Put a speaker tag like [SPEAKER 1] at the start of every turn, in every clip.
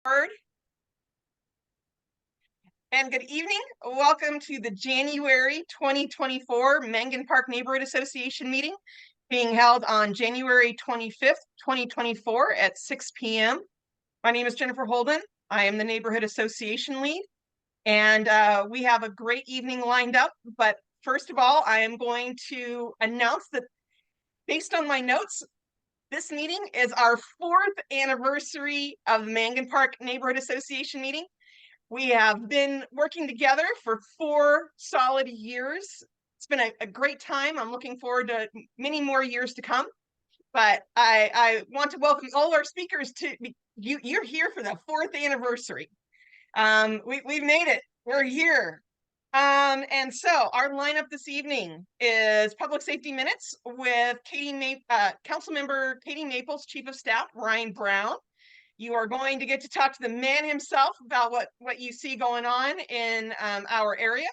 [SPEAKER 1] And good evening. Welcome to the January 2024 Mangan Park Neighborhood Association meeting being held on January 25th, 2024 at 6 p.m. My name is Jennifer Holden. I am the Neighborhood Association lead, and we have a great evening lined up. But first of all, I am going to announce that based on my notes, this meeting is our 4th anniversary of the Mangan Park Neighborhood Association meeting. We have been working together for 4 solid years. It's been a great time. I'm looking forward to many more years to come. But I want to welcome all our speakers to you. You're here for the 4th anniversary. We've made it. We're here. And so our lineup this evening is public safety minutes with Council Member Caity Maples, Chief of Staff Ryan Brown. You are going to get to talk to the man himself about what you see going on in our area,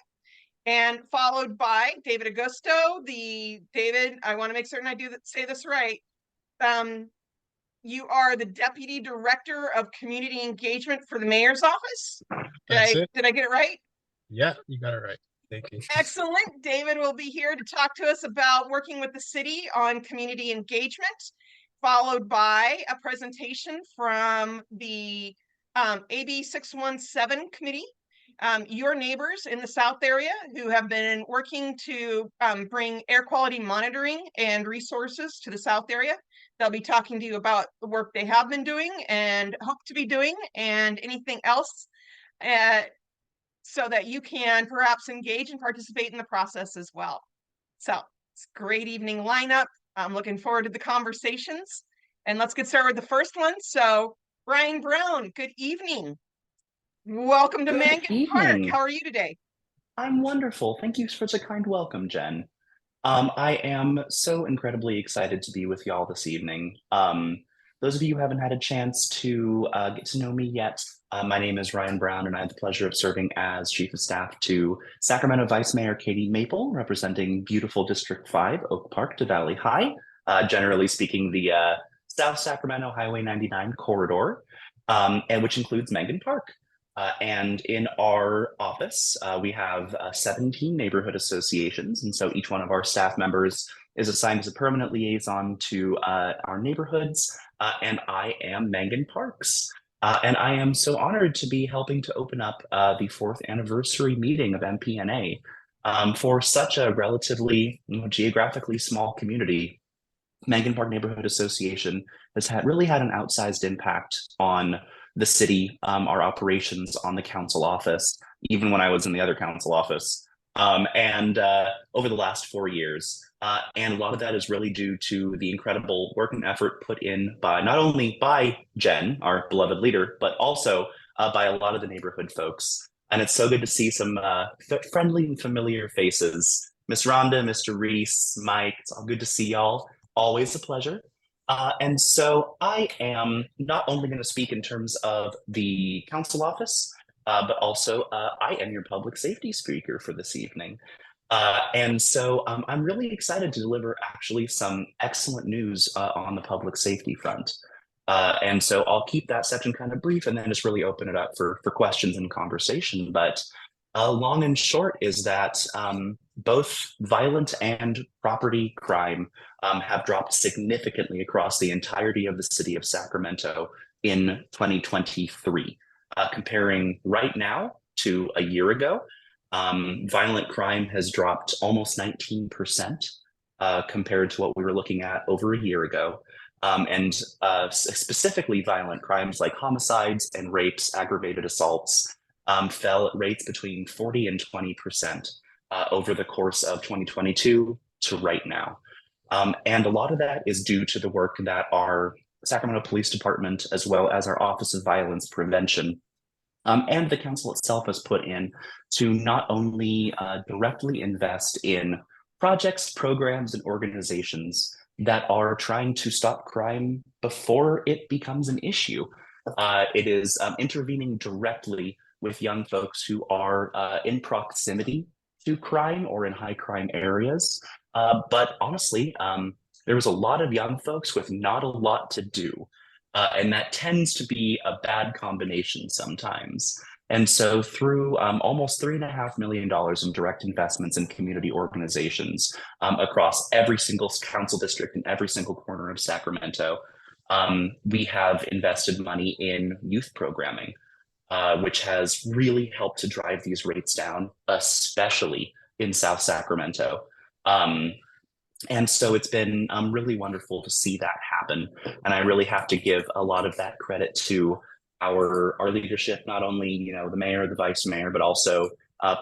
[SPEAKER 1] and followed by David Augusto. David, I want to make certain I say this right. You are the Deputy Director of Community Engagement for the Mayor's Office. Did I get it right?
[SPEAKER 2] Yeah, you got it right. Thank you.
[SPEAKER 1] Excellent. David will be here to talk to us about working with the city on community engagement, followed by a presentation from the AB 617 committee, your neighbors in the South area who have been working to bring air quality monitoring and resources to the South area. They'll be talking to you about the work they have been doing and hope to be doing, and anything else so that you can perhaps engage and participate in the process as well. So it's a great evening lineup. I'm looking forward to the conversations, and let's get started with the first one. So Ryan Brown, good evening. Welcome to Mangan Park. How are you today?
[SPEAKER 3] I'm wonderful. Thank you for the kind welcome, Jen. I am so incredibly excited to be with y'all this evening. Those of you who haven't had a chance to get to know me yet, my name is Ryan Brown, and I have the pleasure of serving as Chief of Staff to Sacramento Vice Mayor Caity Maple, representing beautiful District 5, Oak Park to Valley High, generally speaking, the South Sacramento Highway 99 corridor, and which includes Mangan Park. And in our office, we have 17 neighborhood associations. And so each one of our staff members is assigned as a permanent liaison to our neighborhoods. And I am Mangan Parks. And I am so honored to be helping to open up the 4th anniversary meeting of MPNA for such a relatively geographically small community. Mangan Park Neighborhood Association has really had an outsized impact on the city, our operations on the council office, even when I was in the other council office, and over the last 4 years. And a lot of that is really due to the incredible work and effort put in by not only by Jen, our beloved leader, but also by a lot of the neighborhood folks. And it's so good to see some friendly and familiar faces. Miss Rhonda, Mr. Reese, Mike, it's all good to see y'all. Always a pleasure. And so I am not only going to speak in terms of the council office, but also I am your public safety speaker for this evening. And so I'm really excited to deliver actually some excellent news on the public safety front. And so I'll keep that section kind of brief and then just really open it up for questions and conversation. But long and short is that both violent and property crime have dropped significantly across the entirety of the city of Sacramento in 2023. Comparing right now to a year ago, violent crime has dropped almost 19% compared to what we were looking at over a year ago. And specifically violent crimes like homicides and rapes, aggravated assaults, fell at rates between 40 and 20% over the course of 2022 to right now. And a lot of that is due to the work that our Sacramento Police Department, as well as our Office of Violence Prevention, and the council itself has put in to not only directly invest in projects, programs, and organizations that are trying to stop crime before it becomes an issue. It is intervening directly with young folks who are in proximity to crime or in high crime areas. But honestly, there was a lot of young folks with not a lot to do. And that tends to be a bad combination sometimes. And so through almost $3.5 million in direct investments in community organizations across every single council district in every single corner of Sacramento, we have invested money in youth programming, which has really helped to drive these rates down, especially in South Sacramento. And so it's been really wonderful to see that happen. And I really have to give a lot of that credit to our leadership, not only, you know, the mayor, the vice mayor, but also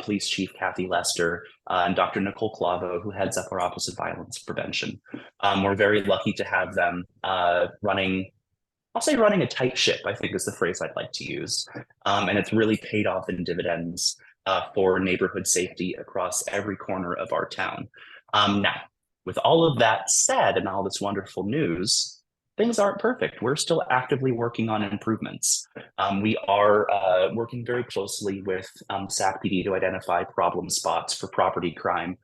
[SPEAKER 3] Police Chief Kathy Lester and Dr. Nicole Clavo, who heads up our Office of Violence Prevention. We're very lucky to have them running, I'll say running a tight ship, I think is the phrase I'd like to use. And it's really paid off in dividends for neighborhood safety across every corner of our town. Now, with all of that said and all this wonderful news, things aren't perfect. We're still actively working on improvements. We are working very closely with SACPD to identify problem spots for property crime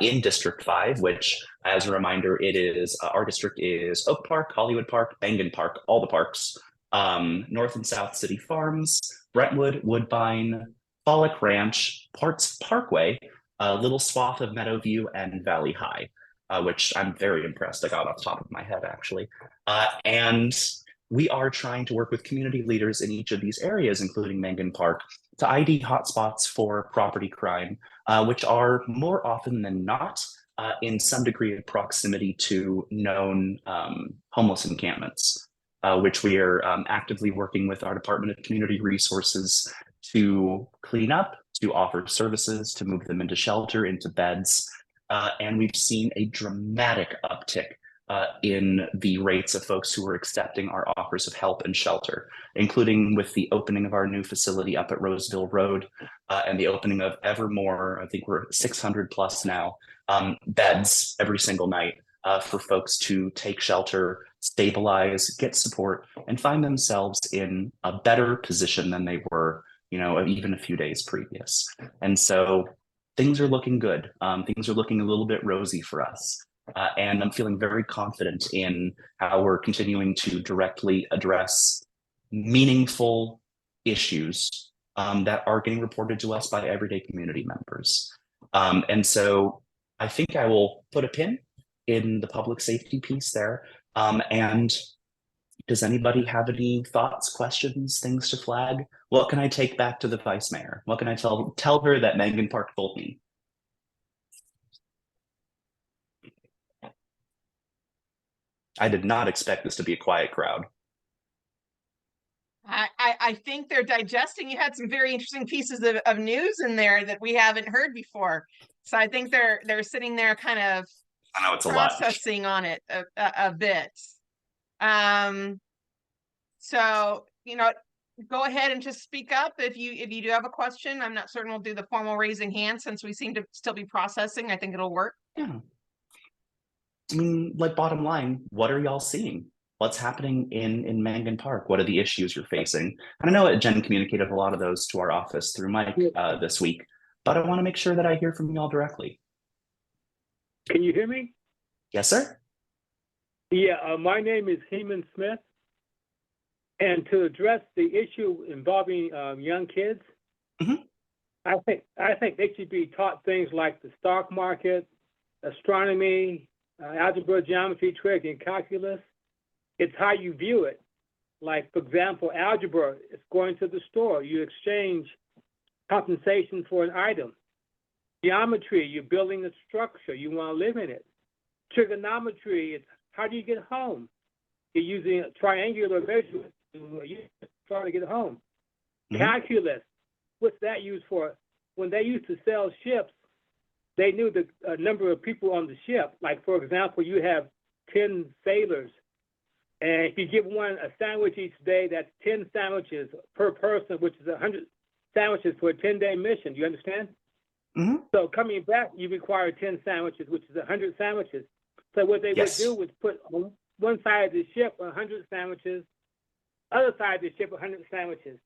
[SPEAKER 3] in District 5, which, as a reminder, it is our district is Oak Park, Hollywood Park, Mangan Park, all the parks, North and South City Farms, Brentwood, Woodbine, Pollock Ranch, Parts Parkway, a little swath of Meadowview, and Valley High. Which I'm very impressed. I got off the top of my head, actually. And we are trying to work with community leaders in each of these areas, including Mangan Park, to ID hotspots for property crime, which are more often than not in some degree of proximity to known homeless encampments, which we are actively working with our Department of Community Resources to clean up, to offer services, to move them into shelter, into beds. And we've seen a dramatic uptick in the rates of folks who are accepting our offers of help and shelter, including with the opening of our new facility up at Roseville Road and the opening of ever more, I think we're 600 plus now, beds every single night for folks to take shelter, stabilize, get support, and find themselves in a better position than they were, you know, even a few days previous. And so things are looking good. Things are looking a little bit rosy for us. And I'm feeling very confident in how we're continuing to directly address meaningful issues that are getting reported to us by everyday community members. And so I think I will put a pin in the public safety piece there. And does anybody have any thoughts, questions, things to flag? What can I take back to the vice mayor? What can I tell her that Mangan Park told me? I did not expect this to be a quiet crowd.
[SPEAKER 1] I think they're digesting. You had some very interesting pieces of news in there that we haven't heard before. So I think they're sitting there kind of
[SPEAKER 3] I know it's
[SPEAKER 1] processing on it a bit. So, you know, go ahead and just speak up if you do have a question. I'm not certain we'll do the formal raising hand since we seem to still be processing. I think it'll work.
[SPEAKER 3] Yeah. I mean, like, bottom line, what are y'all seeing? What's happening in Mangan Park? What are the issues you're facing? And I know that Jen communicated a lot of those to our office through Mike this week, but I want to make sure that I hear from y'all directly.
[SPEAKER 4] Can you hear me?
[SPEAKER 3] Yes, sir.
[SPEAKER 4] Yeah, my name is Herman Smith. And to address the issue involving young kids, I think they should be taught things like the stock market, astronomy, algebra, geometry, trig, and calculus. It's how you view it. Like, for example, algebra is going to the store. You exchange compensation for an item. Geometry, you're building a structure. You want to live in it. Trigonometry, it's how do you get home? You're using a triangular measurement to try to get home. Calculus, what's that used for? When they used to sell ships, they knew the number of people on the ship. Like, for example, you have 10 sailors. And if you give one a sandwich each day, that's 10 sandwiches per person, which is 100 sandwiches for a 10-day mission. Do you understand? So coming back, you require 10 sandwiches, which is 100 sandwiches. So what they would do was put on one side of the ship 100 sandwiches, other side of the ship 100 sandwiches.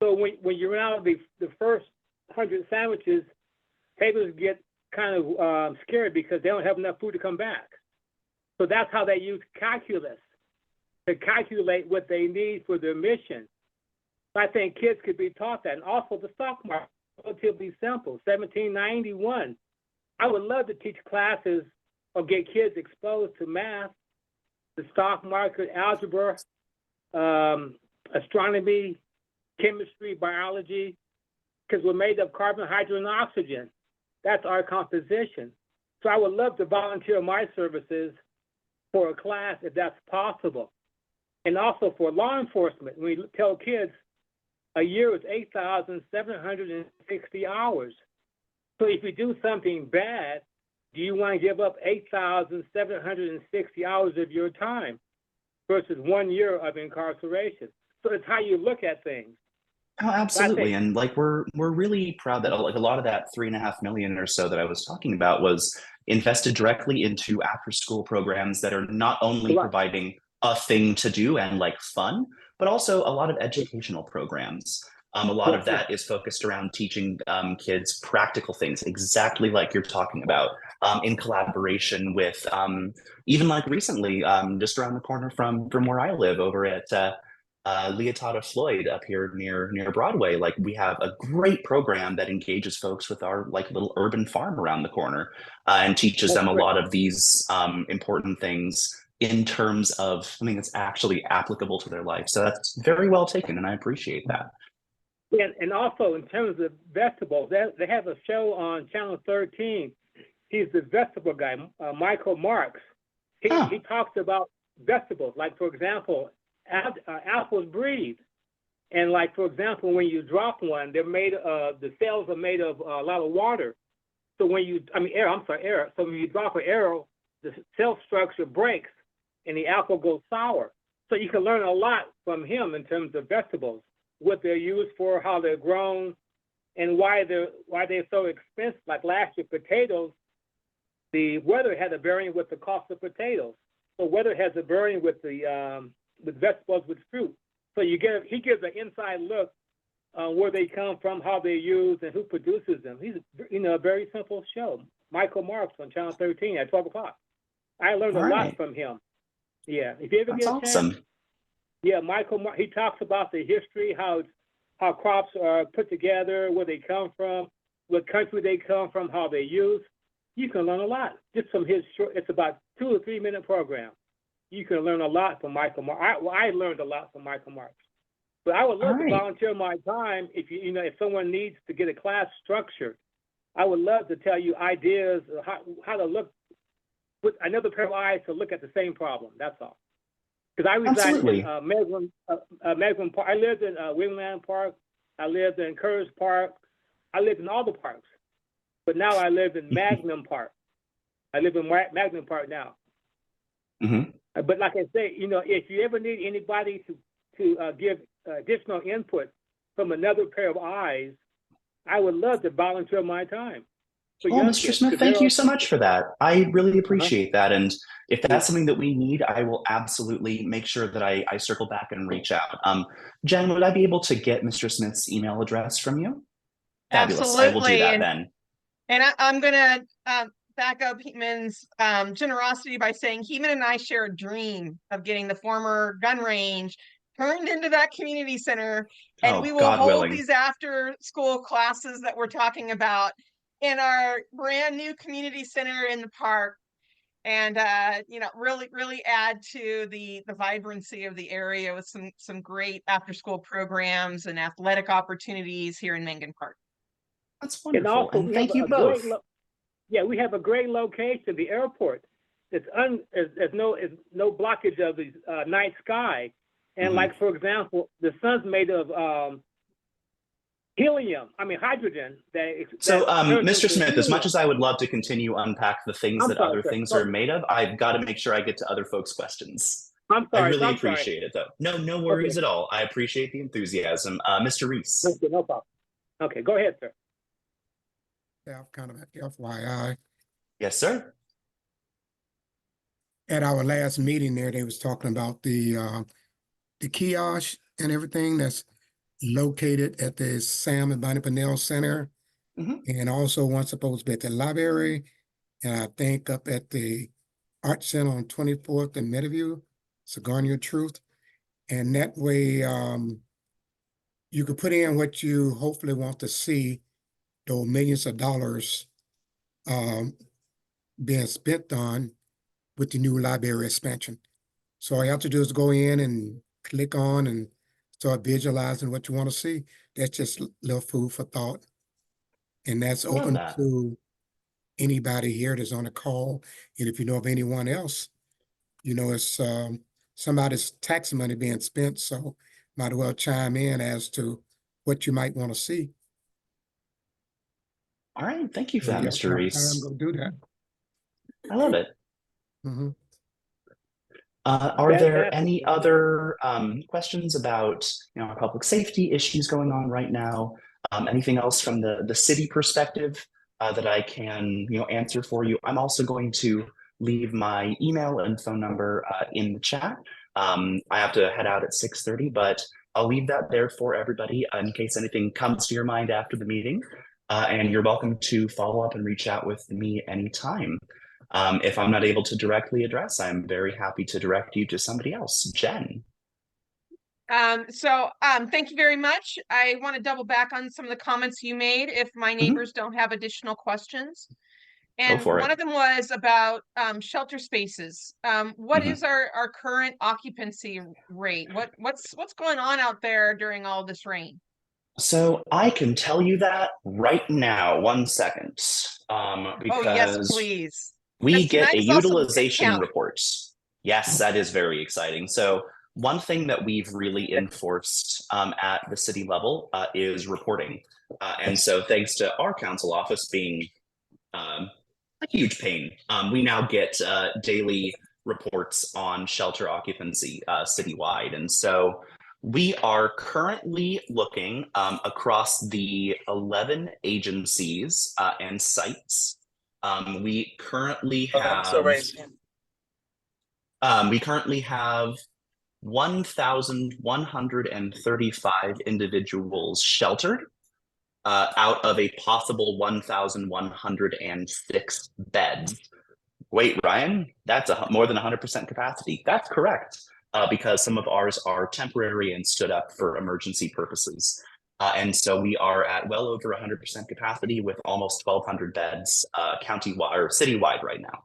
[SPEAKER 4] So when you run out of the first 100 sandwiches, sailors get kind of scared because they don't have enough food to come back. So that's how they use calculus. to calculate what they need for their mission. I think kids could be taught that. And also the stock market, relatively simple, 1791. I would love to teach classes or get kids exposed to math, the stock market, algebra, astronomy, chemistry, biology, because we're made of carbon, hydrogen, and oxygen. That's our composition. So I would love to volunteer my services for a class if that's possible. And also for law enforcement, we tell kids a year is 8,760 hours. So if you do something bad, do you want to give up 8,760 hours of your time versus 1 year of incarceration? So it's how you look at things.
[SPEAKER 3] Oh, absolutely. And like we're really proud that like a lot of that 3.5 million or so that I was talking about was invested directly into after school programs that are not only providing a thing to do and like fun, but also a lot of educational programs. A lot of that is focused around teaching kids practical things, exactly like you're talking about, in collaboration with even like recently, just around the corner from where I live over at Leotada Floyd up here near Broadway. Like we have a great program that engages folks with our like little urban farm around the corner and teaches them a lot of these important things in terms of something that's actually applicable to their life. So that's very well taken, and I appreciate that.
[SPEAKER 4] Yeah, and also in terms of vegetables, they have a show on Channel 13. He's the vegetable guy, Michael Marks. He talks about vegetables, like for example, apples breathe, and like for example, when you drop one, they're made the cells are made of a lot of water. So when you, air. So when you drop an arrow, the cell structure breaks, and the apple goes sour. So you can learn a lot from him in terms of vegetables, what they're used for, how they're grown, and why they're so expensive. Like last year, potatoes, the weather had a bearing with the cost of potatoes. So weather has a bearing with the with vegetables, with fruit. So he gives an inside look on where they come from, how they're used, and who produces them. He's a very simple show. Michael Marks on Channel 13 at 12 o'clock. I learned a lot from him. Yeah, if you ever get a chance. Yeah, he talks about the history, how crops are put together, where they come from, what country they come from, how they're used. You can learn a lot just from his short. It's about 2 or 3 minute program. You can learn a lot from Michael Marks. I learned a lot from Michael Marks. But I would love to volunteer my time if if someone needs to get a class structured. I would love to tell you ideas of how to look with another pair of eyes to look at the same problem. That's all. Because I reside in Mangan Park. I lived in Wingland Park. I lived in Curtis Park. I lived in all the parks. But now I live in Magnum Park. I live in Magnum Park now. Mm-hmm. But like I say, if you ever need anybody to give additional input from another pair of eyes, I would love to volunteer my time.
[SPEAKER 3] Mr. Smith, thank you so much for that. I really appreciate that. And if that's something that we need, I will absolutely make sure that I circle back and reach out. Jen, would I be able to get Mr. Smith's email address from you? Fabulous.
[SPEAKER 1] Absolutely.
[SPEAKER 3] I will do that then.
[SPEAKER 1] And I'm going to back up Heatman's generosity by saying Heatman and I share a dream of getting the former gun range turned into that community center. And we will hold these after school classes that we're talking about in our brand new community center in the park, and really add to the vibrancy of the area with some great after school programs and athletic opportunities here in Mangan Park.
[SPEAKER 3] That's wonderful. And thank you both.
[SPEAKER 4] We have a great location, the airport. There's no blockage of the night sky, and like for example, the sun's made of hydrogen.
[SPEAKER 3] Mr. Smith, as much as I would love to continue unpack the things that other things are made of, I've got to make sure I get to other folks' questions.
[SPEAKER 4] I'm sorry.
[SPEAKER 3] I really appreciate it, though. No worries at all. I appreciate the enthusiasm. Mr. Reese.
[SPEAKER 4] No problem. Okay, go ahead, sir.
[SPEAKER 5] Yeah, kind of an FYI.
[SPEAKER 3] Yes, sir.
[SPEAKER 5] At our last meeting there, they was talking about the kiosk and everything that's located at the Sam and Bonnie Pannell Center, and also one supposed to be at the library, and I think up at the Art Center on 24th and Meadowview. So garner your truth. And that way, you could put in what you hopefully want to see, those millions of dollars being spent on with the new library expansion. So all you have to do is go in and click on and start visualizing what you want to see. That's just a little food for thought. And that's
[SPEAKER 3] Love
[SPEAKER 5] open
[SPEAKER 3] that.
[SPEAKER 5] to anybody here that's on the call. And if you know of anyone else, you know, it's somebody's tax money being spent, so might as well chime in as to what you might want to see.
[SPEAKER 3] All right, thank you for
[SPEAKER 5] So
[SPEAKER 3] that,
[SPEAKER 5] you
[SPEAKER 3] Mr.
[SPEAKER 5] have
[SPEAKER 3] Reese.
[SPEAKER 5] time, go do that.
[SPEAKER 3] I love it.
[SPEAKER 5] Mm-hmm.
[SPEAKER 3] Are there
[SPEAKER 4] Fantastic.
[SPEAKER 3] any other questions about public safety issues going on right now? Anything else from the city perspective that I can answer for you? I'm also going to leave my email and phone number in the chat. I have to head out at 6:30, but I'll leave that there for everybody in case anything comes to your mind after the meeting. And you're welcome to follow up and reach out with me anytime. If I'm not able to directly address, I'm very happy to direct you to somebody else. Jen.
[SPEAKER 1] Thank you very much. I want to double back on some of the comments you made if my neighbors don't have additional questions.
[SPEAKER 3] Go
[SPEAKER 1] And
[SPEAKER 3] for
[SPEAKER 1] one
[SPEAKER 3] it.
[SPEAKER 1] of them was about shelter spaces. What is our current occupancy rate? What's going on out there during all this rain?
[SPEAKER 3] So I can tell you that right now, 1 second,
[SPEAKER 1] Oh, yes,
[SPEAKER 3] because
[SPEAKER 1] please.
[SPEAKER 3] we
[SPEAKER 1] Because
[SPEAKER 3] get
[SPEAKER 1] tonight
[SPEAKER 3] a
[SPEAKER 1] is also
[SPEAKER 3] utilization
[SPEAKER 1] discount.
[SPEAKER 3] report. Yes, that is very exciting. So one thing that we've really enforced at the city level is reporting. And so thanks to our council office being a huge pain, we now get daily reports on shelter occupancy citywide. And so we are currently looking across the 11 agencies and sites. We currently have 1,135 individuals sheltered out of a possible 1,106 beds. Wait, Ryan, that's more than 100% capacity. That's correct, because some of ours are temporary and stood up for emergency purposes. And so we are at well over 100% capacity with almost 1,200 beds countywide or citywide right now.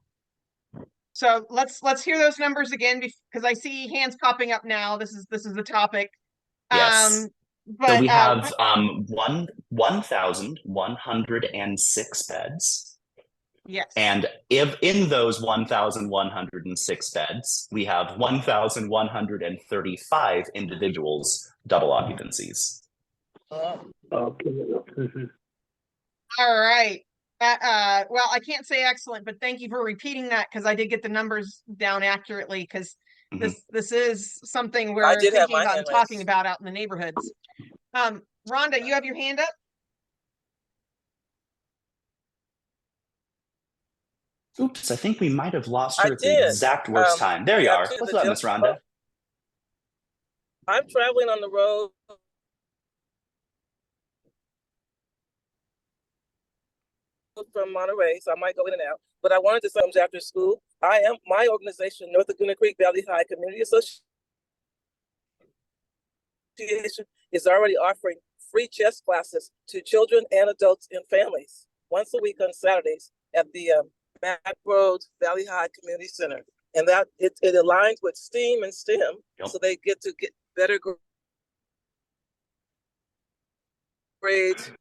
[SPEAKER 1] So let's hear those numbers again because I see hands popping up now. This is the topic.
[SPEAKER 3] Yes.
[SPEAKER 1] But
[SPEAKER 3] so we have 1,106 beds.
[SPEAKER 1] Yes.
[SPEAKER 3] And if in those 1,106 beds, we have 1,135 individuals double occupancies.
[SPEAKER 1] Okay. All right. Well, I can't say excellent, but thank you for repeating that because I did get the numbers down accurately because this is something we're thinking about and talking about out in the neighborhoods. Rhonda, you have your hand up?
[SPEAKER 3] Oops, I think we might have lost her at the exact worst time. There you are. What's up, Miss Rhonda?
[SPEAKER 6] I'm traveling on the road. From Monterey, so I might go in and out. But I wanted to say after school. My organization, North Laguna Creek Valley High Community Association, is already offering free chess classes to children and adults and families once a week on Saturdays at the Mack Road Valley High Community Center, and that it aligns with STEAM and STEM, so they get to get better grades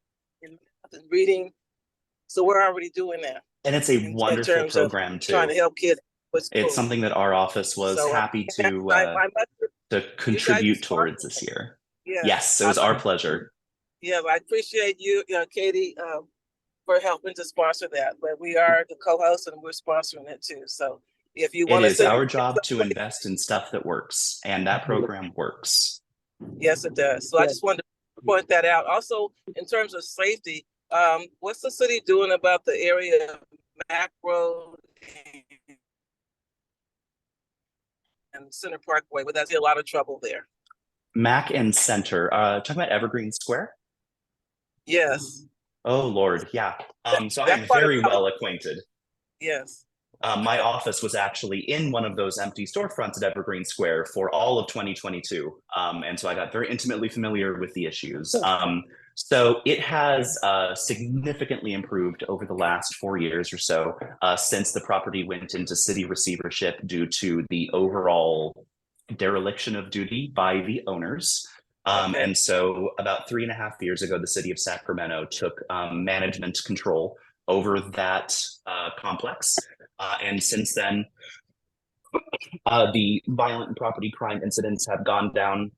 [SPEAKER 6] in math and reading. So we're already doing that.
[SPEAKER 3] And it's a wonderful program too.
[SPEAKER 6] Trying to help kids.
[SPEAKER 3] It's something that our office was happy to contribute towards this year. Yeah. Yes, it was our pleasure.
[SPEAKER 6] Yeah, I appreciate you, Caity, for helping to sponsor that. But we are the co-host and we're sponsoring it too. So if you want to,
[SPEAKER 3] it is our job to invest in stuff that works, and that program works.
[SPEAKER 6] Yes, it does. So I just wanted to point that out. Also, in terms of safety, what's the city doing about the area of Mack Road and Center Parkway? But that's a lot of trouble there.
[SPEAKER 3] Mack and Center. Talking about Evergreen Square?
[SPEAKER 6] Yes.
[SPEAKER 3] Oh Lord, yeah. So I am very well acquainted.
[SPEAKER 6] Yes.
[SPEAKER 3] My office was actually in one of those empty storefronts at Evergreen Square for all of 2022. And so I got very intimately familiar with the issues. So it has significantly improved over the last 4 years or so since the property went into city receivership due to the overall dereliction of duty by the owners. And so about 3.5 years ago, the city of Sacramento took management control over that complex. And since then, the violent and property crime incidents have gone down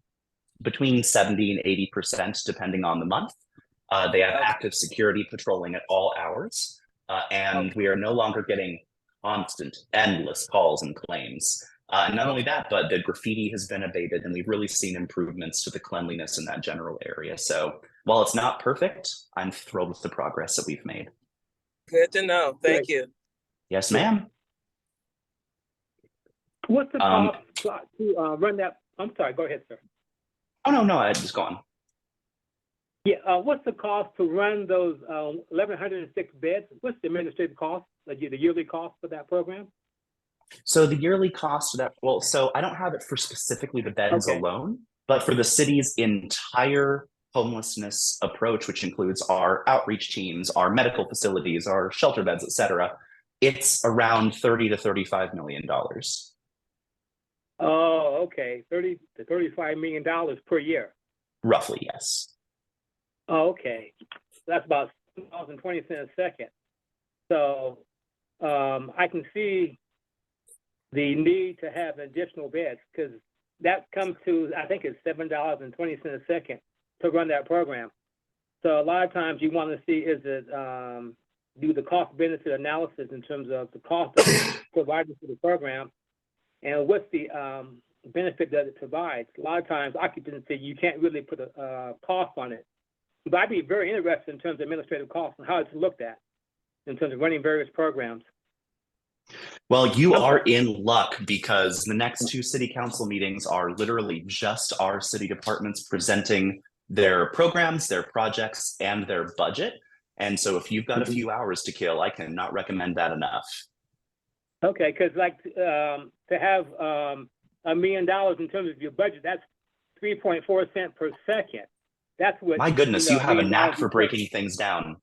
[SPEAKER 3] between 70 and 80%, depending on the month. They have active security patrolling at all hours. And we are no longer getting constant, endless calls and claims. And not only that, but the graffiti has been abated, and we've really seen improvements to the cleanliness in that general area. So while it's not perfect, I'm thrilled with the progress that we've made.
[SPEAKER 6] Good to know. Thank you.
[SPEAKER 3] Yes, ma'am.
[SPEAKER 4] What's the cost to run that? I'm sorry, go ahead, sir.
[SPEAKER 3] Oh, no, I just go on.
[SPEAKER 4] Yeah, what's the cost to run those 1,106 beds? What's the administrative cost, the yearly cost for that program?
[SPEAKER 3] So the yearly cost of that, well, so I don't have it for specifically the beds alone, but for the city's entire homelessness approach, which includes our outreach teams, our medical facilities, our shelter beds, et cetera, it's around $30 to $35 million.
[SPEAKER 4] Oh, okay. $30 to $35 million per year.
[SPEAKER 3] Roughly, yes.
[SPEAKER 4] Oh, okay. That's about $2.20 a second. So I can see the need to have additional beds, because that comes to, I think it's $7.20 a second to run that program. So a lot of times you want to see, is it do the cost benefit analysis in terms of the cost of providing for the program, and what's the benefit that it provides. A lot of times occupancy, you can't really put a cost on it. But I'd be very interested in terms of administrative costs and how it's looked at in terms of running various programs.
[SPEAKER 3] Well, you are in luck, because the next 2 city council meetings are literally just our city departments presenting their programs, their projects, and their budget. And so if you've got a few hours to kill, I cannot recommend that enough.
[SPEAKER 4] Okay, because like to have $1 million in terms of your budget, that's 3.4 cents per second. That's what.
[SPEAKER 3] My goodness, you have a knack for breaking things down.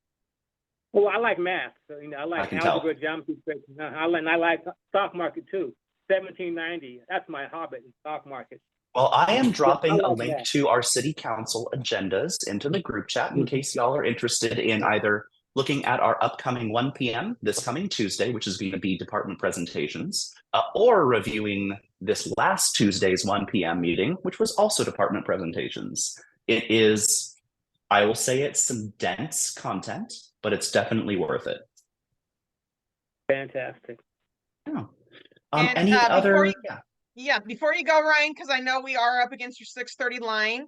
[SPEAKER 4] Well, I like math. So, I like algebra, geometry. I like stock market too. 1790. That's my hobby in stock market.
[SPEAKER 3] Well, I am dropping a link to our city council agendas into the group chat in case y'all are interested in either looking at our upcoming 1 p.m. this coming Tuesday, which is going to be department presentations, or reviewing this last Tuesday's 1 p.m. meeting, which was also department presentations. It is, I will say, it's some dense content, but it's definitely worth it.
[SPEAKER 4] Fantastic.
[SPEAKER 3] Yeah.
[SPEAKER 1] And,
[SPEAKER 3] any other?
[SPEAKER 1] Before you go, Ryan, because I know we are up against your 6:30 line.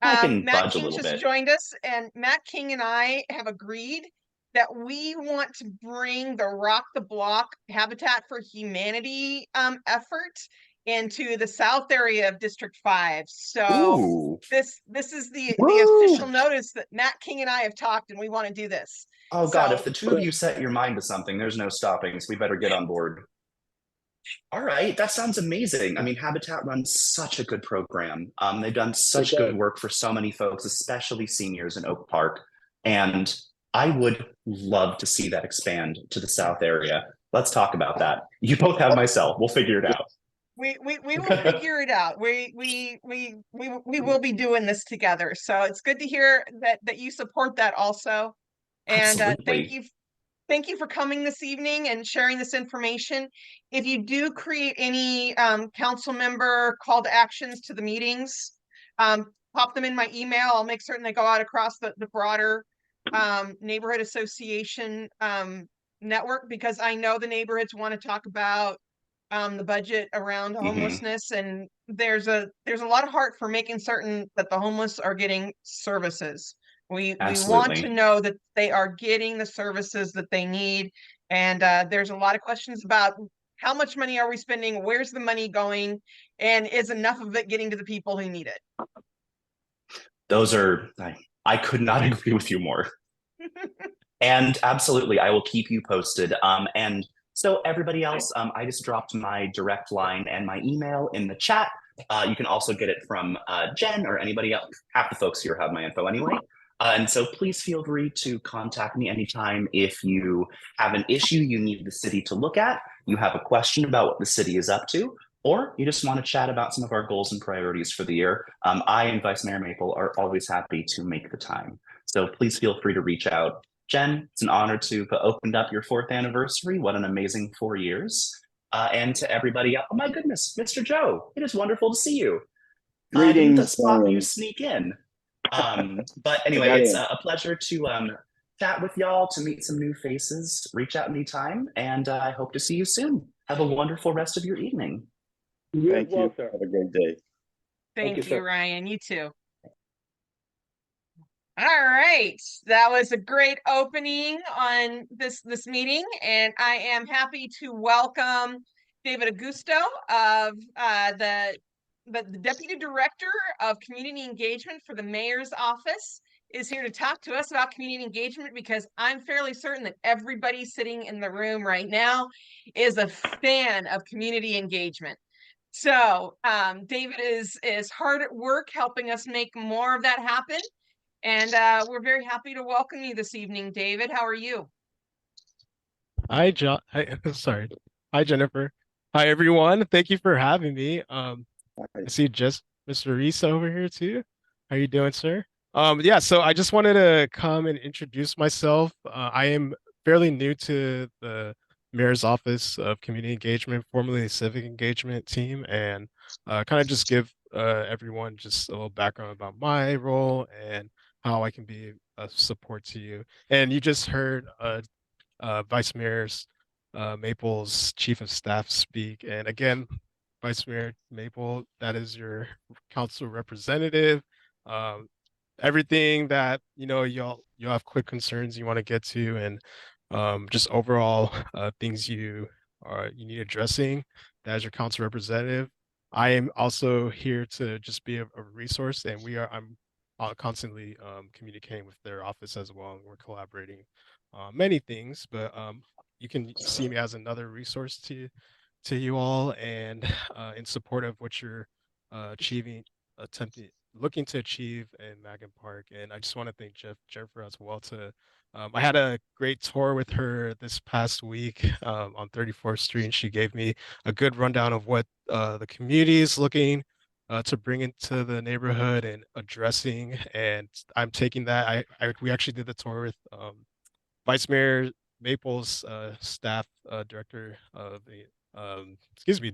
[SPEAKER 3] I can
[SPEAKER 1] Matt
[SPEAKER 3] budge
[SPEAKER 1] King
[SPEAKER 3] a little
[SPEAKER 1] just
[SPEAKER 3] bit.
[SPEAKER 1] joined us, and Matt King and I have agreed that we want to bring the Rock the Block Habitat for Humanity effort into the south area of District 5. So this is the official notice that Matt King and I have talked, and we want to do this.
[SPEAKER 3] Oh God, if the two of you set your mind to something, there's no stopping, so we better get on board. All right, that sounds amazing. I mean, Habitat runs such a good program. They've done such good work for so many folks, especially seniors in Oak Park. And I would love to see that expand to the south area. Let's talk about that. You both have my cell. We'll figure it out.
[SPEAKER 1] We will figure it out. We will be doing this together. So it's good to hear that you support that also. And thank you for coming this evening and sharing this information. If you do create any council member call to actions to the meetings, pop them in my email. I'll make certain they go out across the broader neighborhood association network, because I know the neighborhoods want to talk about the budget around homelessness, and there's a lot of heart for making certain that the homeless are getting services. We want to know that they are getting the services that they need, and there's a lot of questions about how much money are we spending, where's the money going, and is enough of it getting to the people who need it?
[SPEAKER 3] Those are, I could not agree with you more. And absolutely, I will keep you posted. And So everybody else, I just dropped my direct line and my email in the chat. You can also get it from Jen or anybody else. Half the folks here have my info anyway. And so please feel free to contact me anytime if you have an issue you need the city to look at, you have a question about what the city is up to, or you just want to chat about some of our goals and priorities for the year. I and Vice Mayor Maple are always happy to make the time. So please feel free to reach out. Jen, it's an honor to have opened up your 4th anniversary. What an amazing 4 years. And to everybody else, oh my goodness, Mr. Joe, it is wonderful to see you.
[SPEAKER 7] Greetings.
[SPEAKER 3] The spot you sneak in. But anyway, it's a pleasure to chat with y'all, to meet some new faces. Reach out anytime, and I hope to see you soon. Have a wonderful rest of your evening.
[SPEAKER 7] Thank you. Have a great day.
[SPEAKER 1] Thank you, Ryan. You too. All right, that was a great opening on this meeting, and I am happy to welcome David Augusto of the Deputy Director of Community Engagement for the Mayor's Office is here to talk to us about community engagement, because I'm fairly certain that everybody sitting in the room right now is a fan of community engagement. So David is hard at work helping us make more of that happen. And we're very happy to welcome you this evening, David. How are you?
[SPEAKER 2] Hi, John. Hi, sorry. Hi, Jennifer. Hi, everyone. Thank you for having me. I see just Mr. Reese over here too. How you doing, sir? Yeah, so I just wanted to come and introduce myself. I am fairly new to the Mayor's Office of Community Engagement, formerly the Civic Engagement team, and kind of just give everyone just a little background about my role and how I can be a support to you. And you just heard Vice Mayor's Maple's Chief of Staff speak. And again, Vice Mayor Maple, that is your council representative. Everything that you'll have quick concerns you want to get to, and just overall things you need addressing. As your council representative, I am also here to just be a resource, and I'm constantly communicating with their office as well, and we're collaborating many things. But you can see me as another resource to you all, and in support of what you're looking to achieve in Mangan Park. And I just want to thank Jennifer as well. I had a great tour with her this past week on 34th Street, and she gave me a good rundown of what the community is looking to bring into the neighborhood and addressing. And I'm taking that. We actually did the tour with Vice Mayor Maple's staff director of the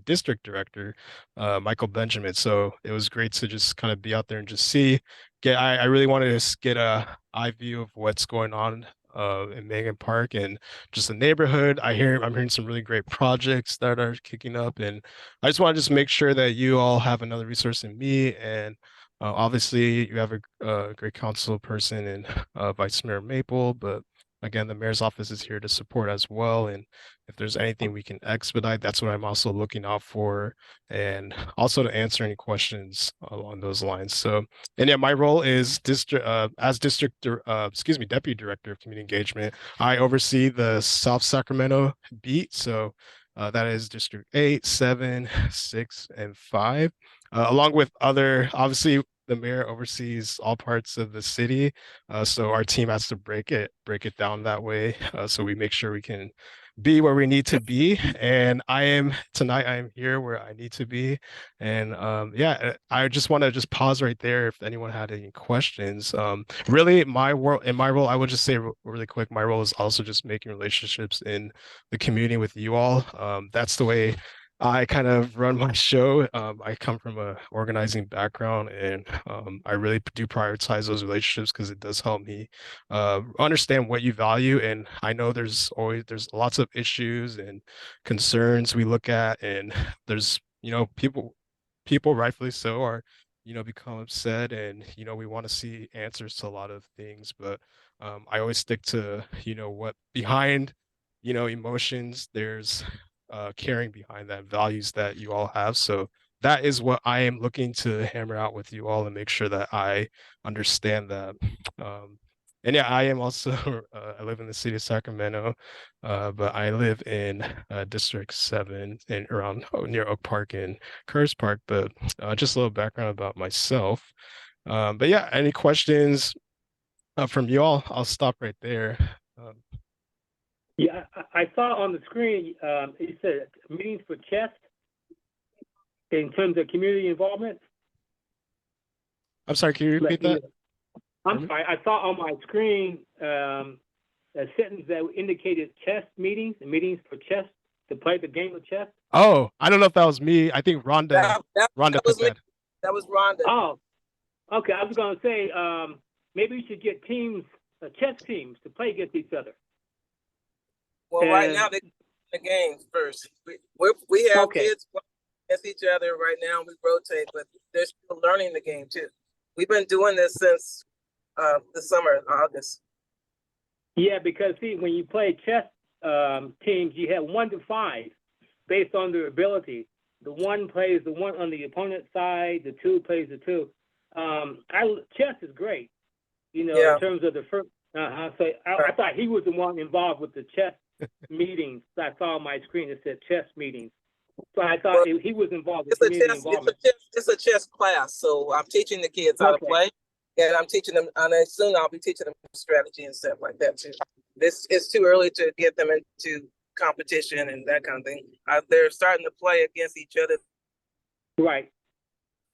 [SPEAKER 2] district director, Michael Benjamin. So it was great to just kind of be out there and just I really wanted to get a eye view of what's going on in Mangan Park and just the neighborhood. I'm hearing some really great projects that are kicking up, and I just want to just make sure that you all have another resource in me. And obviously you have a great council person in Vice Mayor Maple, but again, the mayor's office is here to support as well. And if there's anything we can expedite, that's what I'm also looking out for, and also to answer any questions along those lines. So, and yeah, my role is deputy director of community engagement. I oversee the South Sacramento beat. So that is District 8, 7, 6, and 5, along with obviously the mayor oversees all parts of the city. So our team has to break it down that way. So we make sure we can be where we need to be. And tonight I am here where I need to be. And yeah, I just want to pause right there if anyone had any questions. Really, in my role, I would just say really quick, my role is also just making relationships in the community with you all. That's the way I kind of run my show. I come from a organizing background, and I really do prioritize those relationships because it does help me understand what you value. And I know there's lots of issues and concerns we look at, and there's people rightfully so are become upset, and we want to see answers to a lot of things. But I always stick to what behind emotions there's caring behind that, values that you all have. So that is what I am looking to hammer out with you all and make sure that I understand that. And yeah, I am also I live in the city of Sacramento, but I live in District 7 in around near Oak Park and Kerrs Park. But just a little background about myself. But yeah, any questions from you all? I'll stop right there.
[SPEAKER 4] Yeah, I saw on the screen, it said meetings for chess in terms of community involvement.
[SPEAKER 2] I'm sorry, can you repeat that?
[SPEAKER 4] I'm sorry, I saw on my screen a sentence that indicated chess meetings and meetings for chess to play the game of chess.
[SPEAKER 2] Oh, I don't know if that was me. I think Rhonda
[SPEAKER 6] That
[SPEAKER 2] put
[SPEAKER 6] was me.
[SPEAKER 2] that.
[SPEAKER 6] That was Rhonda.
[SPEAKER 4] Oh, okay. I was going to say maybe we should get teams, chess teams, to play against each other.
[SPEAKER 6] Well, right now they the games first. We have kids playing against each other right now. We rotate, but they're still learning the game too. We've been doing this since the summer, August.
[SPEAKER 4] Yeah, because see, when you play chess teams, you have 1 to 5 based on their ability. The 1 plays the 1 on the opponent's side. The 2 plays the 2. Chess is great, you know, in terms of the first. So I thought he was the one involved with the chess meetings. I saw on my screen it said chess meetings. So I thought he was involved with community involvement.
[SPEAKER 6] It's a chess class, so I'm teaching the kids how to play, and I'm teaching them. And soon I'll be teaching them strategy and stuff like that too. It's too early to get them into competition and that kind of thing. They're starting to play against each other.
[SPEAKER 4] Right.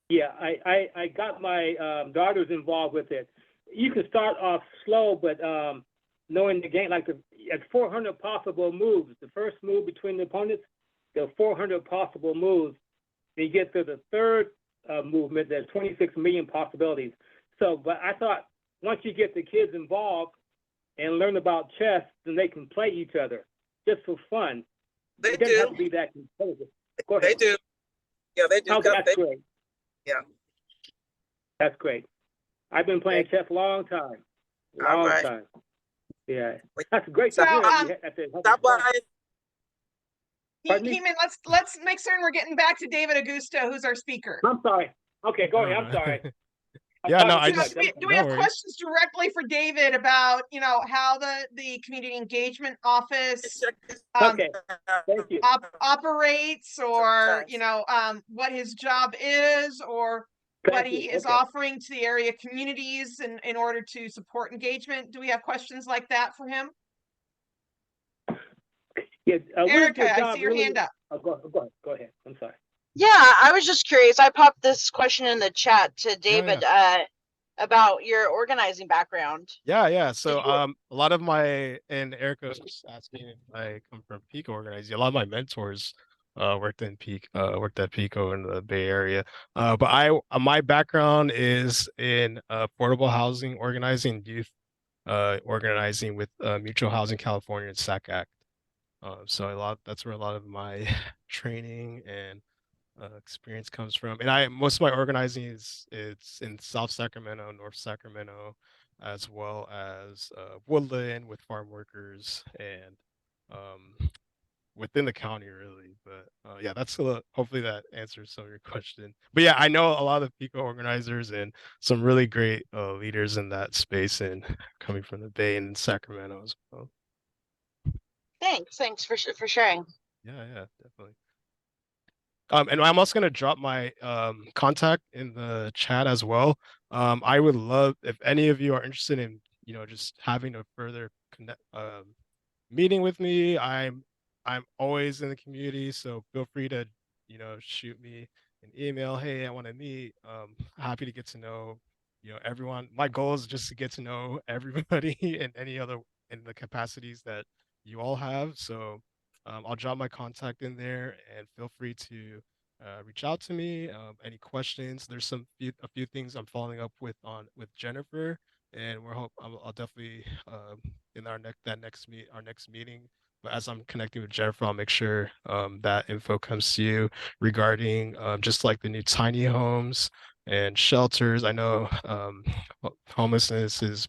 [SPEAKER 4] Yeah, I got my daughters involved with it. You can start off slow, but knowing the game, like at 400 possible moves, the first move between the opponents, there are 400 possible moves. Then you get to the third movement, there's 26 million possibilities. So, but I thought once you get the kids involved and learn about chess, then they can play each other just for fun. It doesn't have to be that competitive. Go ahead.
[SPEAKER 6] They do. Yeah, they do.
[SPEAKER 4] Okay, that's great.
[SPEAKER 6] Yeah.
[SPEAKER 4] That's great. I've been playing chess a long time. Long time. Yeah. That's great.
[SPEAKER 1] So,
[SPEAKER 6] stop by.
[SPEAKER 1] Heman, let's make certain we're getting back to David Augusto, who's our speaker.
[SPEAKER 4] I'm sorry. Okay, go ahead. I'm sorry.
[SPEAKER 2] Yeah, no,
[SPEAKER 1] do we have questions directly for David about, you know, how the community engagement office
[SPEAKER 4] okay. Thank you.
[SPEAKER 1] operates, or you know, what his job is, or what he is offering to the area communities in order to support engagement? Do we have questions like that for him?
[SPEAKER 4] Yeah,
[SPEAKER 1] Erica, I see your hand up.
[SPEAKER 4] Oh, go ahead. I'm sorry.
[SPEAKER 8] Yeah, I was just curious. I popped this question in the chat to David about your organizing background.
[SPEAKER 2] Yeah. So a lot of my, and Erica was asking if I come from PICO organizing. A lot of my mentors worked at PICO in the Bay Area. But my background is in affordable housing organizing, youth organizing with Mutual Housing California and SAC Act. So that's where a lot of my training and experience comes from. And most of my organizing it's in South Sacramento, North Sacramento, as well as Woodland with farm workers and within the county really. But yeah, hopefully that answers some of your question. But yeah, I know a lot of PICO organizers and some really great leaders in that space, and coming from the Bay and Sacramento as well.
[SPEAKER 8] Thanks for sharing.
[SPEAKER 2] Yeah, definitely. And I'm also gonna drop my contact in the chat as well. I would love if any of you are interested in, you know, just having a further meeting with me. I'm always in the community, so feel free to, you know, shoot me an email. Hey, I want to meet. Happy to get to know, you know, everyone. My goal is just to get to know everybody and any other in the capacities that you all have. So I'll drop my contact in there, and feel free to reach out to me. Any questions? There's a few things I'm following up with Jennifer, and I'll definitely in our next meeting. But as I'm connecting with Jennifer, I'll make sure that info comes to you regarding just like the new tiny homes and shelters. I know homelessness is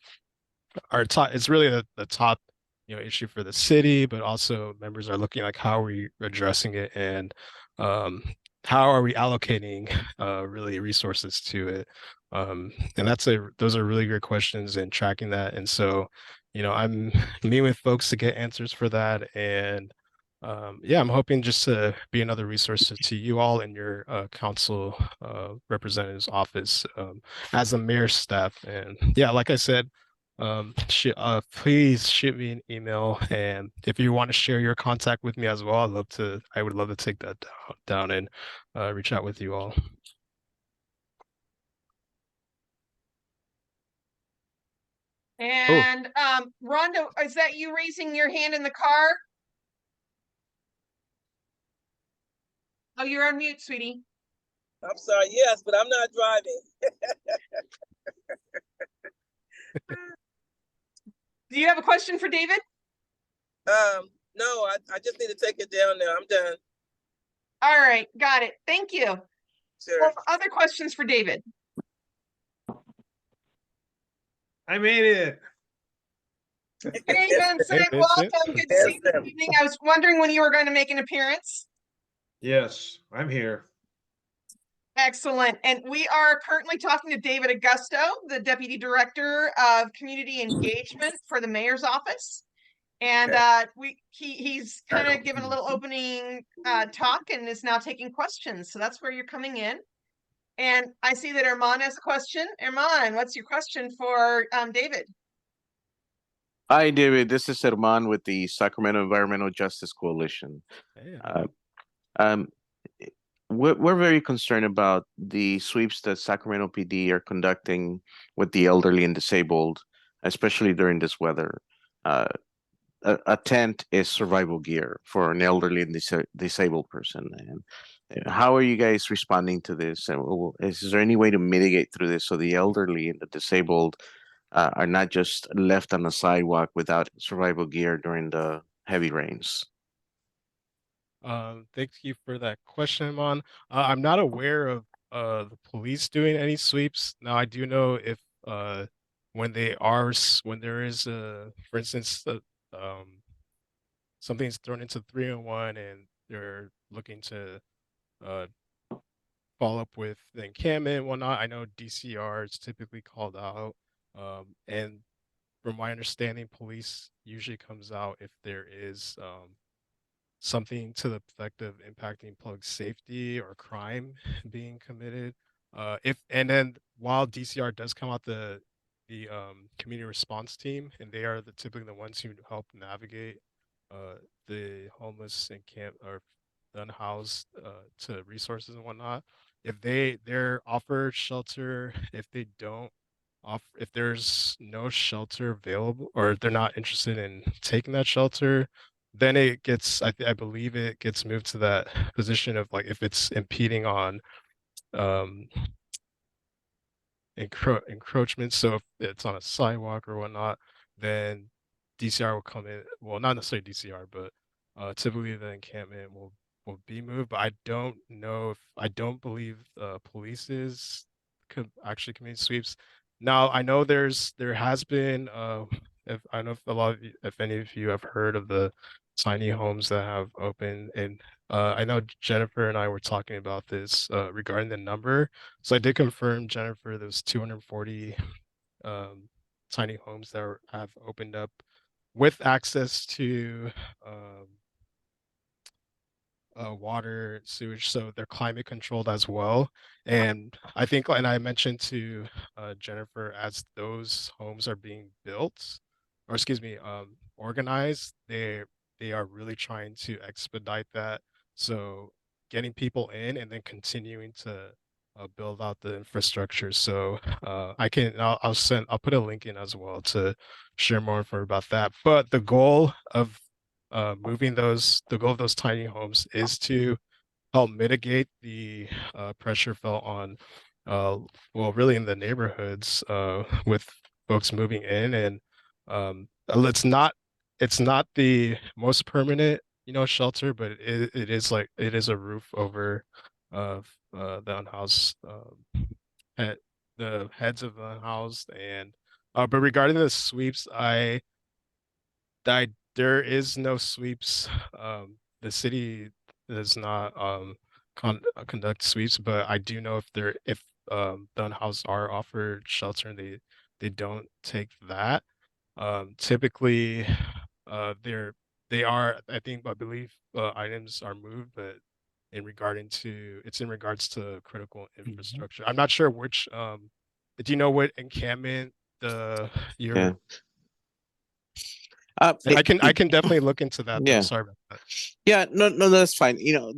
[SPEAKER 2] it's really the top, you know, issue for the city, but also members are looking like how are we addressing it, and how are we allocating really resources to it. And those are really good questions and tracking that. And so, I'm meeting with folks to get answers for that. And yeah, I'm hoping just to be another resource to you all in your council representative's office as a mayor's staff. And yeah, like I said, please shoot me an email, and if you want to share your contact with me as well, I would love to take that down and reach out with you all.
[SPEAKER 1] And Rhonda, is that you raising your hand in the car? Oh, you're on mute, sweetie.
[SPEAKER 6] I'm sorry, yes, but I'm not driving.
[SPEAKER 1] Do you have a question for David?
[SPEAKER 6] No, I just need to take it down now. I'm done.
[SPEAKER 1] All right, got it. Thank you.
[SPEAKER 6] Sure.
[SPEAKER 1] Well, other questions for David?
[SPEAKER 9] I made it.
[SPEAKER 1] Hey, Vincent,
[SPEAKER 2] Hey,
[SPEAKER 1] welcome.
[SPEAKER 2] Vincent.
[SPEAKER 1] Good to see you this evening. I was wondering when you were going to make an appearance.
[SPEAKER 9] Yes, I'm here.
[SPEAKER 1] Excellent. And we are currently talking to David Augusto, the Deputy Director of Community Engagement for the Mayor's Office. And he's kind of given a little opening talk and is now taking questions. So that's where you're coming in. And I see that Herman has a question. Herman, what's your question for David?
[SPEAKER 10] Hi, David. This is Herman with the Sacramento Environmental Justice Coalition.
[SPEAKER 2] Hey.
[SPEAKER 10] We're very concerned about the sweeps that Sacramento PD are conducting with the elderly and disabled, especially during this weather. A tent is survival gear for an elderly and disabled person. And how are you guys responding to this? And is there any way to mitigate through this so the elderly and the disabled are not just left on the sidewalk without survival gear during the heavy rains?
[SPEAKER 2] Thank you for that question, Mon. I'm not aware of the police doing any sweeps. Now, I do know if when there is for instance, something's thrown into 301 and they're looking to follow up with the encampment and whatnot. I know DCR is typically called out, and from my understanding, police usually comes out if there is something to the effect of impacting public safety or crime being committed. And then while DCR does come out, the community response team, and they are typically the ones who help navigate the homeless and camp or the unhoused to resources and whatnot. If they're offered shelter, if they don't if there's no shelter available or they're not interested in taking that shelter, then it gets I believe it gets moved to that position of like if it's impeding on encroachment. So if it's on a sidewalk or whatnot, then DCR will come in. Well, not necessarily DCR, but typically the encampment will be moved. But I don't believe police is actually committing sweeps. Now I know there has been if I don't know if any of you have heard of the tiny homes that have opened, and I know Jennifer and I were talking about this regarding the number. So I did confirm, Jennifer, those 240 tiny homes that have opened up with access to water, sewage, so they're climate controlled as well. And I think, and I mentioned to Jennifer, as those homes are being built, or excuse me, organized, they are really trying to expedite that. So getting people in and then continuing to build out the infrastructure. So I'll put a link in as well to share more info about that. But the goal of the goal of those tiny homes is to help mitigate the pressure felt on well, really in the neighborhoods with folks moving in. And it's not the most permanent shelter, but it is a roof over the unhoused the heads of the unhoused. And but regarding the sweeps, there is no sweeps. The city does not conduct sweeps, but I do know if the unhoused are offered shelter and they don't take that. Typically, they are, I believe items are moved, but it's in regards to critical infrastructure. I'm not sure which do you know what encampment you're
[SPEAKER 10] Yeah.
[SPEAKER 2] I can definitely look into that though.
[SPEAKER 10] Yeah.
[SPEAKER 2] Sorry about that.
[SPEAKER 10] Yeah, no, that's fine. You know,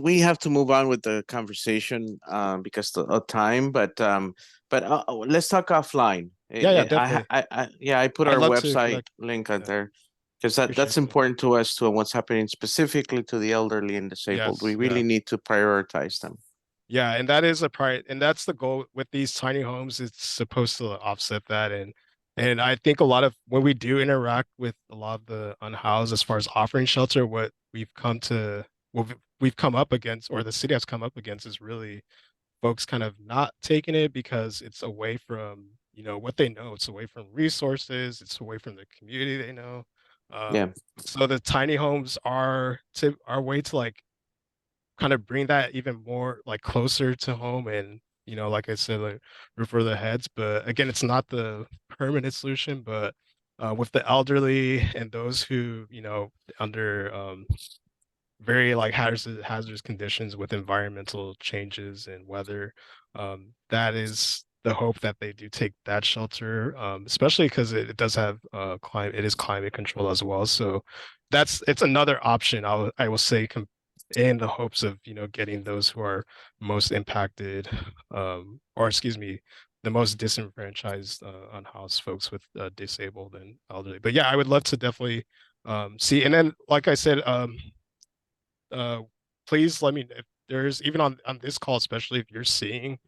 [SPEAKER 10] we have to move on with the conversation because of time, but let's talk offline.
[SPEAKER 2] Yeah, definitely.
[SPEAKER 10] I put
[SPEAKER 2] I'd
[SPEAKER 10] our
[SPEAKER 2] love to
[SPEAKER 10] website
[SPEAKER 2] connect.
[SPEAKER 10] link out
[SPEAKER 2] Yeah,
[SPEAKER 10] there because
[SPEAKER 2] appreciate
[SPEAKER 10] that's
[SPEAKER 2] that.
[SPEAKER 10] important to us to what's happening specifically to the elderly and disabled.
[SPEAKER 2] Yes,
[SPEAKER 10] We really
[SPEAKER 2] yeah.
[SPEAKER 10] need to prioritize them.
[SPEAKER 2] Yeah, and that is a priority, and that's the goal with these tiny homes. It's supposed to offset that, and I think a lot of when we do interact with a lot of the unhoused, as far as offering shelter, what we've come up against, or the city has come up against, is really folks kind of not taking it because it's away from what they know. It's away from resources. It's away from the community they know.
[SPEAKER 10] Yeah.
[SPEAKER 2] So the tiny homes are our way to like kind of bring that even more like closer to home and like I said, like refer the heads. But again, it's not the permanent solution. But with the elderly and those who under very like hazardous conditions with environmental changes and weather, that is the hope that they do take that shelter, especially because it does have it is climate control as well. So it's another option I will say in the hopes of getting those who are most impacted, or excuse me, the most disenfranchised unhoused folks with disabled and elderly. But yeah, I would love to definitely see. And then like I said, please let me know if there's even on this call, especially if you're seeing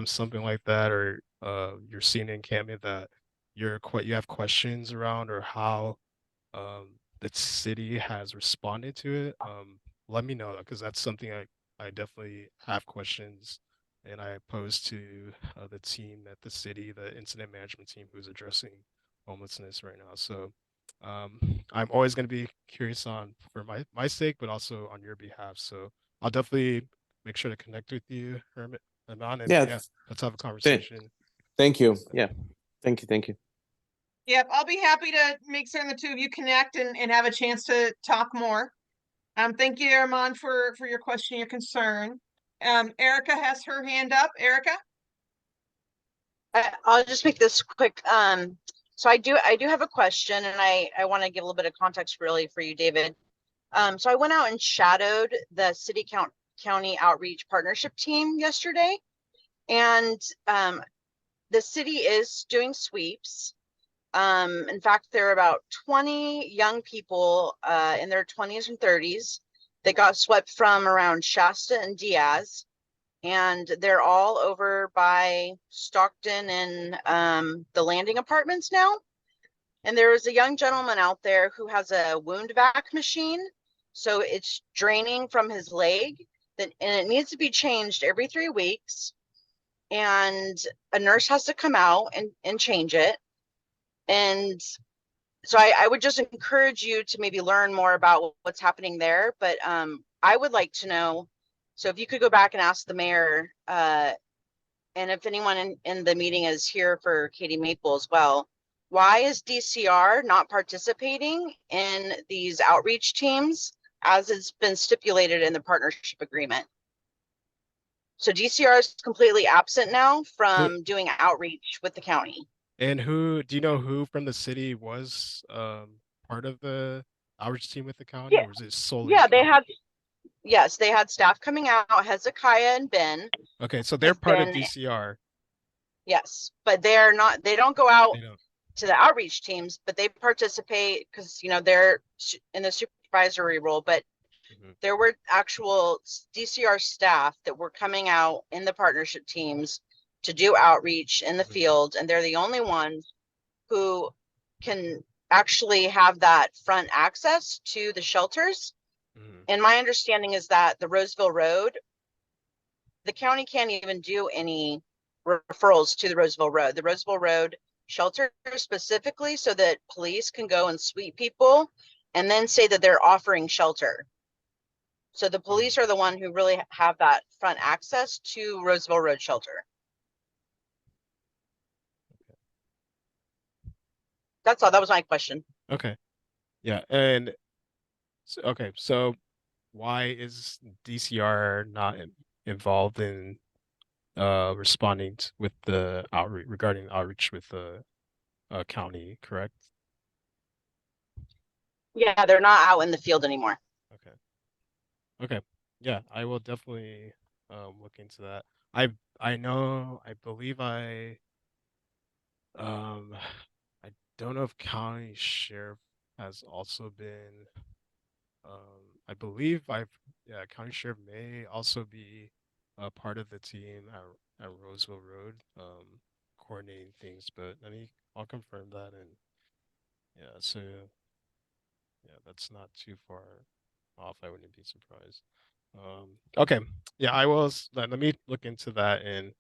[SPEAKER 2] something like that, or you're seeing an encampment that you have questions around, or how the city has responded to it. Let me know, because that's something I definitely have questions, and I pose to the team at the city, the incident management team who's addressing homelessness right now. So I'm always going to be curious for my sake, but also on your behalf. So I'll definitely make sure to connect with you, Herman, and
[SPEAKER 10] Yeah.
[SPEAKER 2] let's have a conversation.
[SPEAKER 10] Thank you. Yeah. Thank you.
[SPEAKER 1] Yep, I'll be happy to make certain the two of you connect and have a chance to talk more. Thank you, Herman, for your question, your concern. Erica has her hand up. Erica?
[SPEAKER 8] I'll just make this quick. So I do have a question, and I want to give a little bit of context really for you, David. So I went out and shadowed the city county outreach partnership team yesterday, and the city is doing sweeps. In fact, there are about 20 young people in their 20s and 30s that got swept from around Shasta and Diaz, and they're all over by Stockton and the Landing Apartments now. And there is a young gentleman out there who has a wound vac machine, so it's draining from his leg, and it needs to be changed every 3 weeks, and a nurse has to come out and change it. And so I would just encourage you to maybe learn more about what's happening there. But I would like to know, so if you could go back and ask the mayor, and if anyone in the meeting is here for Caity Maple as well, why is DCR not participating in these outreach teams as it's been stipulated in the partnership agreement? So DCR is completely absent now from doing outreach with the county.
[SPEAKER 2] And do you know who from the city was part of the outreach team with the county,
[SPEAKER 8] Yeah.
[SPEAKER 2] or was it solely?
[SPEAKER 8] Yeah, they had staff coming out, Hezekiah and Ben.
[SPEAKER 2] Okay, so they're part of DCR.
[SPEAKER 8] Yes, but they don't go out to the outreach teams, but they participate because they're in the supervisory role. But there were actual DCR staff that were coming out in the partnership teams to do outreach in the field, and they're the only ones who can actually have that front access to the shelters. And my understanding is that the Roseville Road, the county can't even do any referrals to the Roseville Road shelter specifically, so that police can go and sweep people and then say that they're offering shelter. So the police are the one who really have that front access to Roseville Road Shelter. That's all. That was my question.
[SPEAKER 2] Okay. Yeah. And okay, so why is DCR not involved in responding with the outreach regarding outreach with the county, correct?
[SPEAKER 8] Yeah, they're not out in the field anymore.
[SPEAKER 2] Okay. Okay. Yeah, I will definitely look into that. I know, I believe um I don't know if county sheriff has also been I believe county sheriff may also be a part of the team at Roseville Road, coordinating things, but I'll confirm that. And yeah, so yeah, that's not too far off. I wouldn't be surprised. Okay, yeah, let me look into that. And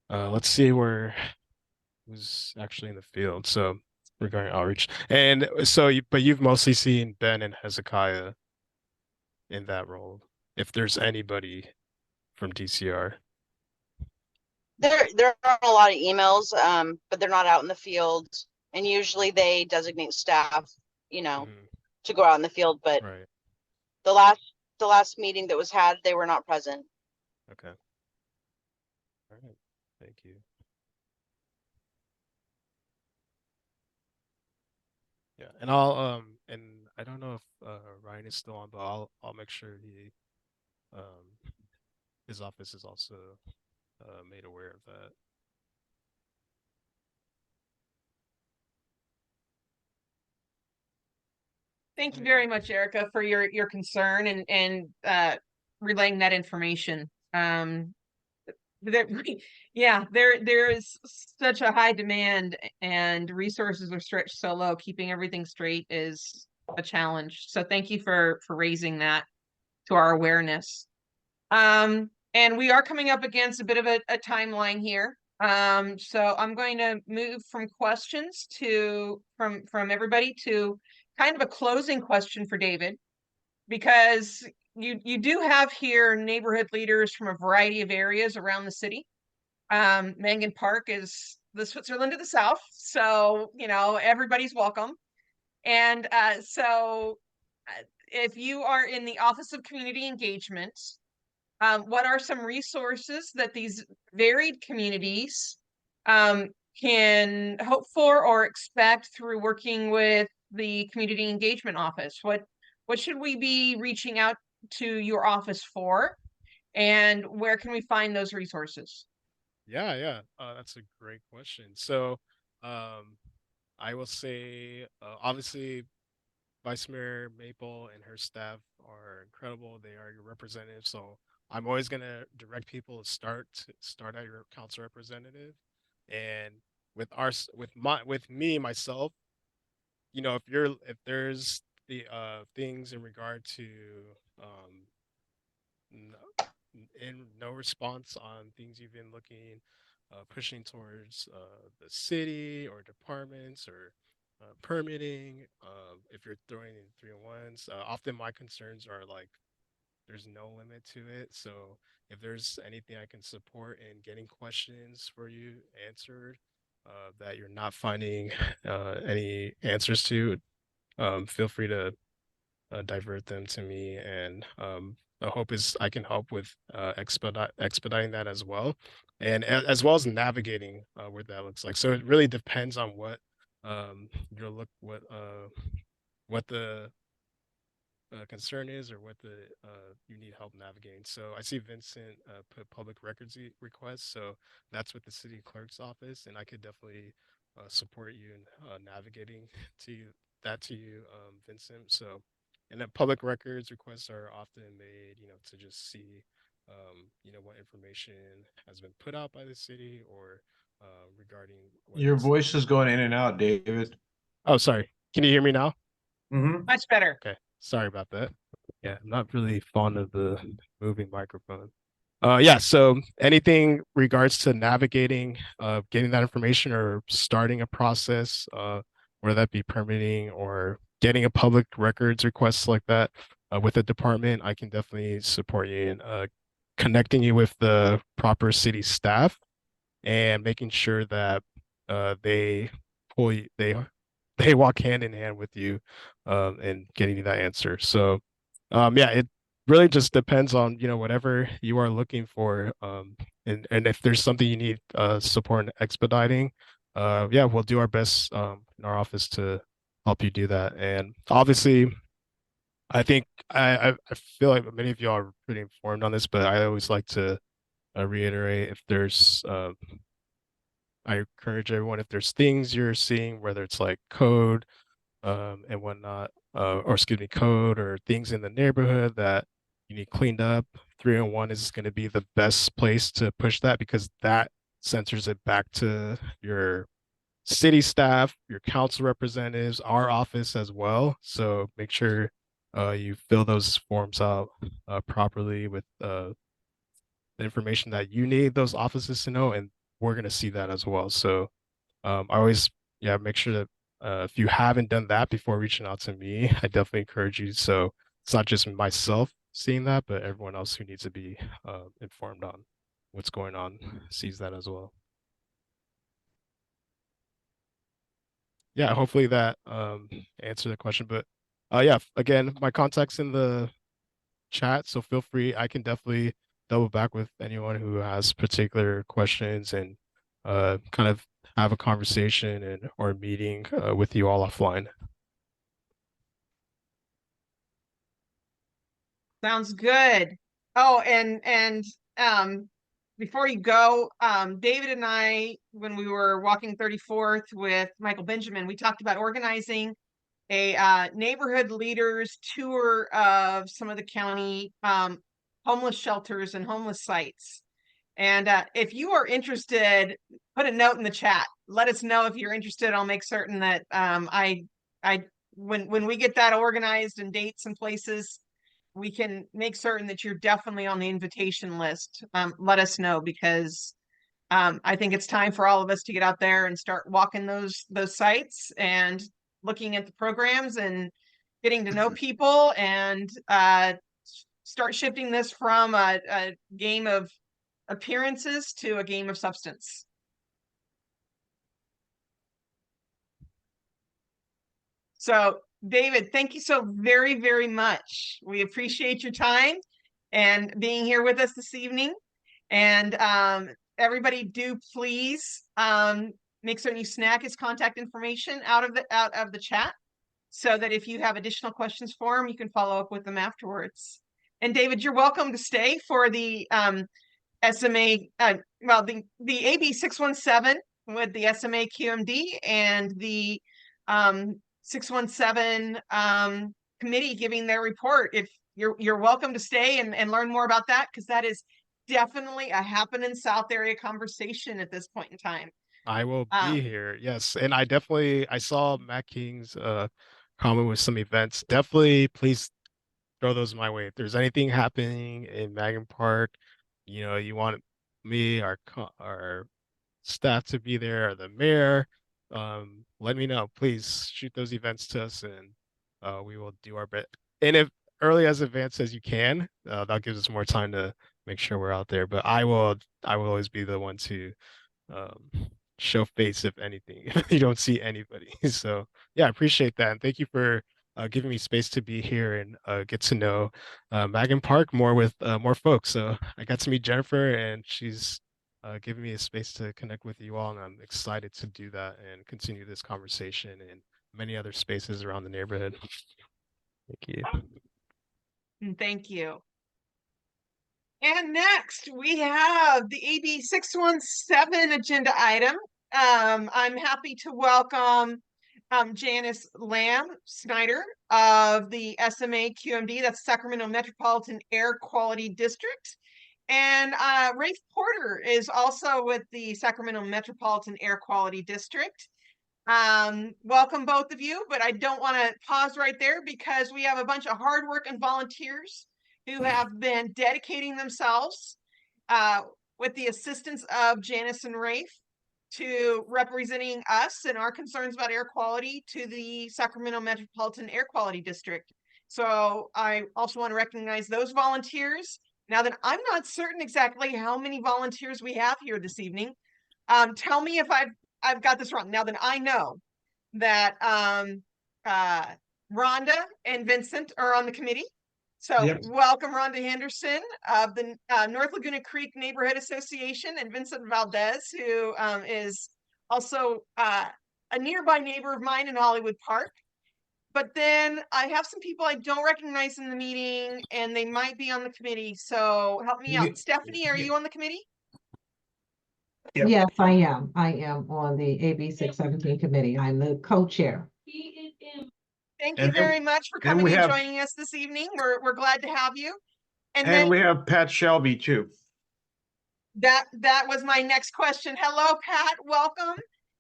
[SPEAKER 2] let's see who's actually in the field. So regarding outreach, and so but you've mostly seen Ben and Hezekiah in that role, if there's anybody from DCR.
[SPEAKER 8] There are a lot of emails, but they're not out in the field. And usually they designate staff, to go out in the field. But
[SPEAKER 2] Right.
[SPEAKER 8] the last meeting that was had, they were not present.
[SPEAKER 2] Okay. All right. Thank you. Yeah, and and I don't know if Ryan is still on, but I'll make sure his office is also made aware of that.
[SPEAKER 1] Thank you very much, Erica, for your concern and relaying that information. There, there is such a high demand and resources are stretched so low. Keeping everything straight is a challenge. So thank you for raising that to our awareness. And we are coming up against a bit of a timeline here. So I'm going to move from questions from everybody to kind of a closing question for David, because you do have here neighborhood leaders from a variety of areas around the city. Mangan Park is the Switzerland of the South, so everybody's welcome. And so if you are in the Office of Community Engagement, what are some resources that these varied communities can hope for or expect through working with the Community Engagement Office? What should we be reaching out to your office for, and where can we find those resources?
[SPEAKER 2] Yeah, that's a great question. So, I will say, obviously, Vice Mayor Maple and her staff are incredible. They are your representatives, so I'm always gonna direct people to start at your council representative. And with me myself, if there's the things in regard to no response on things you've been pushing towards the city or departments or permitting, if you're throwing in 3-in-1s, often my concerns are like there's no limit to it. So if there's anything I can support in getting questions for you answered that you're not finding any answers to, feel free to divert them to me. And the hope is I can help with expediting that as well, and as well as navigating what that looks like. So it really depends on what what the concern is, or what you need help navigating. So I see Vincent put public records requests, so that's with the city clerk's office, and I could definitely support you in navigating to you, Vincent. So, and then public records requests are often made, to just see, what information has been put out by the city, or regarding
[SPEAKER 9] your voice is going in and out, David.
[SPEAKER 2] Oh, sorry. Can you hear me now?
[SPEAKER 1] Much better.
[SPEAKER 2] Okay. Sorry about that. Yeah, I'm not really fond of the moving microphone. Yeah, so anything regards to navigating, getting that information or starting a process, whether that be permitting or getting a public records request like that, with the department, I can definitely support you in connecting you with the proper city staff and making sure that they pull you, they walk hand in hand with you and getting you that answer. So yeah, it really just depends on, you know, whatever you are looking for. And if there's something you need support in expediting, yeah, we'll do our best in our office to help you do that. And obviously, I think I feel like many of you are pretty informed on this, but I always like to reiterate if there's I encourage everyone if there's things you're seeing, whether it's like code and whatnot, or excuse me, code or things in the neighborhood that you need cleaned up, 301 is going to be the best place to push that because that censors it back to your city staff, your council representatives, our office as well. So make sure you fill those forms out properly with the information that you need those offices to know, and we're going to see that as well. So I always, yeah, make sure that if you haven't done that before reaching out to me, I definitely encourage you. So it's not just myself seeing that, but everyone else who needs to be informed on what's going on sees that as well. Yeah, hopefully that answered the question. But yeah, again, my contact's in the chat, so feel free. I can definitely double back with anyone who has particular questions and kind of have a conversation and or a meeting with you all offline.
[SPEAKER 1] Sounds good. Oh, and before you go, David and I, when we were walking 34th with Michael Benjamin, we talked about organizing a neighborhood leaders tour of some of the county homeless shelters and homeless sites. And if you are interested, put a note in the chat. Let us know if you're interested. I'll make certain that when we get that organized and dates and places, we can make certain that you're definitely on the invitation list. Let us know because I think it's time for all of us to get out there and start walking those sites and looking at the programs and getting to know people and start shifting this from a game of appearances to a game of substance. So David, thank you so very, very much. We appreciate your time and being here with us this evening. And everybody do please make certain you snag his contact information out of the chat so that if you have additional questions for him, you can follow up with them afterwards. And David, you're welcome to stay for the SMA, well, the AB 617 with the SMA QMD and the 617 committee giving their report. If you're welcome to stay and learn more about that, because that is definitely a happening South area conversation at this point in time.
[SPEAKER 2] I will be here, yes. And I saw Matt King's comment with some events. Definitely please throw those my way. If there's anything happening in Mangan Park, you know, you want me, our staff to be there, or the mayor, let me know. Please shoot those events to us and we will do our best. And if early as advanced as you can, that gives us more time to make sure we're out there. But I will always be the one to show face if anything, if you don't see anybody. So yeah, I appreciate that. And thank you for giving me space to be here and get to know Mangan Park more with more folks. So I got to meet Jennifer and she's giving me a space to connect with you all. And I'm excited to do that and continue this conversation in many other spaces around the neighborhood. Thank you.
[SPEAKER 1] Thank you. And next we have the AB 617 agenda item. I'm happy to welcome Janice Lamb Snyder of the SMA QMD, that's Sacramento Metropolitan Air Quality District. And Rafe Porter is also with the Sacramento Metropolitan Air Quality District. Welcome both of you, but I don't want to pause right there because we have a bunch of hardworking volunteers who have been dedicating themselves with the assistance of Janice and Rafe to representing us and our concerns about air quality to the Sacramento Metropolitan Air Quality District. So I also want to recognize those volunteers. Now that I'm not certain exactly how many volunteers we have here this evening, tell me if I've got this wrong. Now that I know that Rhonda and Vincent are on the committee. So
[SPEAKER 9] Yep.
[SPEAKER 1] welcome Rhonda Henderson of the North Laguna Creek Neighborhood Association, and Vincent Valdez, who is also a nearby neighbor of mine in Hollywood Park. But then I have some people I don't recognize in the meeting, and they might be on the committee. So help me out. Stephanie, are you on the committee?
[SPEAKER 9] Yep.
[SPEAKER 11] Yes, I am. I am on the AB 617 committee. I'm the co-chair.
[SPEAKER 1] Thank you
[SPEAKER 9] And then-
[SPEAKER 1] very much for
[SPEAKER 9] and
[SPEAKER 1] coming
[SPEAKER 9] we
[SPEAKER 1] and
[SPEAKER 9] have-
[SPEAKER 1] joining us this evening. We're glad to have you. And
[SPEAKER 9] And
[SPEAKER 1] then
[SPEAKER 9] we have Pat Shelby too.
[SPEAKER 1] that was my next question. Hello, Pat. Welcome.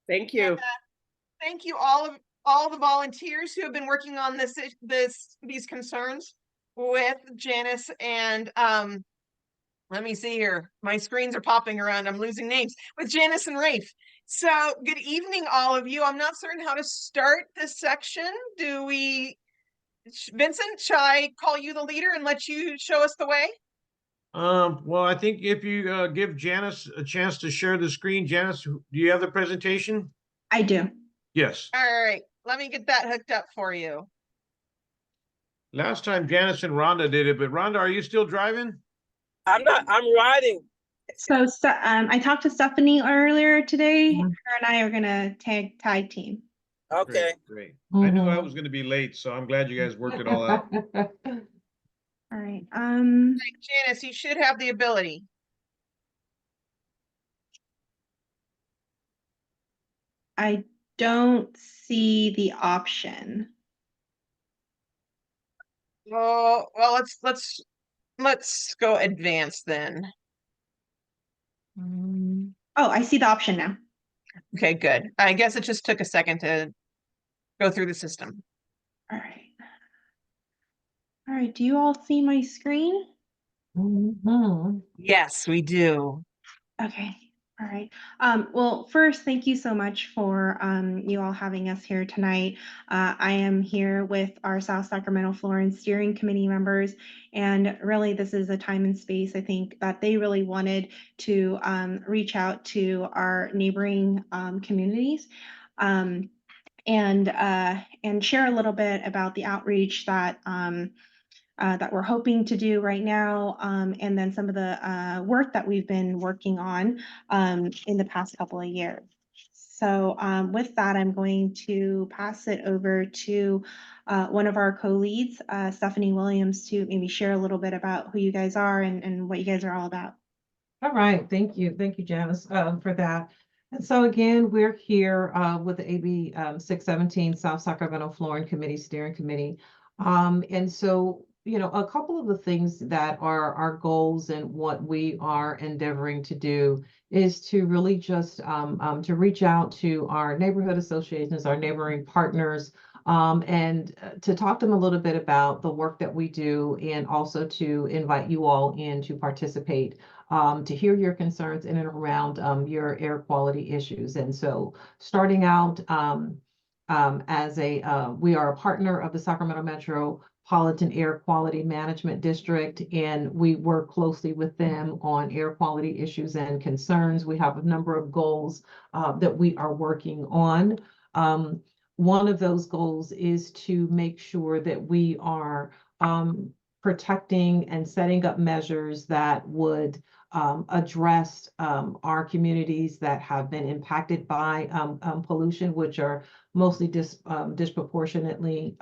[SPEAKER 6] Thank you.
[SPEAKER 1] Thank you all the volunteers who have been working on these concerns with Janice and let me see here. My screens are popping around. I'm losing names with Janice and Rafe. So good evening, all of you. I'm not certain how to start this section. Vincent, shall I call you the leader and let you show us the way?
[SPEAKER 9] Well, I think if you give Janice a chance to share the screen, Janice, do you have the presentation?
[SPEAKER 12] I do.
[SPEAKER 9] Yes.
[SPEAKER 1] All right, let me get that hooked up for you.
[SPEAKER 9] Last time Janice and Rhonda did it, but Rhonda, are you still driving?
[SPEAKER 6] I'm not, I'm riding.
[SPEAKER 12] So, I talked to Stephanie earlier today. Her and I are gonna tag team.
[SPEAKER 6] Okay.
[SPEAKER 9] Great. I knew I was going to be late, so I'm glad you guys worked it all out.
[SPEAKER 12] All right.
[SPEAKER 1] Janice, you should have the ability.
[SPEAKER 12] I don't see the option.
[SPEAKER 1] Oh, well, let's go advanced then.
[SPEAKER 12] Oh, I see the option now.
[SPEAKER 1] Okay, good. I guess it just took a second to go through the system.
[SPEAKER 12] All right. All right. Do you all see my screen?
[SPEAKER 1] Yes, we do.
[SPEAKER 12] Okay. All right. Well, first, thank you so much for you all having us here tonight. I am here with our South Sacramento Florence Steering Committee members, and really this is a time and space I think that they really wanted to reach out to our neighboring communities and share a little bit about the outreach that that we're hoping to do right now, and then some of the work that we've been working on in the past couple of years. So with that, I'm going to pass it over to one of our co-leads, Stephanie Williams, to maybe share a little bit about who you guys are and what you guys are all about.
[SPEAKER 11] All right, thank you, Janice, for that. And so again, we're here with the AB 617 South Sacramento Flooring Committee Steering Committee. And so, you know, a couple of the things that are our goals and what we are endeavoring to do is to really just to reach out to our neighborhood associations, our neighboring partners, and to talk to them a little bit about the work that we do, and also to invite you all in to participate, to hear your concerns in and around your air quality issues. And so starting out as we are a partner of the Sacramento Metropolitan Air Quality Management District, and we work closely with them on air quality issues and concerns. We have a number of goals that we are working on. One of those goals is to make sure that we are protecting and setting up measures that would address our communities that have been impacted by pollution, which are mostly disproportionately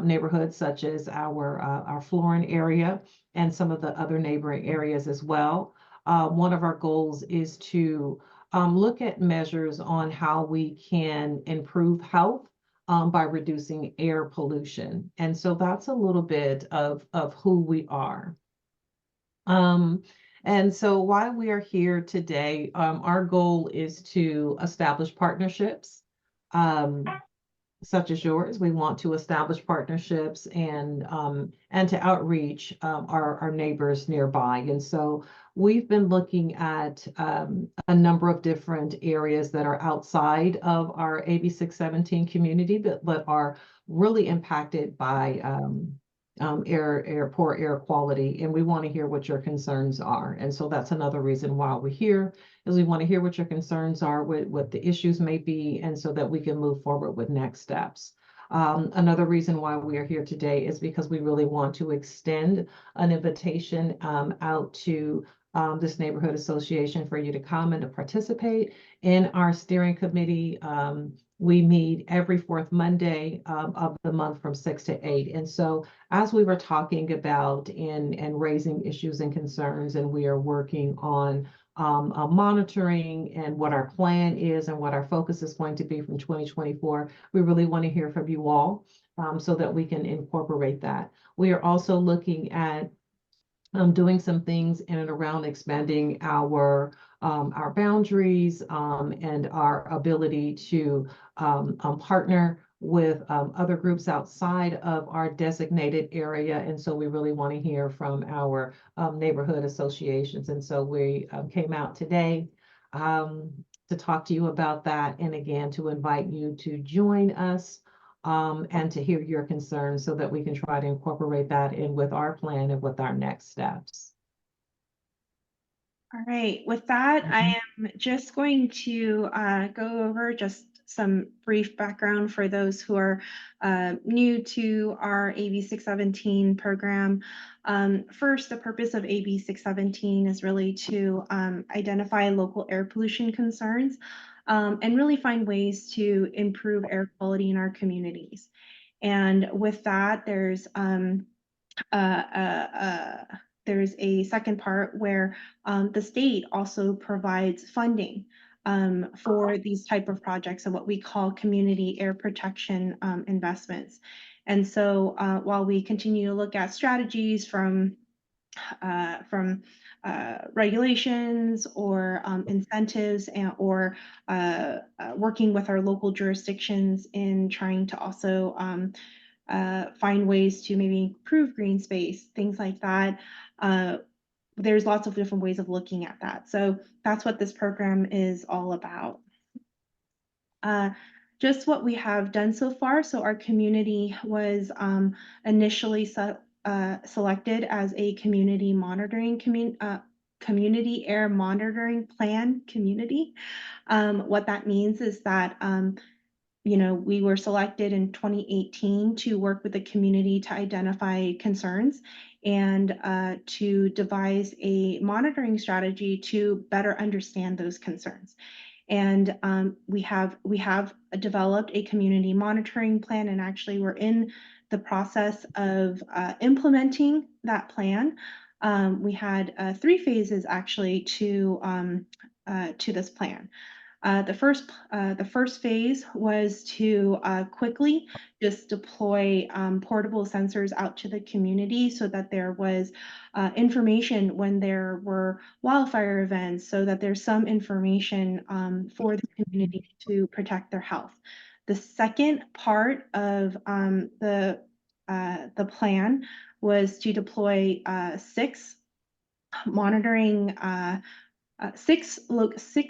[SPEAKER 11] neighborhoods such as our Florin area and some of the other neighboring areas as well. One of our goals is to look at measures on how we can improve health by reducing air pollution. And so that's a little bit of who we are. And so while we are here today, our goal is to establish partnerships such as yours. We want to establish partnerships and to outreach our neighbors nearby. And so we've been looking at a number of different areas that are outside of our AB 617 community, but are really impacted by poor air quality, and we want to hear what your concerns are. And so that's another reason why we're here, is we want to hear what your concerns are, what the issues may be, and so that we can move forward with next steps. Another reason why we are here today is because we really want to extend an invitation out to this neighborhood association for you to come and to participate in our steering committee. We meet every fourth Monday of the month from 6 to 8. And so as we were talking about and raising issues and concerns, and we are working on monitoring and what our plan is and what our focus is going to be from 2024, we really want to hear from you all so that we can incorporate that. We are also looking at doing some things in and around expanding our boundaries and our ability to partner with other groups outside of our designated area. And so we really want to hear from our neighborhood associations. And so we came out today to talk to you about that. And again, to invite you to join us and to hear your concerns so that we can try to incorporate that in with our plan and with our next steps.
[SPEAKER 12] All right, with that, I am just going to go over just some brief background for those who are new to our AB 617 program. First, the purpose of AB 617 is really to identify local air pollution concerns and really find ways to improve air quality in our communities. And with that, there's a second part where the state also provides funding for these type of projects and what we call community air protection investments. And so while we continue to look at strategies from regulations or incentives or working with our local jurisdictions in trying to also find ways to maybe improve green space, things like that. There's lots of different ways of looking at that. So that's what this program is all about. Just what we have done so far. So our community was initially selected as a community monitoring community air monitoring plan community. What that means is that we were selected in 2018 to work with the community to identify concerns and to devise a monitoring strategy to better understand those concerns. And we have developed a community monitoring plan, and actually we're in the process of implementing that plan. We had 3 phases actually to this plan. The first phase was to quickly just deploy portable sensors out to the community so that there was information when there were wildfire events, so that there's some information for the community to protect their health. The second part of the plan was to deploy 6 monitoring 6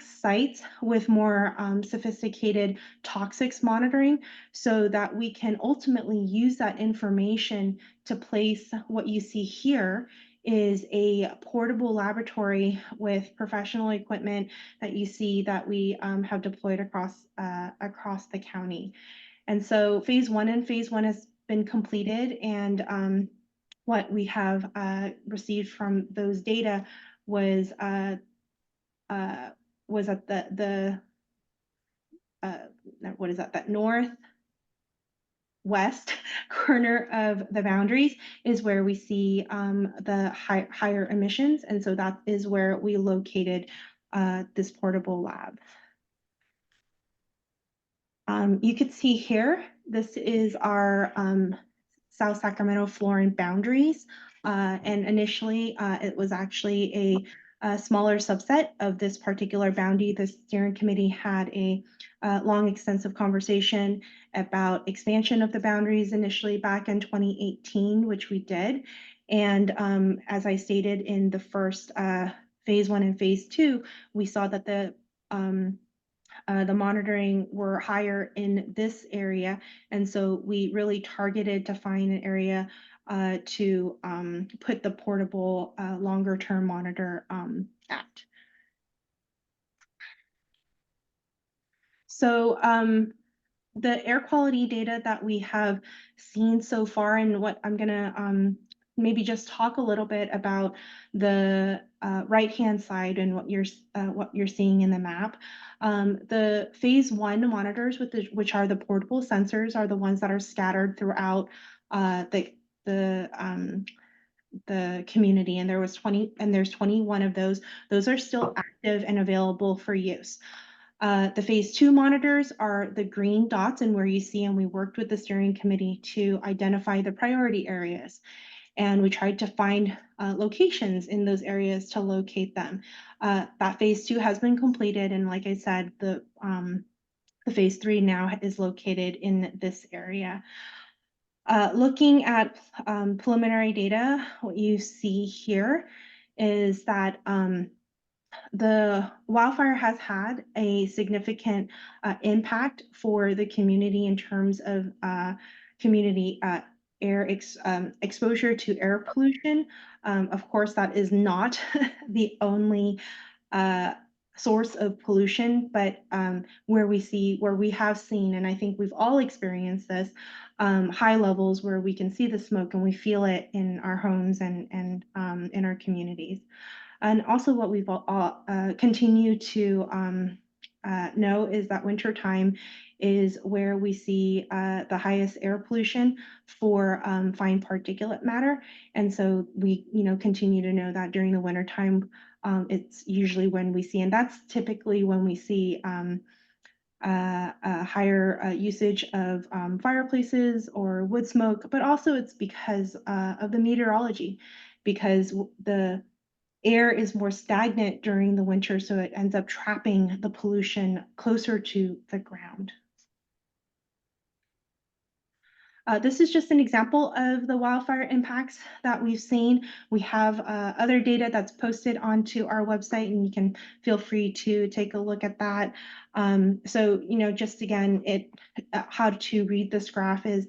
[SPEAKER 12] sites with more sophisticated toxics monitoring so that we can ultimately use that information to place what you see here is a portable laboratory with professional equipment that you see that we have deployed across the county. And so phase 1 has been completed, and what we have received from those data was at that northwest corner of the boundaries is where we see the higher emissions, and so that is where we located this portable lab. You could see here, this is our South Sacramento Florin boundaries, and initially it was actually a smaller subset of this particular boundary. The steering committee had a long, extensive conversation about expansion of the boundaries initially back in 2018, which we did. And as I stated in the first phase 1 and phase 2, we saw that the the monitoring were higher in this area. And so we really targeted to find an area to put the portable longer term monitor at. So the air quality data that we have seen so far, and what I'm gonna maybe just talk a little bit about the right-hand side and what you're seeing in the map. The phase 1 monitors, which are the portable sensors, are the ones that are scattered throughout the community, and there's 21 of those. Those are still active and available for use. The phase 2 monitors are the green dots, and where you see, and we worked with the steering committee to identify the priority areas. And we tried to find locations in those areas to locate them. That phase 2 has been completed. And like I said, the phase 3 now is located in this area. Looking at preliminary data, what you see here is that the wildfire has had a significant impact for the community in terms of community air exposure to air pollution. Of course, that is not the only source of pollution, but where we have seen, and I think we've all experienced this, high levels where we can see the smoke and we feel it in our homes and in our communities. And also what we've continue to know is that wintertime is where we see the highest air pollution for fine particulate matter. And so we continue to know that during the wintertime, it's usually when we see, and that's typically when we see higher usage of fireplaces or wood smoke, but also it's because of the meteorology, because the air is more stagnant during the winter, so it ends up trapping the pollution closer to the ground. This is just an example of the wildfire impacts that we've seen. We have other data that's posted onto our website, and you can feel free to take a look at that. So, just again, how to read this graph is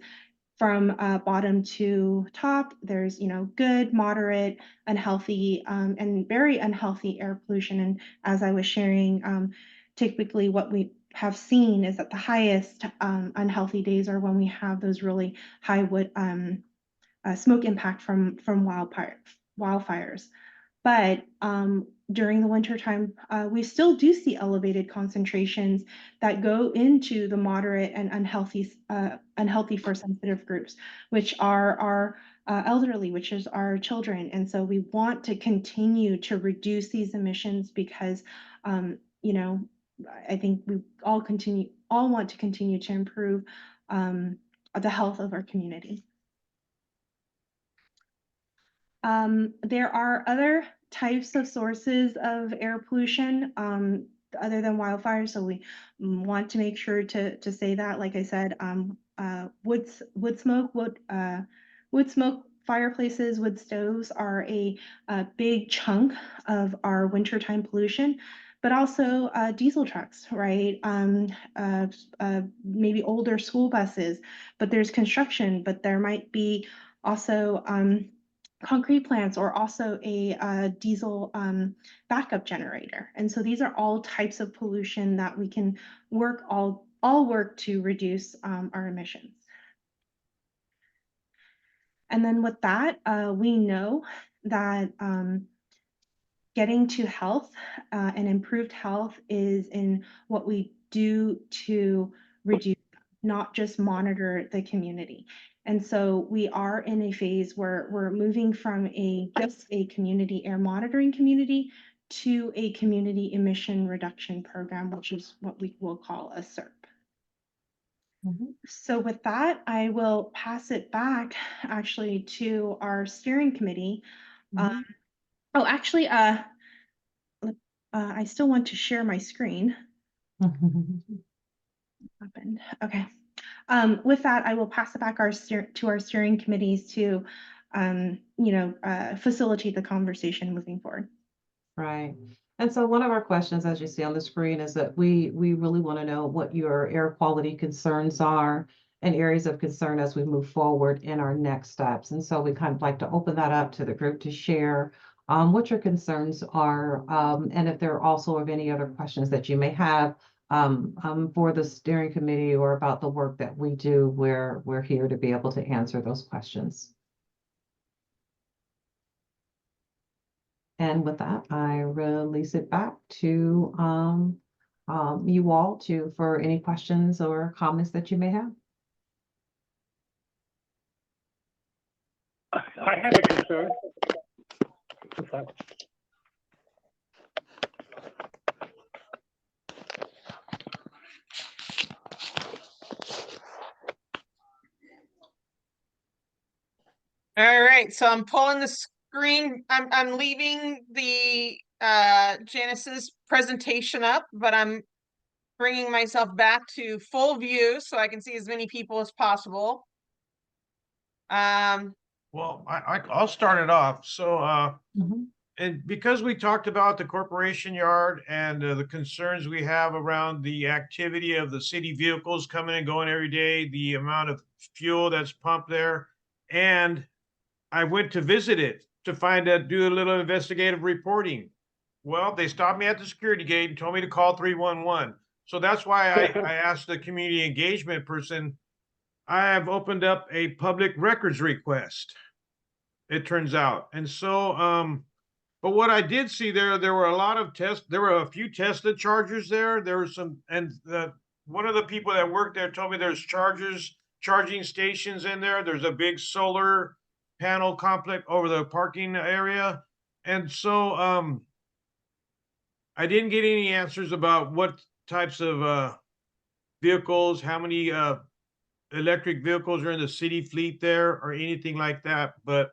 [SPEAKER 12] from bottom to top. There's, good, moderate, unhealthy, and very unhealthy air pollution. And as I was sharing, typically what we have seen is that the highest unhealthy days are when we have those really high wood smoke impact from wildfires. But during the wintertime, we still do see elevated concentrations that go into the moderate and unhealthy for sensitive groups, which are our elderly, which is our children. And so we want to continue to reduce these emissions because, I think we all want to continue to improve the health of our community. There are other types of sources of air pollution other than wildfires, so we want to make sure to say that. Like I said, wood smoke, fireplaces, wood stoves are a big chunk of our wintertime pollution, but also diesel trucks, right? Maybe older school buses, but there's construction, but there might be also concrete plants, or also a diesel backup generator. And so these are all types of pollution that we can all work to reduce our emissions. And then with that, we know that getting to health and improved health is in what we do to reduce, not just monitor the community. And so we are in a phase where we're moving from just a community air monitoring community to a community emission reduction program, which is what we will call a CERP. So with that, I will pass it back actually to our steering committee. Oh, actually, I still want to share my screen. Happened. Okay. With that, I will pass it back to our steering committees to, facilitate the conversation moving forward.
[SPEAKER 11] Right. And so one of our questions, as you see on the screen, is that we really want to know what your air quality concerns are and areas of concern as we move forward in our next steps. And so we kind of like to open that up to the group to share what your concerns are, and if there are also of any other questions that you may have for the steering committee or about the work that we do, we're here to be able to answer those questions. And with that, I release it back to you all for any questions or comments that you may have.
[SPEAKER 4] I have a concern.
[SPEAKER 1] All right, so I'm pulling the screen. I'm leaving the Janice's presentation up, but I'm bringing myself back to full view so I can see as many people as possible.
[SPEAKER 9] Well, I'll start it off. So, and because we talked about the corporation yard and the concerns we have around the activity of the city vehicles coming and going every day, the amount of fuel that's pumped there, and I went to visit it to do a little investigative reporting. Well, they stopped me at the security gate and told me to call 311. So that's why I asked the community engagement person. I have opened up a public records request, it turns out. And so, but what I did see there were a lot of there were a few Tesla chargers there. There were some, and one of the people that worked there told me there's charging stations in there. There's a big solar panel complex over the parking area. And so, I didn't get any answers about what types of vehicles, how many electric vehicles are in the city fleet there or anything like that. But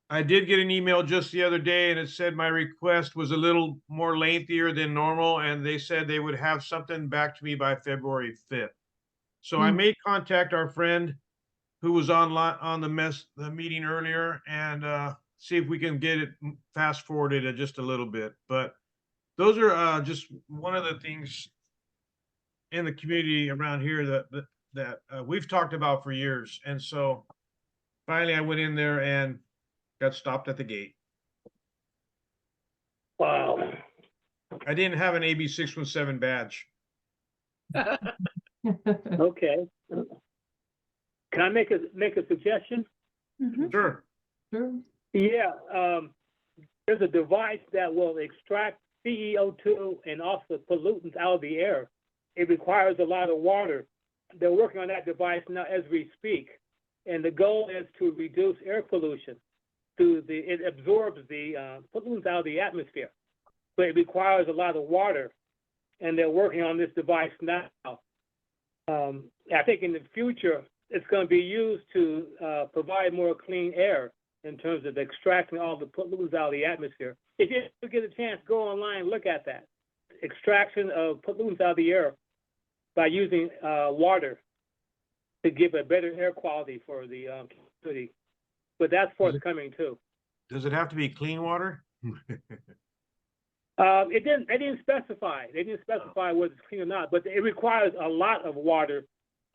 [SPEAKER 9] I did get an email just the other day and it said my request was a little more lengthier than normal. And they said they would have something back to me by February 5th. So I may contact our friend who was on the meeting earlier and see if we can get it fast forwarded just a little bit. But those are just one of the things in the community around here that we've talked about for years. And so finally I went in there and got stopped at the gate.
[SPEAKER 4] Wow.
[SPEAKER 9] I didn't have an AB 617 badge.
[SPEAKER 4] Okay. Can I make a suggestion?
[SPEAKER 9] Sure.
[SPEAKER 11] Sure.
[SPEAKER 4] Yeah, there's a device that will extract CEO2 and also pollutants out of the air. It requires a lot of water. They're working on that device now as we speak. And the goal is to reduce air pollution. It absorbs the pollutants out of the atmosphere. But it requires a lot of water. And they're working on this device now. I think in the future, it's going to be used to provide more clean air in terms of extracting all the pollutants out of the atmosphere. If you get a chance, go online, look at that. Extraction of pollutants out of the air by using water to give a better air quality for the city. But that's forthcoming too.
[SPEAKER 9] Does it have to be clean water?
[SPEAKER 4] They didn't specify. They didn't specify whether it's clean or not, but it requires a lot of water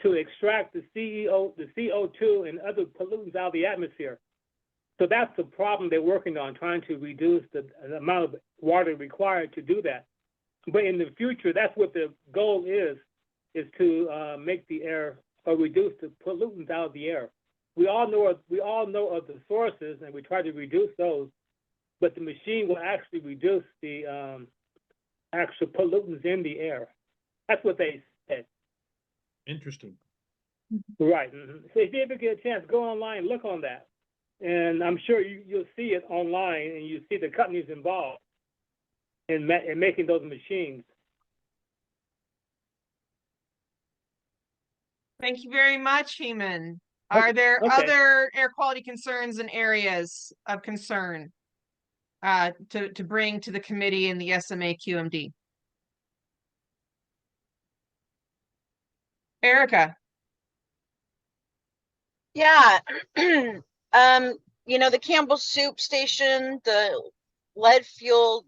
[SPEAKER 4] to extract the CO2 and other pollutants out of the atmosphere. So that's the problem they're working on, trying to reduce the amount of water required to do that. But in the future, that's what the goal is to make the air or reduce the pollutants out of the air. We all know of the sources, and we try to reduce those. But the machine will actually reduce the actual pollutants in the air. That's what they said.
[SPEAKER 9] Interesting.
[SPEAKER 4] Right. So if you ever get a chance, go online, look on that. And I'm sure you'll see it online and you see the companies involved in making those machines.
[SPEAKER 1] Thank you very much, Heman. Are there other air quality concerns and areas of concern to bring to the committee and the SMA QMD? Erica.
[SPEAKER 8] Yeah. The Campbell Soup Station, the lead fuel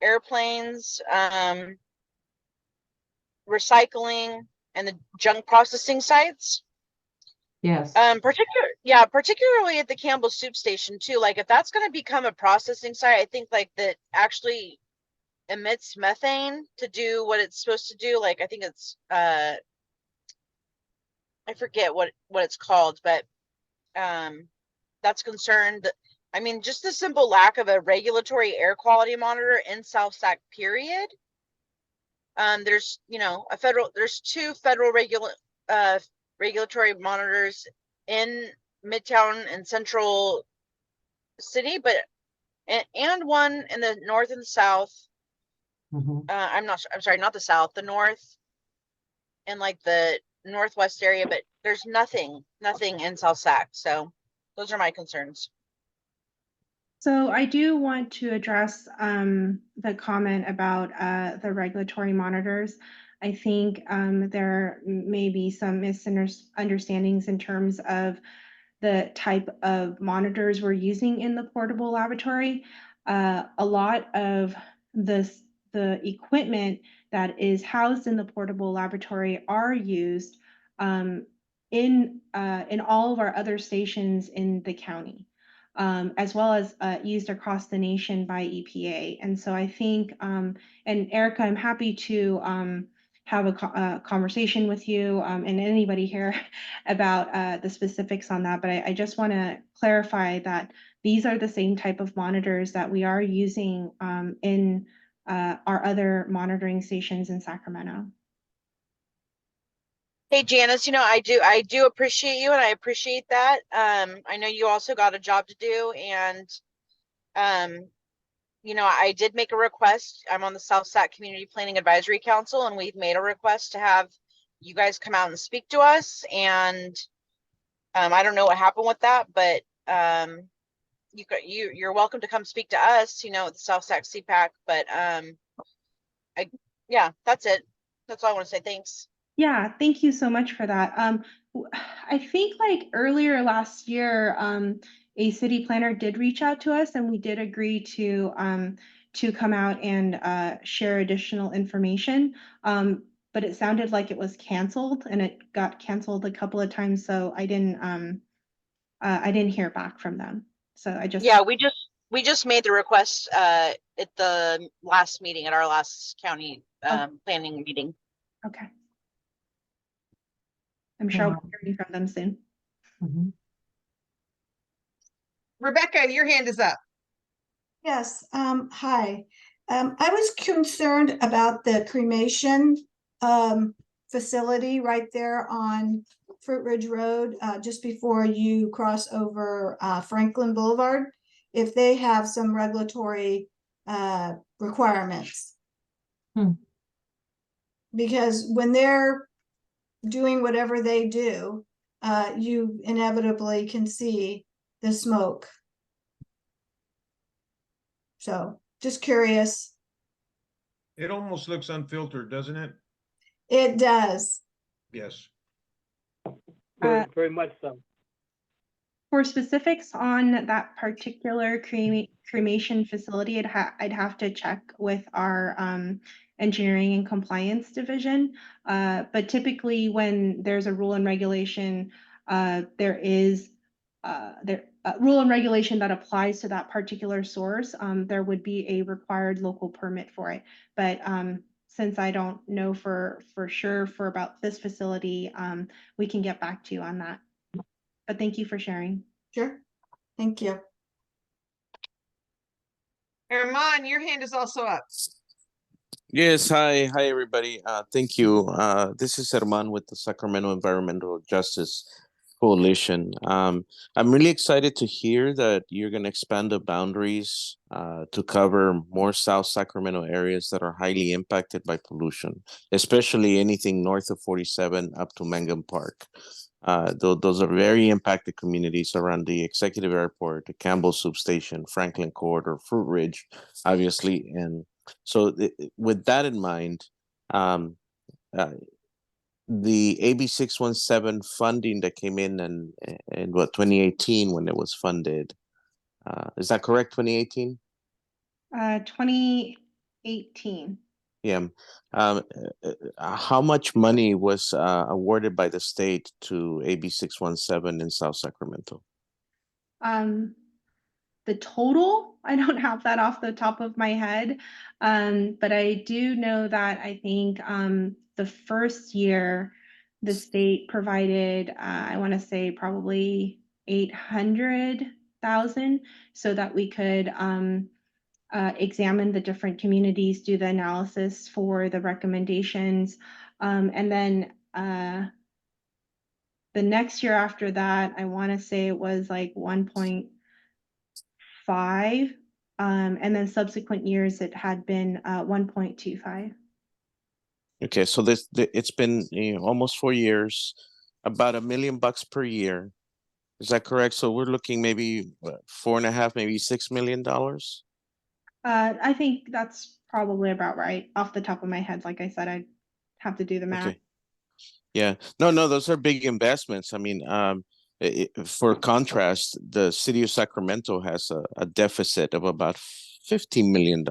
[SPEAKER 8] airplanes, recycling, and the junk processing sites.
[SPEAKER 11] Yes.
[SPEAKER 8] Particularly at the Campbell Soup Station too. Like if that's going to become a processing site, I think like that actually emits methane to do what it's supposed to do. Like I think it's I forget what it's called, but that's concerned. I mean, just the simple lack of a regulatory air quality monitor in South Sac, period. There's there's two federal regulatory monitors in Midtown and Central City, but and one in the north and the south. I'm sorry, not the south, the north and like the northwest area, but there's nothing in South Sac. So those are my concerns.
[SPEAKER 12] So I do want to address the comment about the regulatory monitors. I think there may be some misunderstandings in terms of the type of monitors we're using in the portable laboratory. A lot of the equipment that is housed in the portable laboratory are used in all of our other stations in the county. As well as used across the nation by EPA. And so I think, and Erica, I'm happy to have a conversation with you and anybody here about the specifics on that. But I just want to clarify that these are the same type of monitors that we are using in our other monitoring stations in Sacramento.
[SPEAKER 8] Hey Janice, I do appreciate you and I appreciate that. I know you also got a job to do and I did make a request. I'm on the South Sac Community Planning Advisory Council and we've made a request to have you guys come out and speak to us. And I don't know what happened with that, but you're welcome to come speak to us, at the South Sac CPAC. But yeah, that's it. That's all I want to say. Thanks.
[SPEAKER 12] Yeah, thank you so much for that. I think like earlier last year, a city planner did reach out to us and we did agree to come out and share additional information. But it sounded like it was canceled and it got canceled a couple of times. So I didn't hear back from them. So
[SPEAKER 8] we just made the request at the last meeting, at our last county planning meeting.
[SPEAKER 12] Okay. I'm sure I'll be hearing from them soon.
[SPEAKER 1] Rebecca, your hand is up.
[SPEAKER 13] Yes, hi. I was concerned about the cremation facility right there on Fruit Ridge Road, just before you cross over Franklin Boulevard, if they have some regulatory requirements. Because when they're doing whatever they do, you inevitably can see the smoke. So just curious.
[SPEAKER 9] It almost looks unfiltered, doesn't it?
[SPEAKER 13] It does.
[SPEAKER 9] Yes.
[SPEAKER 4] Very much so.
[SPEAKER 12] For specifics on that particular cremation facility, I'd have to check with our engineering and compliance division. But typically when there's a rule and regulation, there is rule and regulation that applies to that particular source, there would be a required local permit for it. But since I don't know for sure for about this facility, we can get back to you on that. But thank you for sharing.
[SPEAKER 13] Sure. Thank you.
[SPEAKER 1] Herman, your hand is also up.
[SPEAKER 10] Yes, hi everybody. Thank you. This is Herman with the Sacramento Environmental Justice Coalition. I'm really excited to hear that you're going to expand the boundaries to cover more South Sacramento areas that are highly impacted by pollution, especially anything north of 47 up to Mangan Park. Those are very impacted communities around the Executive Airport, the Campbell Soup Station, Franklin Corridor, Fruit Ridge, obviously. And so with that in mind, the AB 617 funding that came in what 2018 when it was funded, is that correct? 2018?
[SPEAKER 12] 18.
[SPEAKER 10] Yeah. How much money was awarded by the state to AB 617 in South Sacramento?
[SPEAKER 12] The total, I don't have that off the top of my head, but I do know that I think the first year the state provided, I want to say probably 800,000 so that we could examine the different communities, do the analysis for the recommendations, and then the next year after that, I want to say it was like 1.5, and then subsequent years it had been 1.25.
[SPEAKER 10] Okay, so it's been almost 4 years, about $1 million per year. Is that correct? So we're looking maybe 4.5, maybe $6 million.
[SPEAKER 12] I think that's probably about right off the top of my head. Like I said, I'd have to do the math.
[SPEAKER 10] Okay. Yeah, no, those are big investments. I mean, for contrast, the city of Sacramento has a deficit of about $15 million.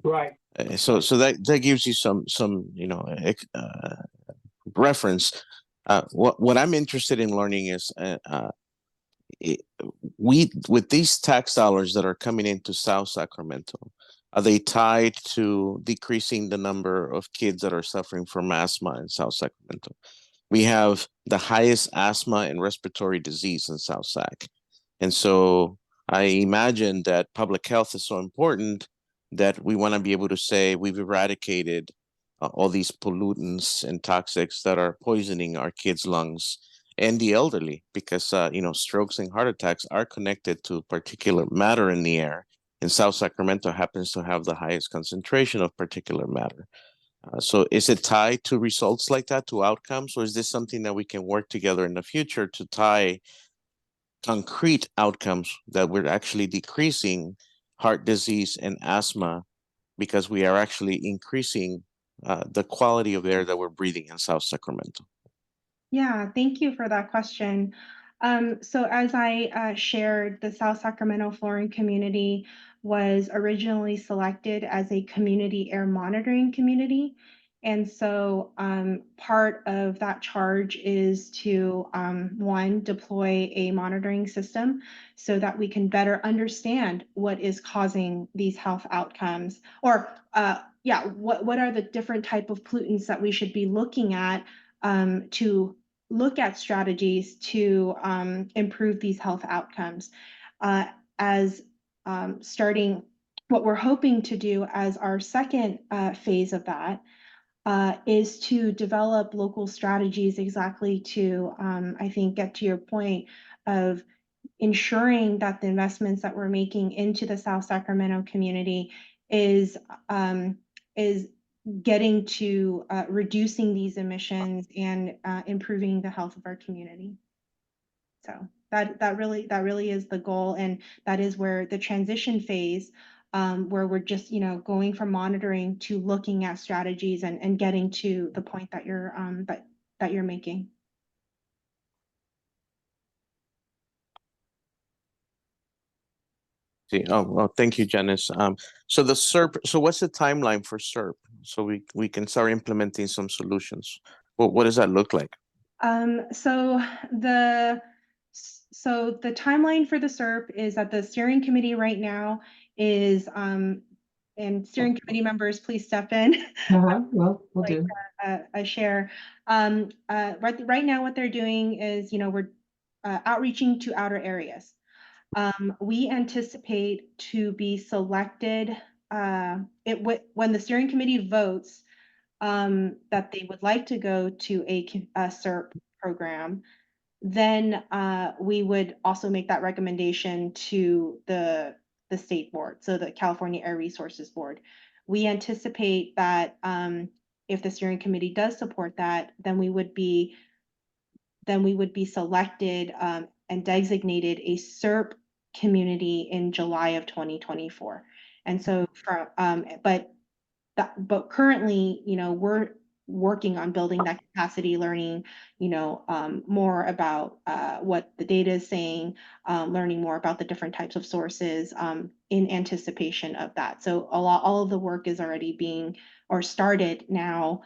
[SPEAKER 4] Right.
[SPEAKER 10] So that gives you some reference. What I'm interested in learning is we with these tax dollars that are coming into South Sacramento, are they tied to decreasing the number of kids that are suffering from asthma in South Sacramento? We have the highest asthma and respiratory disease in South Sac. And so I imagine that public health is so important that we want to be able to say we've eradicated all these pollutants and toxics that are poisoning our kids' lungs and the elderly, because strokes and heart attacks are connected to particulate matter in the air. And South Sacramento happens to have the highest concentration of particulate matter. So is it tied to results like that, to outcomes, or is this something that we can work together in the future to tie concrete outcomes that we're actually decreasing heart disease and asthma because we are actually increasing the quality of air that we're breathing in South Sacramento?
[SPEAKER 12] Yeah, thank you for that question. So as I shared, the South Sacramento Flooring community was originally selected as a community air monitoring community. And so part of that charge is to, one, deploy a monitoring system so that we can better understand what is causing these health outcomes, or what are the different type of pollutants that we should be looking at to look at strategies to improve these health outcomes. As starting, what we're hoping to do as our second phase of that is to develop local strategies exactly to, I think, get to your point of ensuring that the investments that we're making into the South Sacramento community is getting to reducing these emissions and improving the health of our community. So that really is the goal, and that is where the transition phase, where we're just going from monitoring to looking at strategies and getting to the point that you're making.
[SPEAKER 10] Oh, well, thank you, Janice. So the SERP, so what's the timeline for SERP? So we can start implementing some solutions. What does that look like?
[SPEAKER 12] So the timeline for the SERP is that the steering committee right now is, and steering committee members, please step in.
[SPEAKER 11] Well, we'll
[SPEAKER 12] like,
[SPEAKER 11] do
[SPEAKER 12] a share. Right now, what they're doing is, we're outreaching to outer areas. We anticipate to be selected when the steering committee votes that they would like to go to a SERP program. Then we would also make that recommendation to the state board, so the California Air Resources Board. We anticipate that if the steering committee does support that, then we would be selected and designated a SERP community in July of 2024. And so but currently, working on building that capacity, learning, more about what the data is saying, learning more about the different types of sources in anticipation of that. So all of the work is already being or started now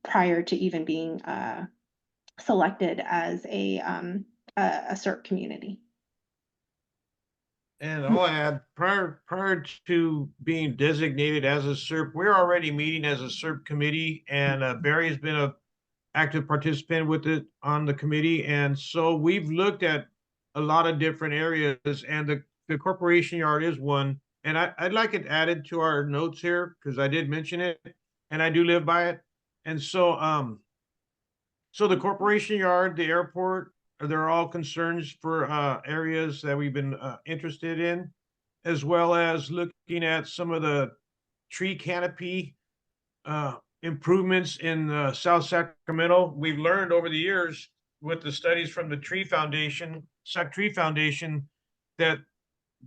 [SPEAKER 12] prior to even being selected as a CERT community.
[SPEAKER 9] And I'll add, prior to being designated as a SERP, we're already meeting as a SERP committee, and Barry has been a active participant with it on the committee. And so we've looked at a lot of different areas, and the corporation yard is one. And I'd like it added to our notes here, because I did mention it and I do live by it. And so, so the corporation yard, the airport, they're all concerns for areas that we've been interested in, as well as looking at some of the tree canopy improvements in South Sacramento. We've learned over the years with the studies from the Tree Foundation, that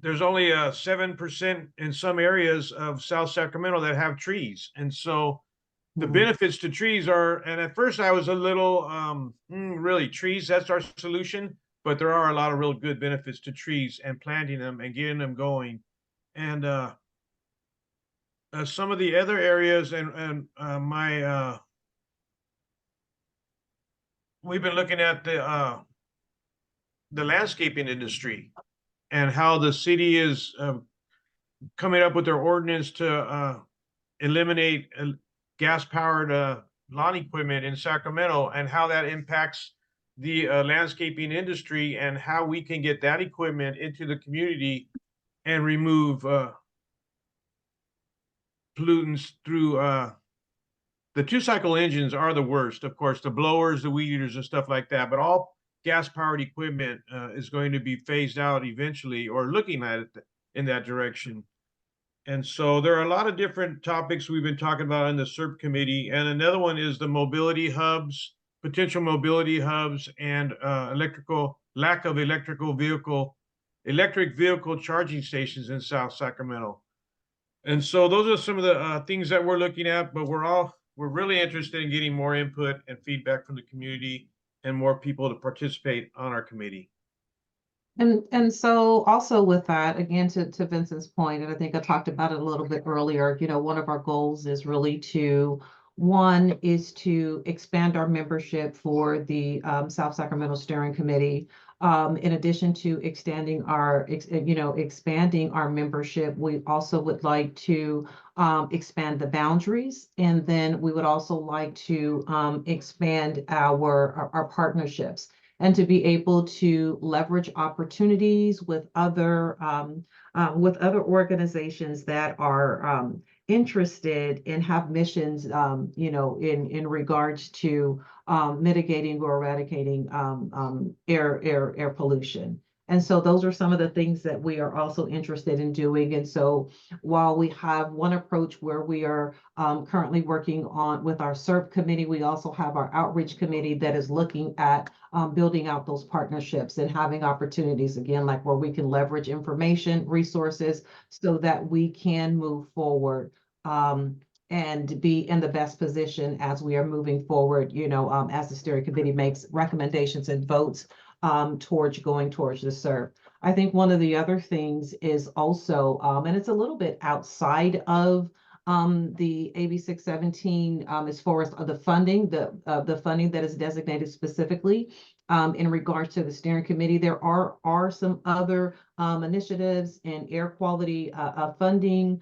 [SPEAKER 9] there's only 7% in some areas of South Sacramento that have trees. And so the benefits to trees are, and at first I was a little, really trees, that's our solution, but there are a lot of real good benefits to trees and planting them and getting them going. And some of the other areas and we've been looking at the landscaping industry and how the city is coming up with their ordinance to eliminate gas-powered lawn equipment in Sacramento, and how that impacts the landscaping industry, and how we can get that equipment into the community and remove pollutants through the 2-cycle engines are the worst, of course, the blowers, the weed eaters and stuff like that, but all gas-powered equipment is going to be phased out eventually, or looking at it in that direction. And so there are a lot of different topics we've been talking about in the SERP committee. And another one is the mobility hubs, potential mobility hubs, and lack of electric vehicle charging stations in South Sacramento. And so those are some of the things that we're looking at, but we're really interested in getting more input and feedback from the community and more people to participate on our committee.
[SPEAKER 11] And so also with that, again, to Vincent's point, and I think I talked about it a little bit earlier, one of our goals is really one is to expand our membership for the South Sacramento Steering Committee. In addition to expanding our membership, we also would like to expand the boundaries, and then we would also like to expand our partnerships, and to be able to leverage opportunities with other organizations that are interested and have missions, in regards to mitigating or eradicating air pollution. And so those are some of the things that we are also interested in doing. And so while we have one approach where we are currently working on with our SERP committee, we also have our outreach committee that is looking at building out those partnerships and having opportunities, again, like where we can leverage information, resources, so that we can move forward and be in the best position as we are moving forward, as the steering committee makes recommendations and votes towards the SERP. I think one of the other things is also, and it's a little bit outside of the AB 617 as far as the funding that is designated specifically in regards to the steering committee. There are some other initiatives and air quality funding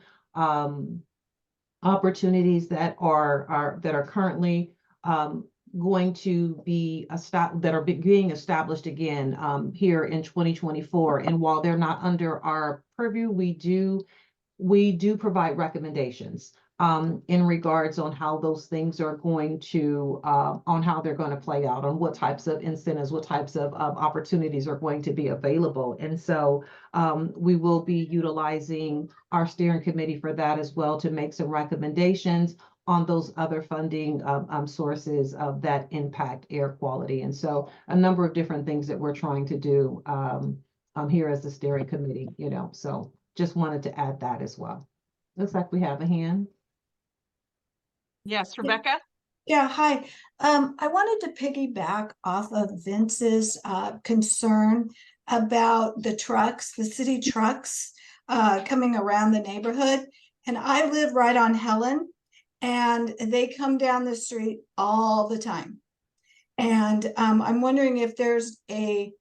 [SPEAKER 11] opportunities that are currently going to be being established again here in 2024. And while they're not under our purview, we do provide recommendations in regards on how those things are going to on how they're going to play out, on what types of incentives, what types of opportunities are going to be available. And so we will be utilizing our steering committee for that as well, to make some recommendations on those other funding sources that impact air quality. And so a number of different things that we're trying to do here as the steering committee, so just wanted to add that as well. Looks like we have a hand.
[SPEAKER 1] Yes, Rebecca?
[SPEAKER 13] Yeah, hi. I wanted to piggyback off of Vince's concern about the trucks, the city trucks coming around the neighborhood. And I live right on Helen, and they come down the street all the time. And I'm wondering if there's a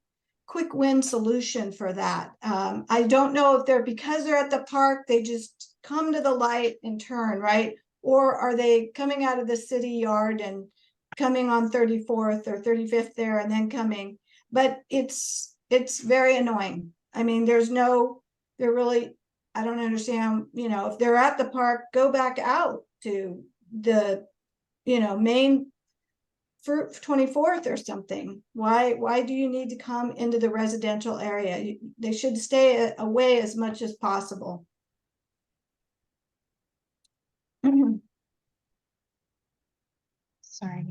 [SPEAKER 13] quick win solution for that. I don't know if because they're at the park, they just come to the light and turn, right? Or are they coming out of the city yard and coming on 34th or 35th there and then coming? But it's very annoying. I mean, they're really, I don't understand, if they're at the park, go back out to the, main for 24th or something. Why do you need to come into the residential area? They should stay away as much as possible.
[SPEAKER 12] Sorry.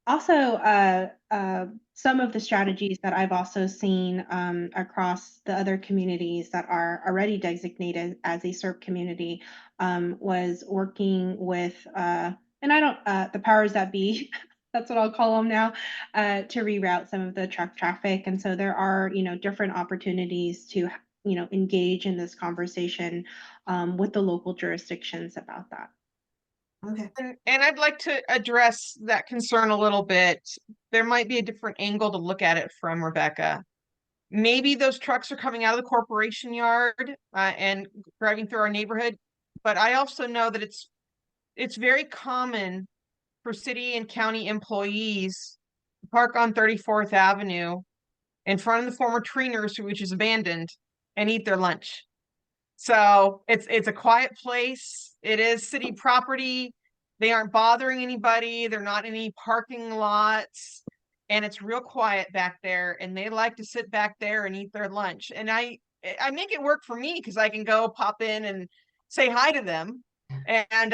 [SPEAKER 12] Also, some of the strategies that I've also seen across the other communities that are already designated as a SERP community was working with, and I don't, the powers that be, that's what I'll call them now, to reroute some of the truck traffic. And so there are, different opportunities to, engage in this conversation with the local jurisdictions about that.
[SPEAKER 13] Okay.
[SPEAKER 1] And I'd like to address that concern a little bit. There might be a different angle to look at it from, Rebecca. Maybe those trucks are coming out of the corporation yard and driving through our neighborhood. But I also know that it's very common for city and county employees to park on 34th Avenue in front of the former tree nursery, which is abandoned, and eat their lunch. So it's a quiet place. It is city property. They aren't bothering anybody. They're not in any parking lots. And it's real quiet back there. And they like to sit back there and eat their lunch. And I make it work for me because I can go pop in and say hi to them and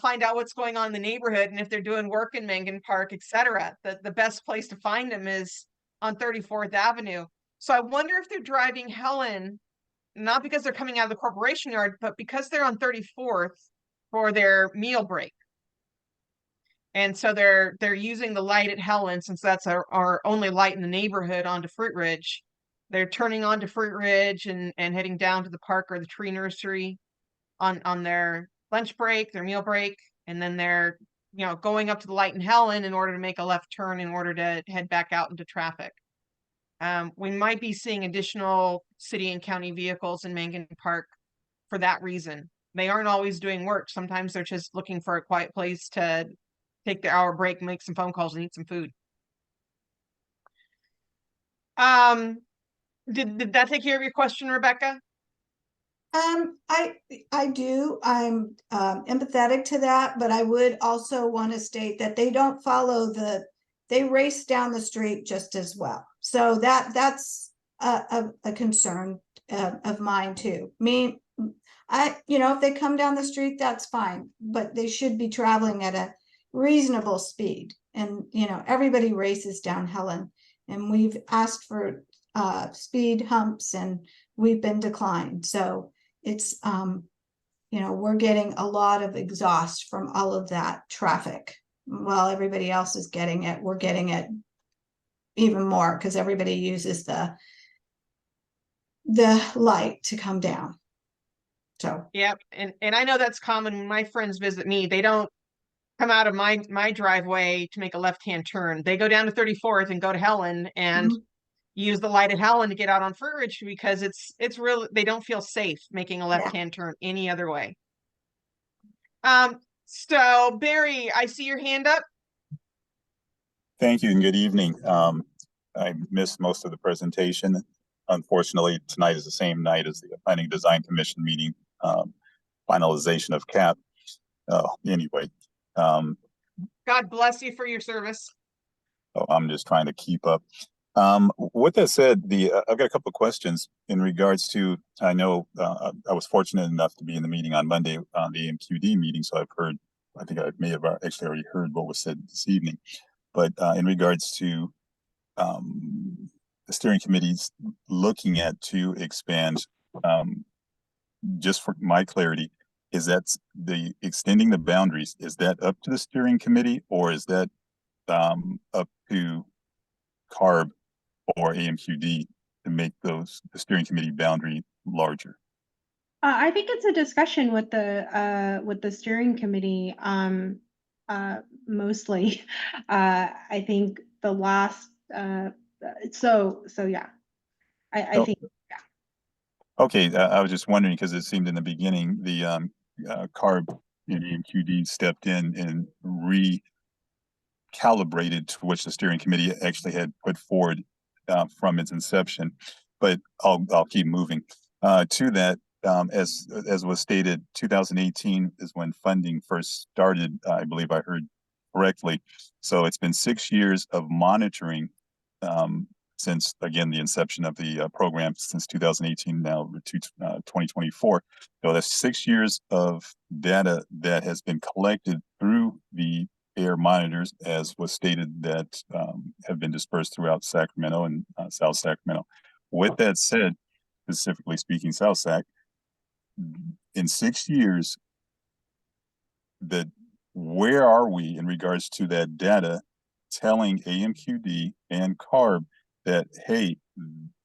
[SPEAKER 1] find out what's going on in the neighborhood and if they're doing work in Mangan Park, etc. The best place to find them is on 34th Avenue. So I wonder if they're driving Helen, not because they're coming out of the corporation yard, but because they're on 34th for their meal break. And so they're using the light at Helen, since that's our only light in the neighborhood, onto Fruit Ridge. They're turning onto Fruit Ridge and heading down to the park or the tree nursery on their lunch break, their meal break, and then they're going up to the light in Helen in order to make a left turn in order to head back out into traffic. We might be seeing additional city and county vehicles in Mangan Park for that reason. They aren't always doing work. Sometimes they're just looking for a quiet place to take their hour break, make some phone calls, and eat some food. Did that take care of your question, Rebecca?
[SPEAKER 13] I do. I'm empathetic to that, but I would also want to state that they don't follow they race down the street just as well. So that's a concern of mine too. If they come down the street, that's fine, but they should be traveling at a reasonable speed. And everybody races down Helen, and we've asked for speed humps and we've been declined. So it's we're getting a lot of exhaust from all of that traffic. While everybody else is getting it, we're getting it even more because everybody uses the light to come down. So
[SPEAKER 1] yep, and I know that's common when my friends visit me. They don't come out of my driveway to make a left-hand turn. They go down to 34th and go to Helen and use the light at Helen to get out on Fruit Ridge because it's really, they don't feel safe making a left-hand turn any other way. So Barry, I see your hand up.
[SPEAKER 14] Thank you and good evening. I missed most of the presentation. Unfortunately, tonight is the same night as the Planning Design Commission meeting, finalization of CAP. Anyway.
[SPEAKER 1] God bless you for your service.
[SPEAKER 14] I'm just trying to keep up. With that said, I've got a couple of questions in regards to, I know I was fortunate enough to be in the meeting on Monday on the MQD meeting, so I think I may have actually already heard what was said this evening. But in regards to the steering committee's looking at to expand, just for my clarity, is that the extending the boundaries, is that up to the steering committee, or is that up to CARB or AMQD to make the steering committee boundary larger?
[SPEAKER 12] I think it's a discussion with the steering committee, mostly. I think the last, so yeah, I think, yeah.
[SPEAKER 14] Okay, I was just wondering because it seemed in the beginning the CARB and AMQD stepped in and recalibrated to which the steering committee actually had put forward from its inception. But I'll keep moving to that. As was stated, 2018 is when funding first started. I believe I heard correctly. So it's been 6 years of monitoring since, again, the inception of the program since 2018 now to 2024. So that's 6 years of data that has been collected through the air monitors, as was stated, that have been dispersed throughout Sacramento and South Sacramento. With that said, specifically speaking, South Sac, in 6 years, where are we in regards to that data telling AMQD and CARB that, hey,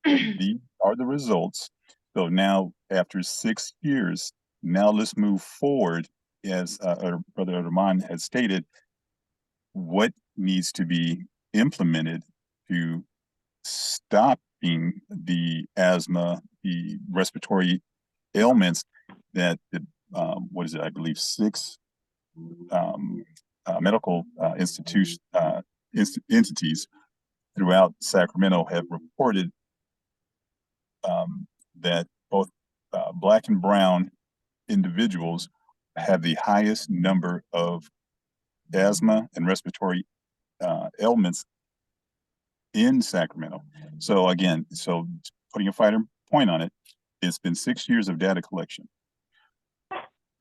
[SPEAKER 14] these are the results. So now, after 6 years, now let's move forward, as Brother Herman had stated, what needs to be implemented to stopping the asthma, the respiratory ailments that what is it? I believe 6 medical entities throughout Sacramento have reported that both Black and brown individuals have the highest number of asthma and respiratory ailments in Sacramento. So again, putting a finer point on it, it's been 6 years of data collection.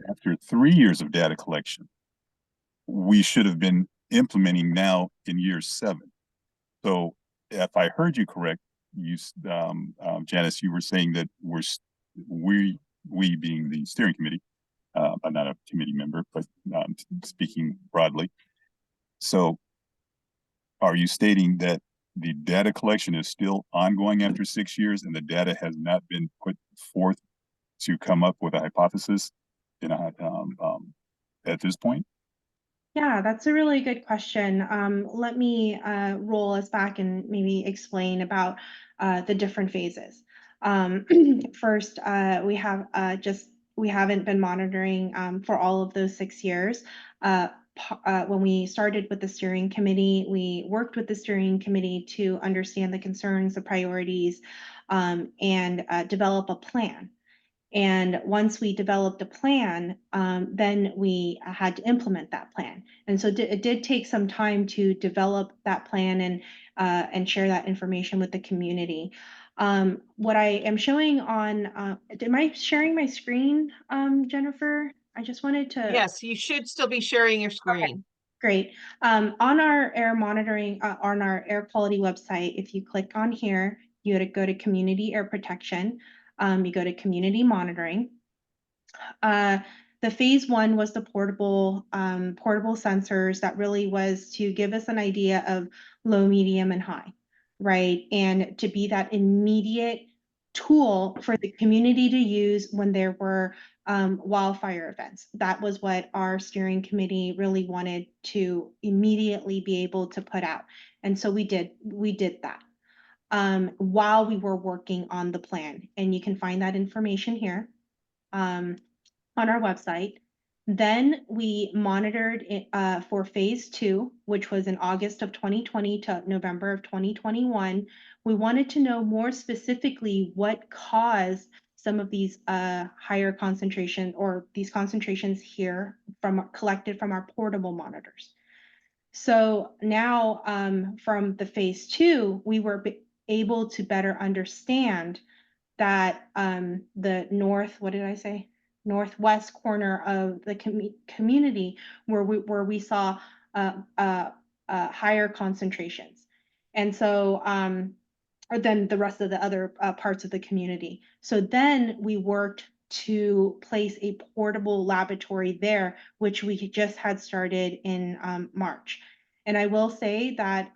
[SPEAKER 14] After 3 years of data collection, we should have been implementing now in year 7. So if I heard you correct, you, Janice, you were saying that we being the steering committee, I'm not a committee member, but speaking broadly. So are you stating that the data collection is still ongoing after 6 years and the data has not been put forth to come up with a hypothesis at this point?
[SPEAKER 12] Yeah, that's a really good question. Let me roll us back and maybe explain about the different phases. First, we haven't been monitoring for all of those 6 years. When we started with the steering committee, we worked with the steering committee to understand the concerns, the priorities, and develop a plan. And once we developed a plan, then we had to implement that plan. And so it did take some time to develop that plan and share that information with the community. What I am showing on, am I sharing my screen, Jennifer? I just wanted to.
[SPEAKER 1] Yes, you should still be sharing your screen.
[SPEAKER 12] Okay, great. On our air monitoring, on our air quality website, if you click on here, you go to community air protection. You go to community monitoring. The phase 1 was the portable sensors that really was to give us an idea of low, medium, and high, right? And to be that immediate tool for the community to use when there were wildfire events. That was what our steering committee really wanted to immediately be able to put out. And so we did that. While we were working on the plan. And you can find that information here on our website. Then we monitored it, for phase 2, which was in August of 2020 to November of 2021. We wanted to know more specifically what caused some of these higher concentration, or these concentrations here collected from our portable monitors. So now from the phase 2, we were able to better understand that the northwest corner of the community where we saw higher concentrations, and so than the rest of the other parts of the community. So then we worked to place a portable laboratory there, which we just had started in March. And I will say that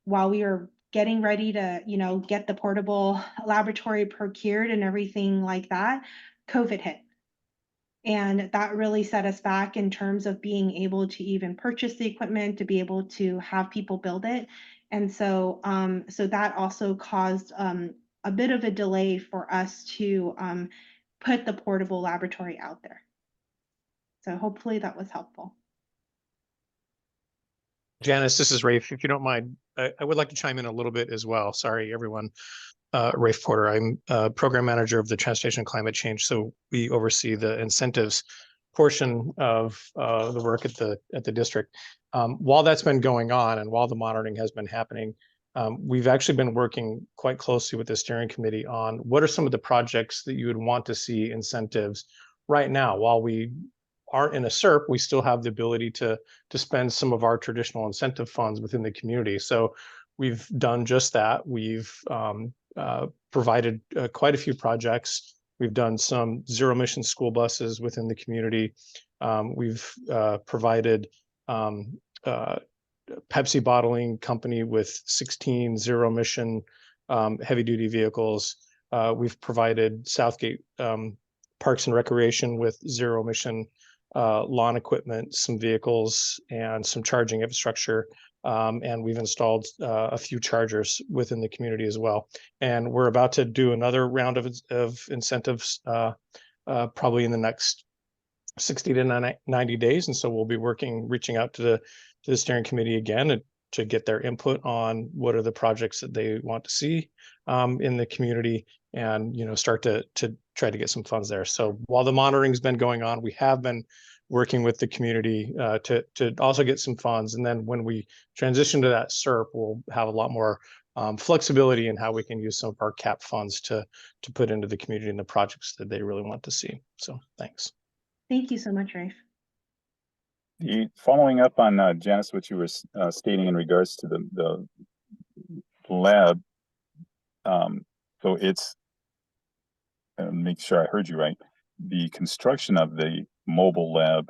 [SPEAKER 12] while we are getting ready to, get the portable laboratory procured and everything like that, COVID hit. And that really set us back in terms of being able to even purchase the equipment, to be able to have people build it. And so, so that also caused a bit of a delay for us to put the portable laboratory out there. So hopefully that was helpful.
[SPEAKER 15] Janice, this is Rafe. If you don't mind, I would like to chime in a little bit as well. Sorry, everyone. Rafe Porter. I'm program manager of the Transportation and Climate Change. So we oversee the incentives portion of the work at the district. While that's been going on and while the monitoring has been happening, we've actually been working quite closely with the steering committee on what are some of the projects that you would want to see incentives right now. While we aren't in a SERP, we still have the ability to spend some of our traditional incentive funds within the community. So we've done just that. We've provided quite a few projects. We've done some zero emission school buses within the community. We've provided Pepsi bottling company with 16 zero emission heavy duty vehicles. We've provided Southgate Parks and Recreation with zero emission lawn equipment, some vehicles, and some charging infrastructure. And we've installed a few chargers within the community as well. And we're about to do another round of incentives probably in the next 60 to 90 days. And so we'll be reaching out to the steering committee again to get their input on what are the projects that they want to see in the community, and start to try to get some funds there. So while the monitoring's been going on, we have been working with the community to also get some funds. And then when we transition to that SERP, we'll have a lot more flexibility in how we can use some of our CAP funds to put into the community and the projects that they really want to see. So thanks.
[SPEAKER 12] Thank you so much, Rafe.
[SPEAKER 14] Following up on Janice, what you were stating in regards to the lab, so it's, make sure I heard you right, the construction of the mobile lab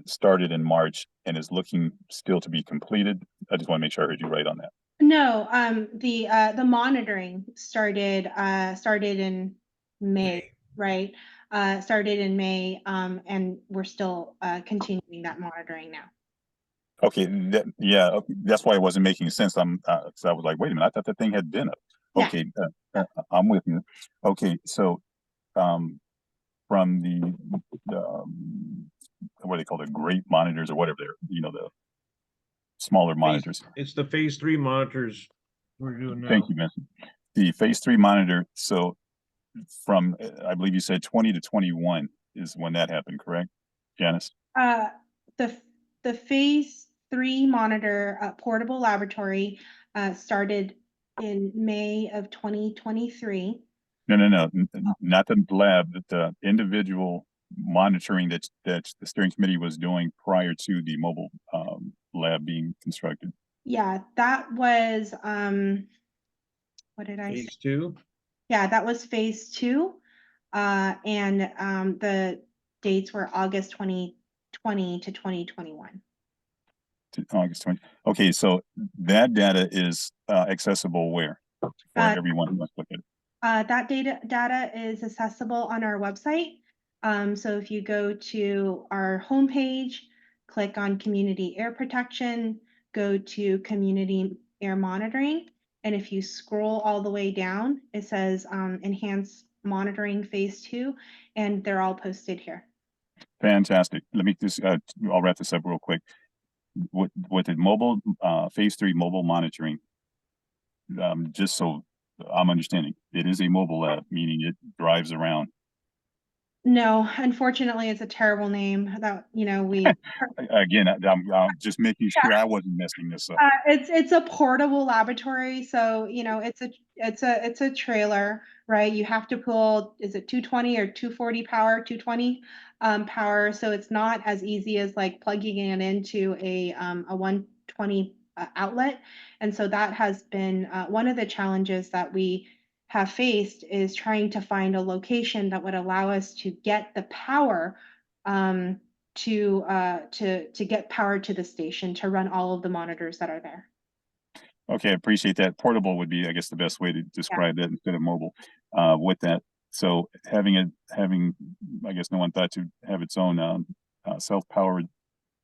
[SPEAKER 14] started in March and is looking still to be completed. I just want to make sure I heard you right on that.
[SPEAKER 12] No, the monitoring started in May, right? Started in May, and we're still continuing that monitoring now.
[SPEAKER 14] Okay, yeah, that's why it wasn't making sense. So I was like, wait a minute, I thought that thing had been up. Okay, yeah. I'm with you. Okay, so from the what do they call the great monitors or whatever they're, the smaller monitors.
[SPEAKER 9] It's the phase 3 monitors we're doing now.
[SPEAKER 14] Thank you, Vincent. The phase 3 monitor. So from, I believe you said 20 to 21 is when that happened, correct, Janice?
[SPEAKER 12] The phase 3 monitor portable laboratory started in May of 2023.
[SPEAKER 14] No, not the lab, but the individual monitoring that the steering committee was doing prior to the mobile lab being constructed.
[SPEAKER 12] Yeah, that was what did I say?
[SPEAKER 9] Phase 2?
[SPEAKER 12] Yeah, that was phase 2. And the dates were August 2020 to 2021. To
[SPEAKER 14] August 20. Okay, so that data is accessible where for everyone who wants to look at it?
[SPEAKER 12] That data is accessible on our website. So if you go to our homepage, click on Community Air Protection, go to Community Air Monitoring, and if you scroll all the way down, it says Enhanced Monitoring Phase 2, and they're all posted here.
[SPEAKER 14] Fantastic. Let me just, I'll wrap this up real quick. With the mobile, Phase 3 mobile monitoring, just so I'm understanding, it is a mobile lab, meaning it drives around.
[SPEAKER 12] No, unfortunately, it's a terrible name that, we.
[SPEAKER 14] Again, I'm just making sure I wasn't messing this up.
[SPEAKER 12] It's a portable laboratory. So, it's a trailer, right? You have to pull, is it 220 or 240 power, 220 power. So it's not as easy as like plugging it into a 120 outlet. And so that has been one of the challenges that we have faced is trying to find a location that would allow us to get the power to get power to the station to run all of the monitors that are there.
[SPEAKER 14] Okay, I appreciate that. Portable would be, I guess, the best way to describe that instead of mobile. With that, so having, I guess, no one thought to have its own self-powered,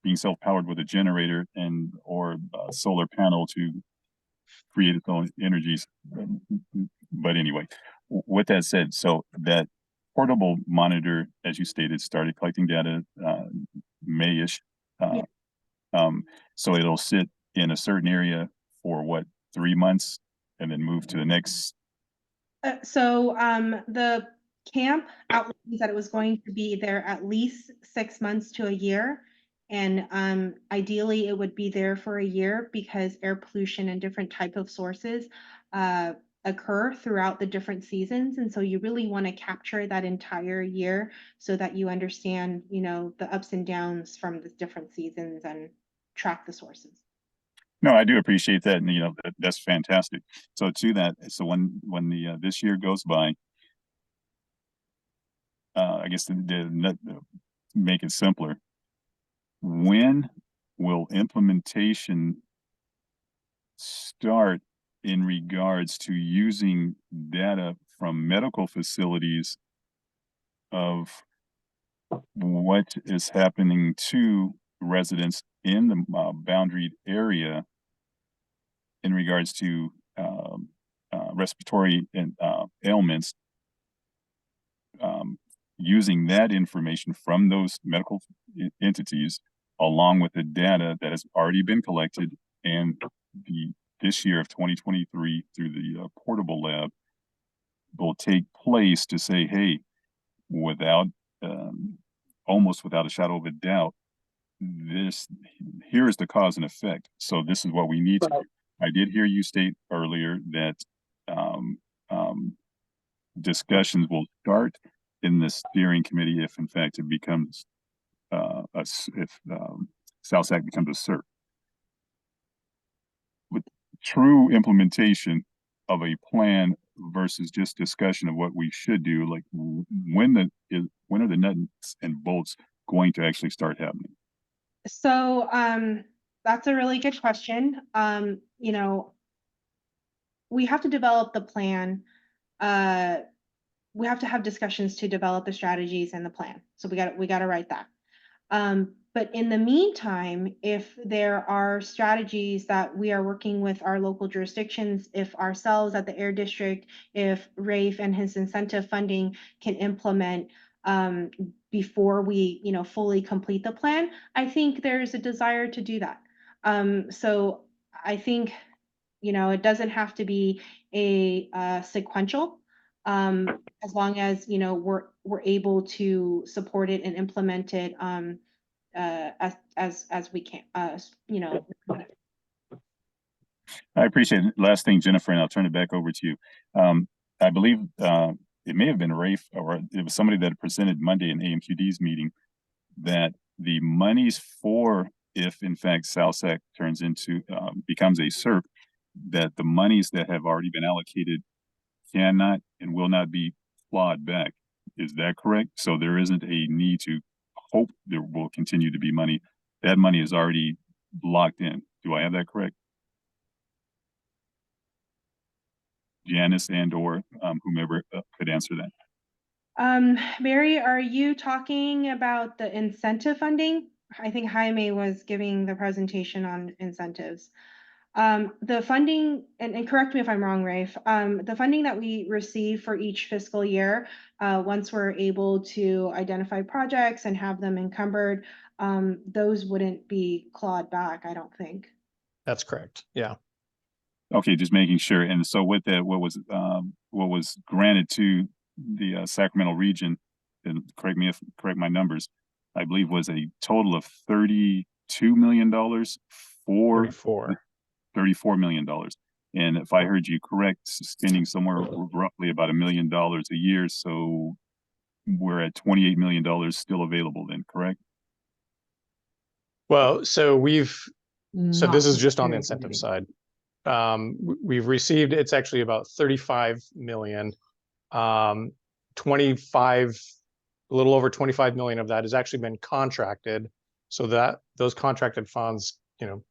[SPEAKER 14] being self-powered with a generator and or a solar panel to create its own energies. But anyway, with that said, so that portable monitor, as you stated, started collecting data May-ish. So it'll sit in a certain area for what, 3 months and then move to the next.
[SPEAKER 12] The camp outlined that it was going to be there at least 6 months to a year. And ideally it would be there for a year because air pollution and different type of sources occur throughout the different seasons. And so you really want to capture that entire year so that you understand, you know, the ups and downs from the different seasons and track the sources.
[SPEAKER 14] No, I do appreciate that, and you know that's fantastic. So to that, so when the this year goes by, I guess to make it simpler, when will implementation start in regards to using data from medical facilities of what is happening to residents in the boundaried area in regards to respiratory and ailments, using that information from those medical entities along with the data that has already been collected and this year of 2023 through the portable lab will take place to say, hey, without almost without a shadow of a doubt, here is the cause and effect. So this is what we need to do. I did hear you state earlier that discussions will start in the steering committee if in fact it becomes if SALSAC becomes a CERT. With true implementation of a plan versus just discussion of what we should do, like when are the nuts and bolts going to actually start happening?
[SPEAKER 12] So that's a really good question. You know, we have to develop the plan. We have to have discussions to develop the strategies and the plan. So we got to write that. But in the meantime, if there are strategies that we are working with our local jurisdictions, if ourselves at the Air District, if Rafe and his incentive funding can implement before we, you know, fully complete the plan, I think there's a desire to do that. So I think, you know, it doesn't have to be a sequential, as long as, you know, we're able to support it and implement it as we can, you know.
[SPEAKER 14] I appreciate it. Last thing, Jennifer, and I'll turn it back over to you. I believe it may have been Rafe or it was somebody that presented Monday in AMQD's meeting that the monies for, if in fact SALSAC turns into, becomes a CERP, that the monies that have already been allocated cannot and will not be clawed back. Is that correct? So there isn't a need to hope there will continue to be money. That money is already locked in. Do I have that correct? Janice and or whomever could answer that.
[SPEAKER 12] Mary, are you talking about the incentive funding? I think Jaime was giving the presentation on incentives. The funding, and correct me if I'm wrong, Rafe, the funding that we receive for each fiscal year, once we're able to identify projects and have them encumbered, those wouldn't be clawed back, I don't think.
[SPEAKER 15] That's correct. Yeah.
[SPEAKER 14] Okay, just making sure. And so with that, what was granted to the Sacramento region, and correct my numbers, I believe was a total of $32 million for $34 million. And if I heard you correct, spending somewhere roughly about $1 million a year. So we're at $28 million still available then, correct?
[SPEAKER 15] Well, so this is just on the incentive side. we've received, it's actually about 35 million. 25, a little over 25 million of that has actually been contracted, so that those contracted funds,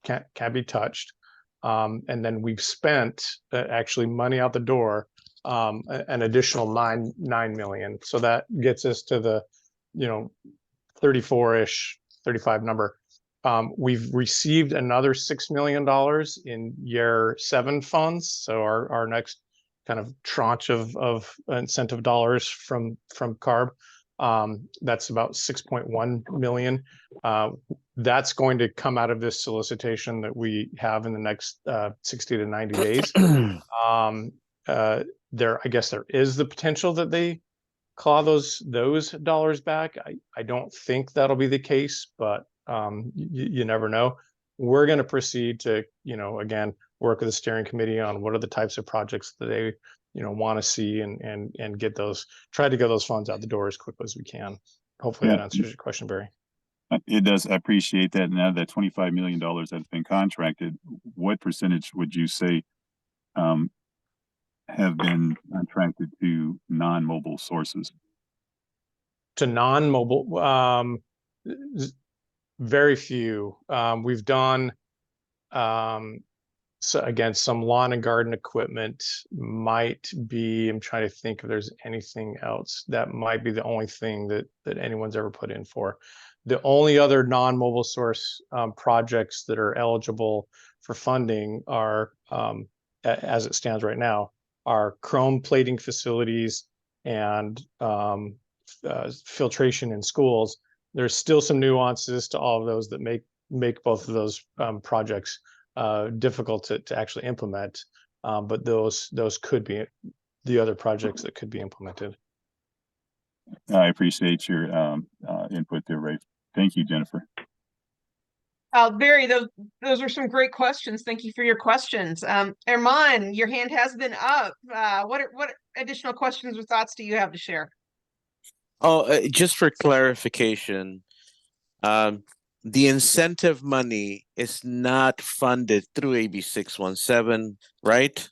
[SPEAKER 15] can't be touched. And then we've spent actually money out the door, an additional 9 million. So that gets us to the, 34-ish, 35 number. We've received another $6 million in year 7 funds. So our next kind of tranche of incentive dollars from CARB. That's about 6.1 million. That's going to come out of this solicitation that we have in the next 60 to 90 days. I guess there is the potential that they claw those dollars back. I don't think that'll be the case, but you never know. We're going to proceed to, again, work with the steering committee on what are the types of projects that they, want to see and try to get those funds out the door as quickly as we can. Hopefully that answers your question, Barry.
[SPEAKER 14] It does. I appreciate that. Now that $25 million that's been contracted, what percentage would you say have been contracted to non-mobile sources?
[SPEAKER 15] To non-mobile, very few. We've done, so again, some lawn and garden equipment might be, I'm trying to think if there's anything else. That might be the only thing that anyone's ever put in for. The only other non-mobile source projects that are eligible for funding are, as it stands right now, are chrome plating facilities and filtration in schools. There's still some nuances to all of those that make both of those projects difficult to actually implement, but those could be the other projects that could be implemented.
[SPEAKER 14] I appreciate your input there, Ray. Thank you, Jennifer.
[SPEAKER 1] Barry, those are some great questions. Thank you for your questions. Herman, your hand has been up. What additional questions or thoughts do you have to share?
[SPEAKER 10] Oh, just for clarification, the incentive money is not funded through AB 617, right?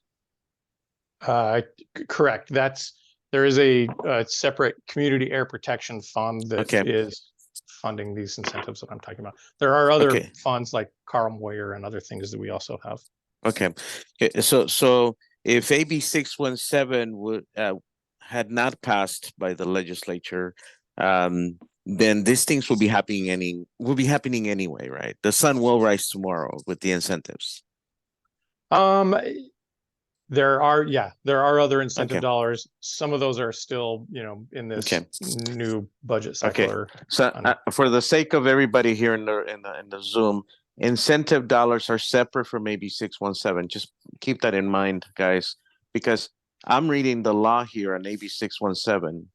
[SPEAKER 15] Correct. There is a separate community air protection fund that is funding these incentives that I'm talking about. There are other funds like Carl Moyer and other things that we also have.
[SPEAKER 10] Okay. So if AB 617 would had not passed by the legislature, then these things will be happening anyway, right? The sun will rise tomorrow with the incentives.
[SPEAKER 15] There are other incentive dollars. Some of those are still, in this new budget cycle.
[SPEAKER 10] Okay. So for the sake of everybody here in the Zoom, incentive dollars are separate from AB 617. Just keep that in mind, guys, because I'm reading the law here on AB 617,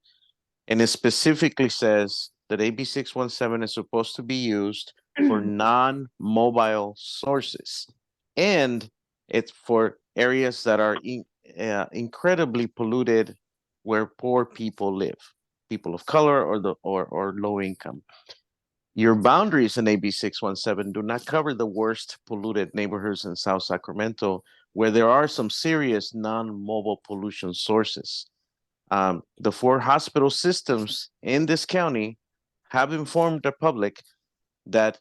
[SPEAKER 10] and it specifically says that AB 617 is supposed to be used for non-mobile sources, and it's for areas that are incredibly polluted, where poor people live, people of color or low income. Your boundaries in AB 617 do not cover the worst polluted neighborhoods in South Sacramento, where there are some serious non-mobile pollution sources. The 4 hospital systems in this county have informed the public that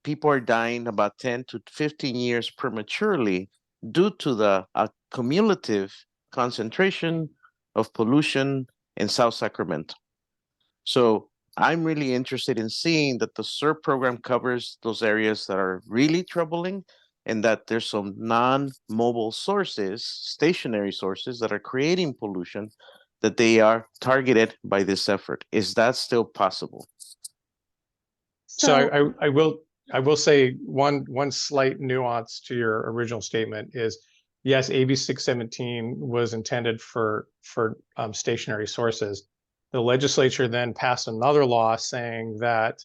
[SPEAKER 10] people are dying about 10 to 15 years prematurely due to the cumulative concentration of pollution in South Sacramento. So I'm really interested in seeing that the SERP program covers those areas that are really troubling, and that there's some non-mobile sources, stationary sources that are creating pollution, that they are targeted by this effort. Is that still possible?
[SPEAKER 15] So I will say one slight nuance to your original statement is, yes, AB 617 was intended for stationary sources. The legislature then passed another law saying that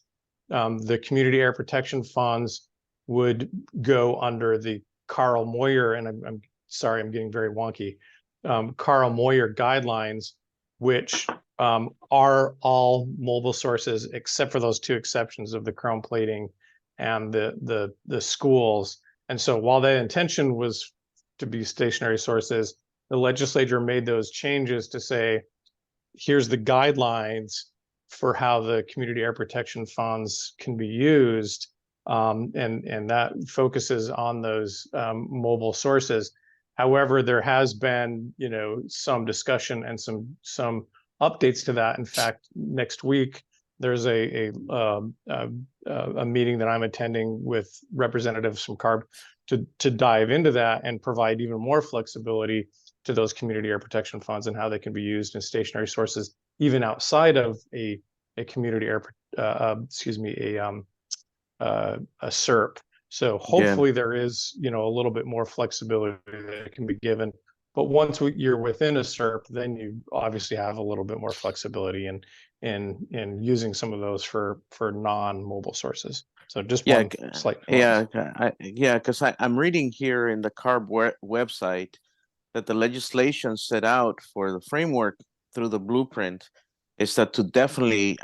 [SPEAKER 15] the community air protection funds would go under the Carl Moyer, and I'm sorry, I'm getting very wonky, Carl Moyer guidelines, which are all mobile sources except for those 2 exceptions of the chrome plating and the schools. And so while the intention was to be stationary sources, the legislature made those changes to say, here's the guidelines for how the community air protection funds can be used. And that focuses on those mobile sources. However, there has been, some discussion and some updates to that. In fact, next week, there's a meeting that I'm attending with representatives from CARB to dive into that and provide even more flexibility to those community air protection funds and how they can be used in stationary sources, even outside of a community air, a SERP. So hopefully there is, a little bit more flexibility that can be given. But once you're within a SERP, then you obviously have a little bit more flexibility in using some of those for non-mobile sources. So just one slight nuance.
[SPEAKER 10] Because I'm reading here in the CARB website that the legislation set out for the framework through the blueprint is that to definitely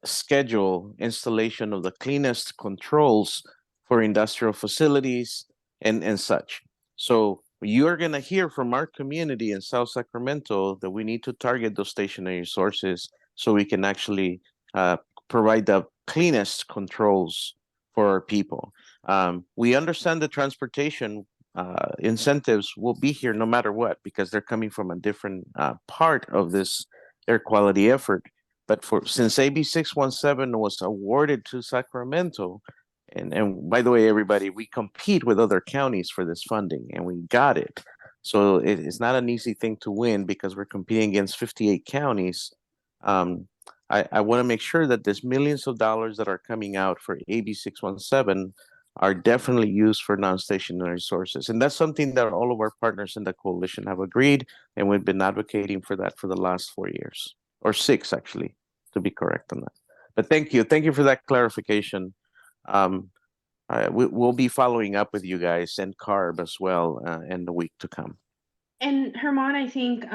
[SPEAKER 10] schedule installation of the cleanest controls for industrial facilities and such. So you're going to hear from our community in South Sacramento that we need to target those stationary sources so we can actually provide the cleanest controls for our people. We understand the transportation incentives will be here no matter what, because they're coming from a different part of this air quality effort. But since AB 617 was awarded to Sacramento, and by the way, everybody, we compete with other counties for this funding, and we got it. So it's not an easy thing to win because we're competing against 58 counties. I want to make sure that there's millions of dollars that are coming out for AB 617 are definitely used for non-stationary sources. And that's something that all of our partners in the coalition have agreed, and we've been advocating for that for the last 4 years, or 6 actually, to be correct on that. But thank you for that clarification. We'll be following up with you guys and CARB as well in the week to come.
[SPEAKER 12] And Herman, I think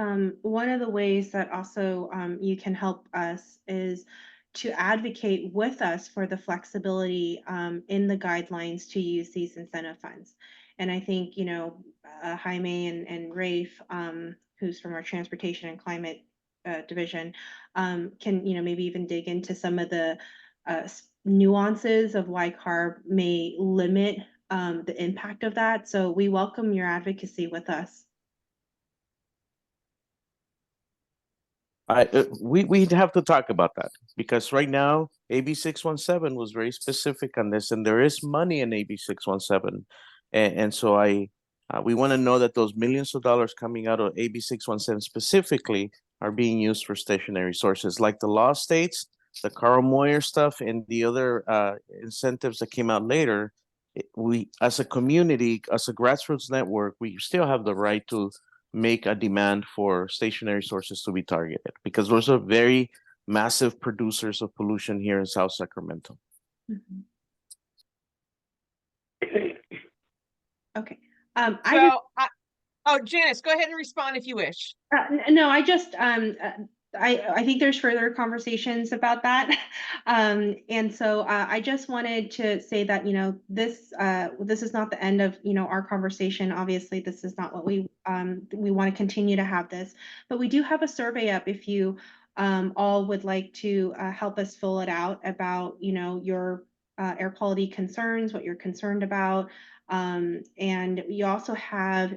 [SPEAKER 12] one of the ways that also you can help us is to advocate with us for the flexibility in the guidelines to use these incentive funds. And I think, Jaime and Rafe, who's from our transportation and climate division, can, maybe even dig into some of the nuances of why CARB may limit the impact of that. So we welcome your advocacy with us.
[SPEAKER 10] We'd have to talk about that, because right now AB 617 was very specific on this, and there is money in AB 617, and so we want to know that those millions of dollars coming out of AB 617 specifically are being used for stationary sources, like the law states, the Carl Moyer stuff, and the other incentives that came out later. We, as a community, as a grassroots network, we still have the right to make a demand for stationary sources to be targeted, because those are very massive producers of pollution here in South Sacramento.
[SPEAKER 12] Mm-hmm. Okay.
[SPEAKER 1] Janice, go ahead and respond if you wish.
[SPEAKER 12] No, I just I think there's further conversations about that. And so I just wanted to say that, this is not the end of, our conversation. Obviously, this is not what we want to continue to have this, but we do have a survey up if you all would like to help us fill it out about, your air quality concerns, what you're concerned about. And you also have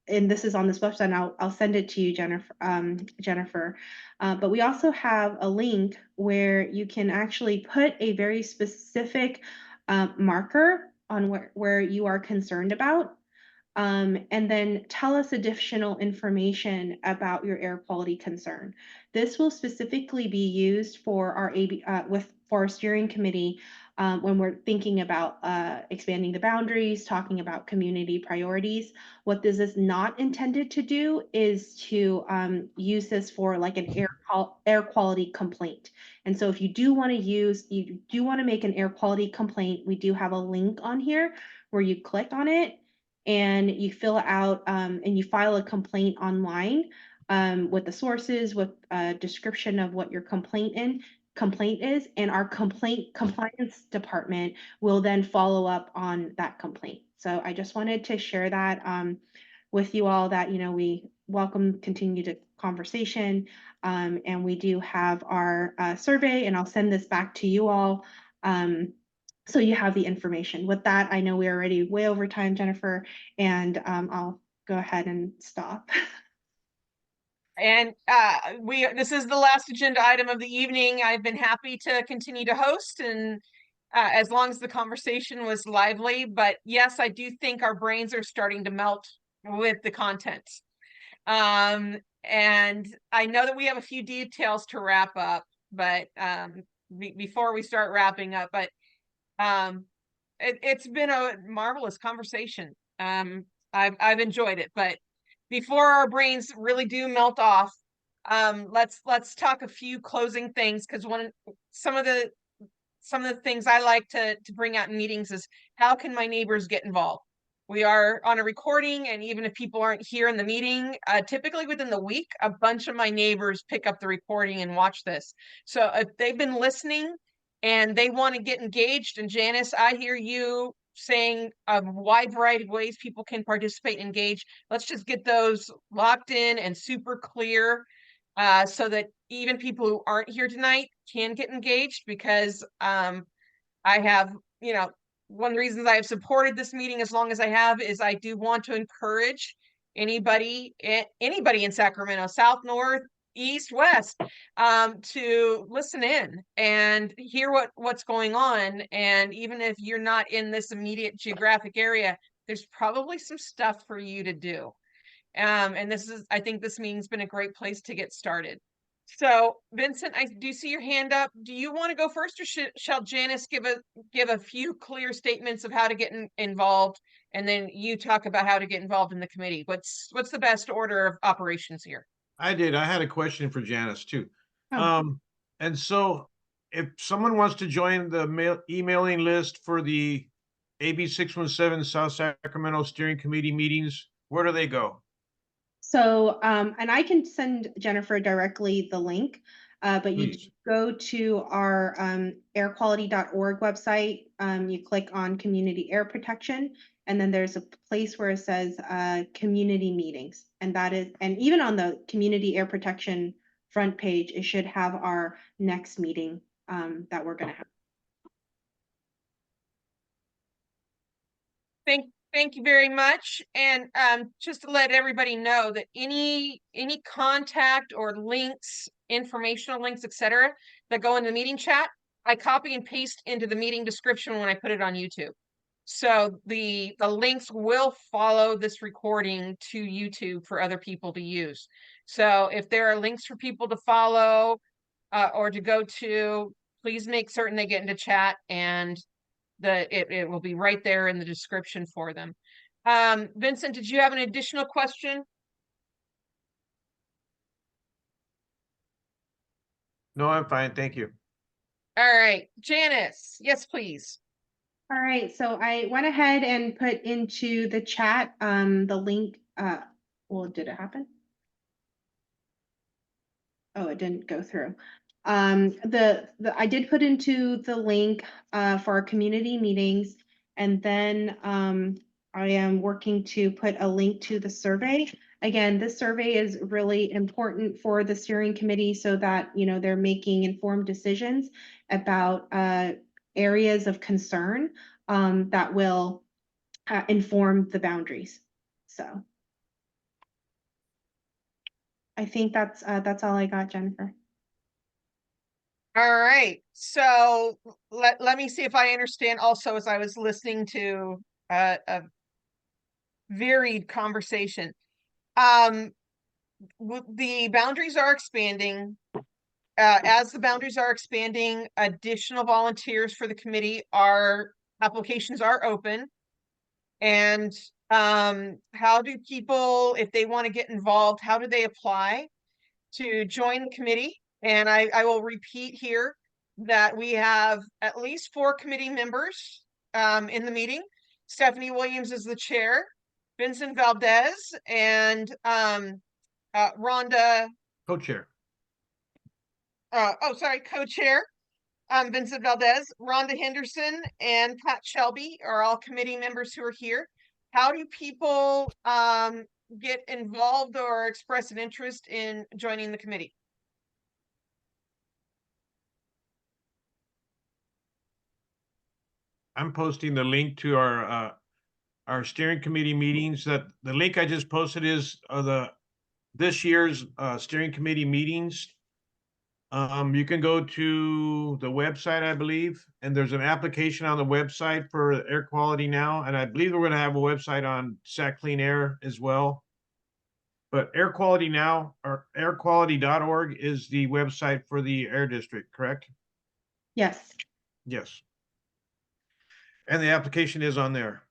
[SPEAKER 12] and this is on this website, and I'll send it to you, Jennifer. But we also have a link where you can actually put a very specific marker on where you are concerned about, and then tell us additional information about your air quality concern. This will specifically be used for our for our steering committee when we're thinking about expanding the boundaries, talking about community priorities. What this is not intended to do is to use this for like an air quality complaint. And so if you do want to make an air quality complaint, we do have a link on here where you click on it and you fill out and you file a complaint online with the sources, with a description of what your complaint complaint is, and our compliance department will then follow up on that complaint. So I just wanted to share that with you all, that, you know, we welcome continued conversation, and we do have our survey, and I'll send this back to you all. So you have the information. With that, I know we're already way over time, Jennifer, and I'll go ahead and stop.
[SPEAKER 1] And this is the last agenda item of the evening. I've been happy to continue to host, and as long as the conversation was lively. But yes, I do think our brains are starting to melt with the content. And I know that we have a few details to wrap up, but before we start wrapping up, but it's been a marvelous conversation. I've enjoyed it, but before our brains really do melt off, let's talk a few closing things, because some of the things I like to bring out in meetings is, how can my neighbors get involved? We are on a recording, and even if people aren't here in the meeting, typically within the week, a bunch of my neighbors pick up the recording and watch this. So if they've been listening and they want to get engaged, and Janice, I hear you saying a wide variety of ways people can participate and engage. Let's just get those locked in and super clear, so that even people who aren't here tonight can get engaged, because I have, you know, one of the reasons I have supported this meeting as long as I have is I do want to encourage anybody in Sacramento, South, North, East, West, to listen in and hear what's going on. And even if you're not in this immediate geographic area, there's probably some stuff for you to do. And I think this meeting's been a great place to get started. So Vincent, I do see your hand up. Do you want to go first, or shall Janice give a few clear statements of how to get involved, and then you talk about how to get involved in the committee? What's the best order of operations here?
[SPEAKER 9] I had a question for Janice too. And so if someone wants to join the emailing list for the AB 617 South Sacramento Steering Committee meetings, where do they go?
[SPEAKER 12] So, and I can send Jennifer directly the link, but you go to our airquality.org website, you click on community air protection, and then there's a place where it says community meetings. And even on the community air protection front page, it should have our next meeting that we're going to have.
[SPEAKER 1] Thank you very much. And just to let everybody know that any contact or links, informational links, etc., that go in the meeting chat, I copy and paste into the meeting description when I put it on YouTube. So the links will follow this recording to YouTube for other people to use. So if there are links for people to follow or to go to, please make certain they get into chat, and it will be right there in the description for them. Vincent, did you have an additional question?
[SPEAKER 9] No, I'm fine. Thank you.
[SPEAKER 1] All right, Janice. Yes, please.
[SPEAKER 12] All right, so I went ahead and put into the chat the link. Well, did it happen? Oh, it didn't go through. I did put into the link for our community meetings, and then I am working to put a link to the survey. Again, this survey is really important for the steering committee, so that, you know, they're making informed decisions about areas of concern that will inform the boundaries. So I think that's all I got, Jennifer.
[SPEAKER 1] All right, so let me see if I understand also, as I was listening to a varied conversation. The boundaries are expanding. As the boundaries are expanding, additional volunteers for the committee applications are open. And how do people, if they want to get involved, how do they apply to join the committee? And I will repeat here that we have at least 4 committee members in the meeting. Stephanie Williams is the chair, Vincent Valdez, and Rhonda.
[SPEAKER 9] Co-chair.
[SPEAKER 1] co-chair, Vincent Valdez, Rhonda Henderson, and Pat Shelby are all committee members who are here. How do people get involved or express an interest in joining the committee?
[SPEAKER 9] I'm posting the link to our steering committee meetings. That the link I just posted is this year's steering committee meetings. You can go to the website, I believe, and there's an application on the website for air quality now. And I believe we're going to have a website on SAC Clean Air as well. But Air Quality Now, or airquality.org, is the website for the air district, correct?
[SPEAKER 12] Yes.
[SPEAKER 9] Yes. And the application is on there.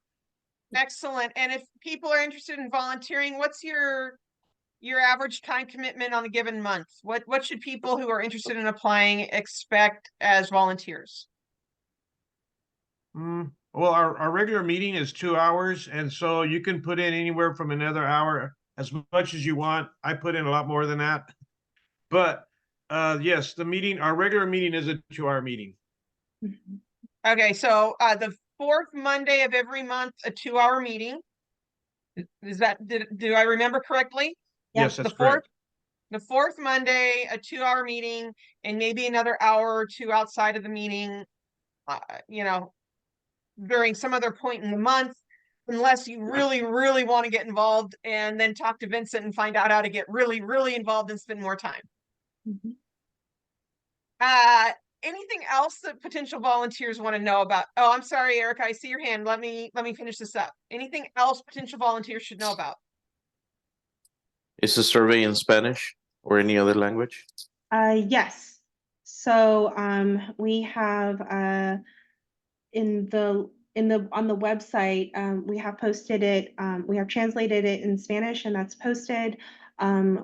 [SPEAKER 1] Excellent. And if people are interested in volunteering, what's your average time commitment on a given month? What should people who are interested in applying expect as volunteers?
[SPEAKER 9] Well, our regular meeting is 2 hours, and so you can put in anywhere from another hour as much as you want. I put in a lot more than that. But yes, our regular meeting is a 2-hour meeting.
[SPEAKER 1] Okay, so the fourth Monday of every month, a 2-hour meeting. Is that, do I remember correctly?
[SPEAKER 9] Yes, that's correct.
[SPEAKER 1] The fourth Monday, a 2-hour meeting, and maybe another hour or two outside of the meeting, during some other point in the month, unless you really, really want to get involved, and then talk to Vincent and find out how to get really, really involved and spend more time. Anything else that potential volunteers want to know about? Oh, I'm sorry, Erica, I see your hand. Let me finish this up. Anything else potential volunteers should know about?
[SPEAKER 10] Is the survey in Spanish or any other language?
[SPEAKER 12] Yes. So we have on the website, we have posted it, we have translated it in Spanish, and that's posted.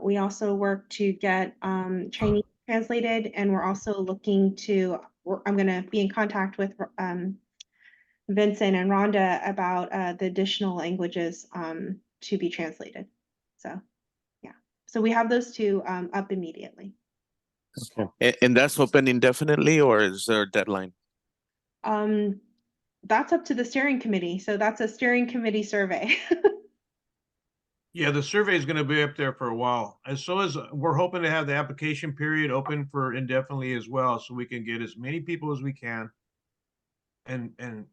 [SPEAKER 12] We also work to get Chinese translated, and we're also looking to, I'm going to be in contact with Vincent and Rhonda about the additional languages to be translated. So yeah, so we have those two up immediately.
[SPEAKER 10] Okay. And that's open indefinitely, or is there a deadline?
[SPEAKER 12] That's up to the steering committee. So that's a steering committee survey.
[SPEAKER 9] Yeah, the survey is going to be up there for a while. As so as we're hoping to have the application period open for indefinitely as well, so we can get as many people as we can and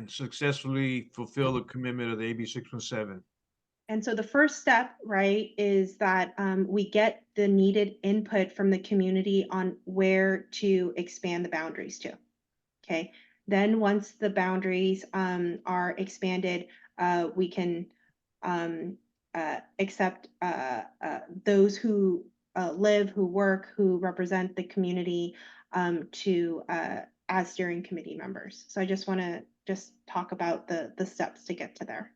[SPEAKER 9] successfully fulfill the commitment of the AB 617.
[SPEAKER 12] And so the first step, right, is that we get the needed input from the community on where to expand the boundaries to. Okay. Then once the boundaries are expanded, we can accept those who live, who work, who represent the community as steering committee members. So I just want to talk about the steps to get to there.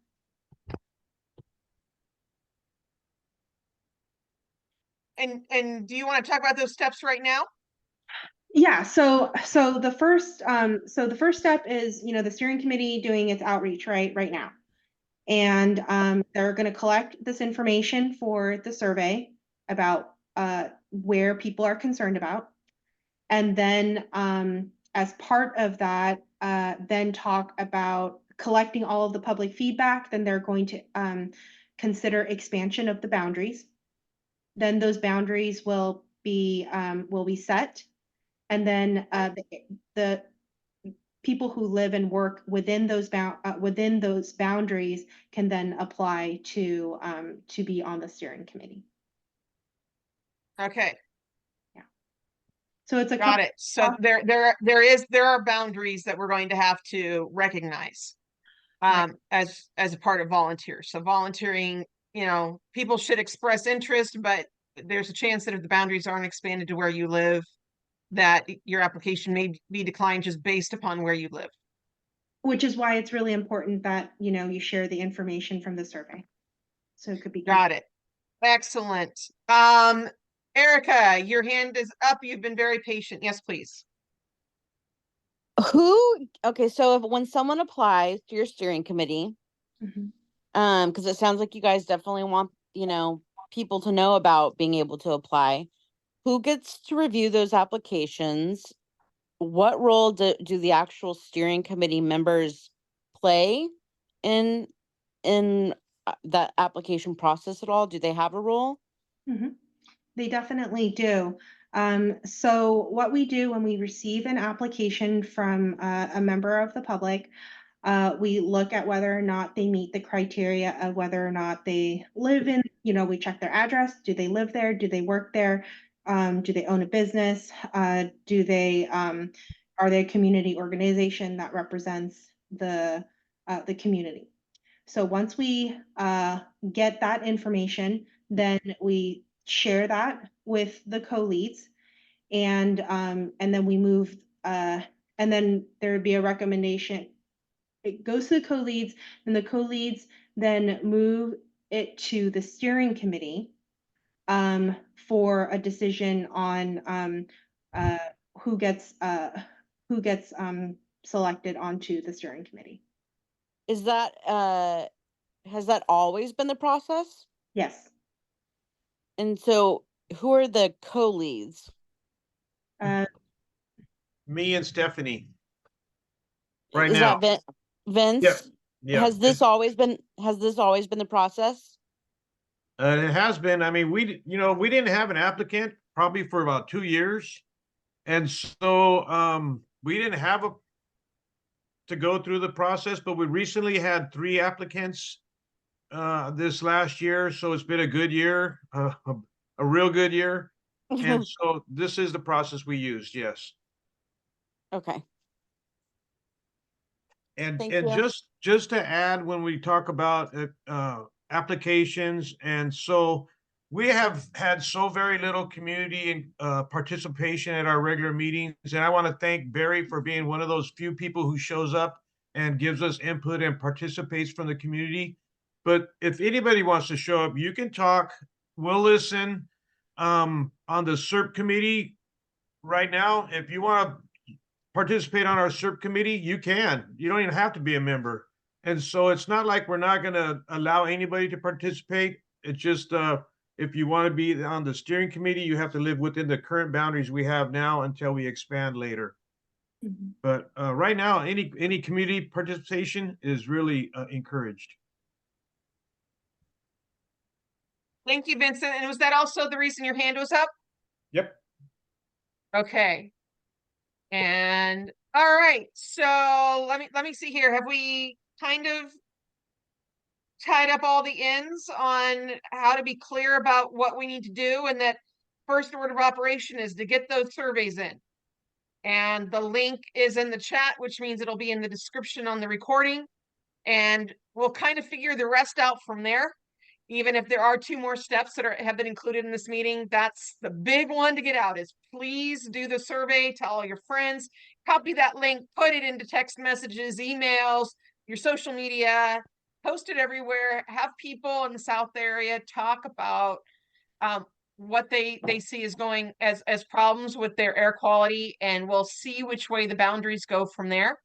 [SPEAKER 1] And do you want to talk about those steps right now?
[SPEAKER 12] Yeah, so the first step is, the steering committee doing its outreach right now. And they're going to collect this information for the survey about where people are concerned about. And then as part of that, then talk about collecting all of the public feedback. Then they're going to consider expansion of the boundaries. Then those boundaries will be set. And then the people who live and work within those boundaries can then apply to be on the steering committee.
[SPEAKER 1] Okay.
[SPEAKER 12] Yeah. So it's a
[SPEAKER 1] got it. So there are boundaries that we're going to have to recognize as a part of volunteers. So volunteering, people should express interest, but there's a chance that if the boundaries aren't expanded to where you live, that your application may be declined just based upon where you live.
[SPEAKER 12] Which is why it's really important that, you share the information from the survey. So it could be.
[SPEAKER 1] Got it. Excellent. Erica, your hand is up. You've been very patient. Yes, please.
[SPEAKER 16] Okay, so when someone applies to your steering committee, because it sounds like you guys definitely want, people to know about being able to apply. who gets to review those applications? What role do the actual steering committee members play in that application process at all? Do they have a role?
[SPEAKER 12] Mhm. They definitely do. So what we do when we receive an application from a member of the public, we look at whether or not they meet the criteria of whether or not they live in, we check their address. Do they live there? Do they work there? Do they own a business? Do they are they a community organization that represents the community? So once we get that information, then we share that with the co-leads, and then we move, and then there would be a recommendation. It goes to the co-leads, and the co-leads then move it to the steering committee for a decision on who gets selected onto the steering committee.
[SPEAKER 16] Is that has that always been the process?
[SPEAKER 12] Yes.
[SPEAKER 16] And so who are the co-leads?
[SPEAKER 9] Me and Stephanie. Right
[SPEAKER 16] Is
[SPEAKER 9] now.
[SPEAKER 16] that Vince?
[SPEAKER 9] Yep. Yeah.
[SPEAKER 16] Has this always been the process?
[SPEAKER 9] It has been. I mean, we didn't have an applicant probably for about 2 years. And so we didn't have to go through the process, but we recently had 3 applicants this last year. So it's been a good year, a real good year. And so this is the process we used. Yes.
[SPEAKER 16] Okay.
[SPEAKER 9] And
[SPEAKER 16] Thank you.
[SPEAKER 9] just to add, when we talk about applications, and so we have had so very little community participation at our regular meetings, and I want to thank Barry for being one of those few people who shows up and gives us input and participates from the community. But if anybody wants to show up, you can talk. We'll listen. On the SERP committee right now, if you want to participate on our SERP committee, you can. You don't even have to be a member. And so it's not like we're not going to allow anybody to participate. It's just if you want to be on the steering committee, you have to live within the current boundaries we have now until we expand later. Mm-hmm. But right now, any community participation is really encouraged.
[SPEAKER 1] Thank you, Vincent. And was that also the reason your hand was up?
[SPEAKER 9] Yep.
[SPEAKER 1] Okay. And all right, so let me see here. Have we kind of tied up all the ends on how to be clear about what we need to do? And that first order of operation is to get those surveys in. And the link is in the chat, which means it'll be in the description on the recording. And we'll kind of figure the rest out from there. Even if there are 2 more steps that have been included in this meeting, that's the big one to get out is please do the survey, tell all your friends, copy that link, put it into text messages, emails, your social media, post it everywhere, have people in the South area talk about what they see as going as problems with their air quality, and we'll see which way the boundaries go from there.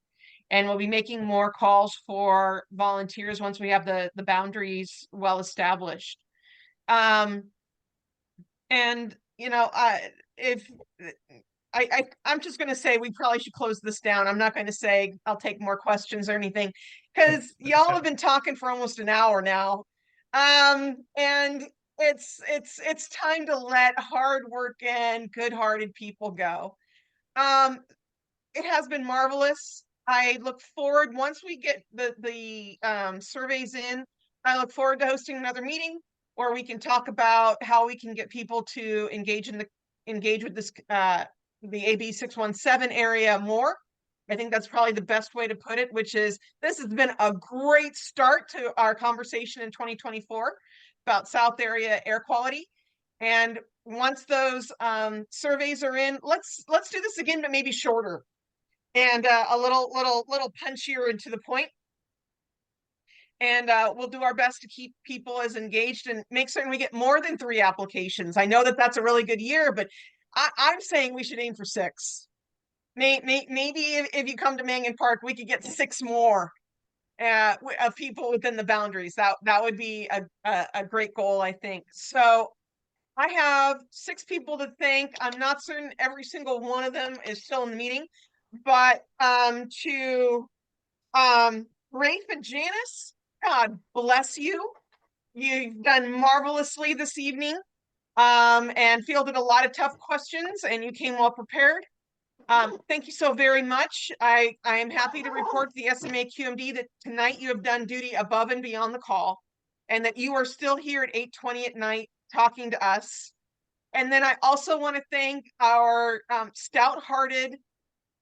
[SPEAKER 1] And we'll be making more calls for volunteers once we have the boundaries well established. And I'm just going to say we probably should close this down. I'm not going to say I'll take more questions or anything, because y'all have been talking for almost an hour now. And it's time to let hardworking, good-hearted people go. It has been marvelous. I look forward, once we get the surveys in, I look forward to hosting another meeting where we can talk about how we can get people to engage with this the AB 617 area more. I think that's probably the best way to put it, which is this has been a great start to our conversation in 2024 about South area air quality. And once those surveys are in, let's do this again, but maybe shorter. And a little punchier and to the point. And we'll do our best to keep people as engaged and make certain we get more than 3 applications. I know that that's a really good year, but I'm saying we should aim for 6. Maybe if you come to Mangan Park, we could get 6 more of people within the boundaries. That would be a great goal, I think. So I have 6 people to thank. I'm not certain every single one of them is still in the meeting, but to Rafe and Janice, God bless you. You've done marvelously this evening, and fielded a lot of tough questions, and you came well prepared. Thank you so very much. I am happy to report to the SMA QMD that tonight you have done duty above and beyond the call, and that you are still here at 8:20 at night talking to us. And then I also want to thank our stout-hearted,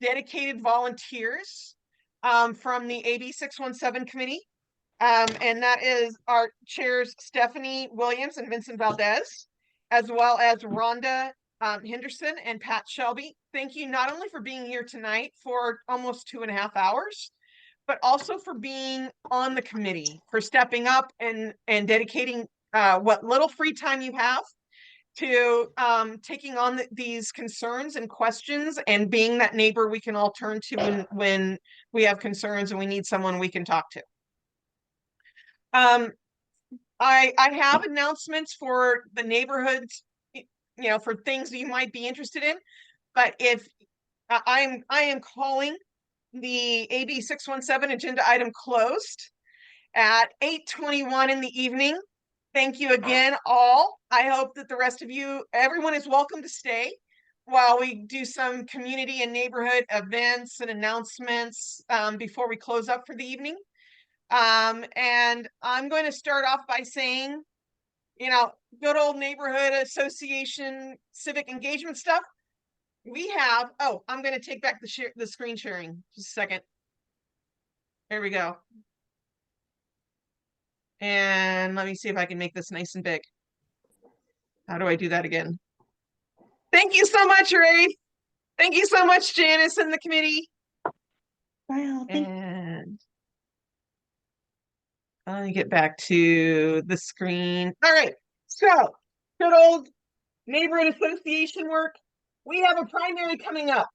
[SPEAKER 1] dedicated volunteers from the AB 617 committee. And that is our chairs, Stephanie Williams and Vincent Valdez, as well as Rhonda Henderson and Pat Shelby. Thank you not only for being here tonight for almost 2.5 hours, but also for being on the committee, for stepping up and dedicating what little free time you have to taking on these concerns and questions and being that neighbor we can all turn to when we have concerns and we need someone we can talk to. I have announcements for the neighborhoods, for things that you might be interested in, but if I am calling the AB 617 agenda item closed at 8:21 in the evening. Thank you again, all. I hope that the rest of you, everyone is welcome to stay while we do some community and neighborhood events and announcements before we close up for the evening. And I'm going to start off by saying, good old neighborhood association civic engagement stuff. We have, I'm going to take back the screen sharing. Just a second. There we go. And let me see if I can make this nice and big. How do I do that again? Thank you so much, Ray. Thank you so much, Janice and the committee.
[SPEAKER 12] Wow.
[SPEAKER 1] And let me get back to the screen. All right. So, good old neighborhood association work. We have a primary coming up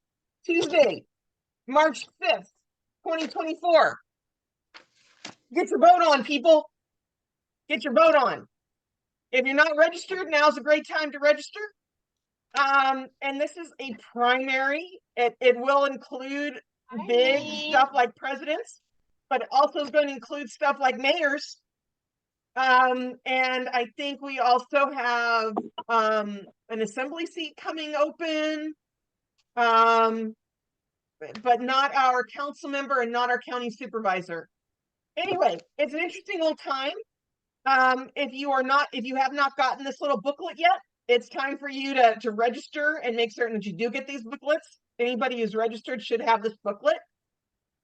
[SPEAKER 1] Tuesday, March 5th, 2024. Get your vote on, people. Get your vote on. If you're not registered, now's a great time to register. And this is a primary. It will include big stuff like presidents, but it also is going to include stuff like mayors. And I think we also have an assembly seat coming open, but not our council member and not our county supervisor. Anyway, it's an interesting old time. If you have not gotten this little booklet yet, it's time for you to register and make certain that you do get these booklets. Anybody who's registered should have this booklet.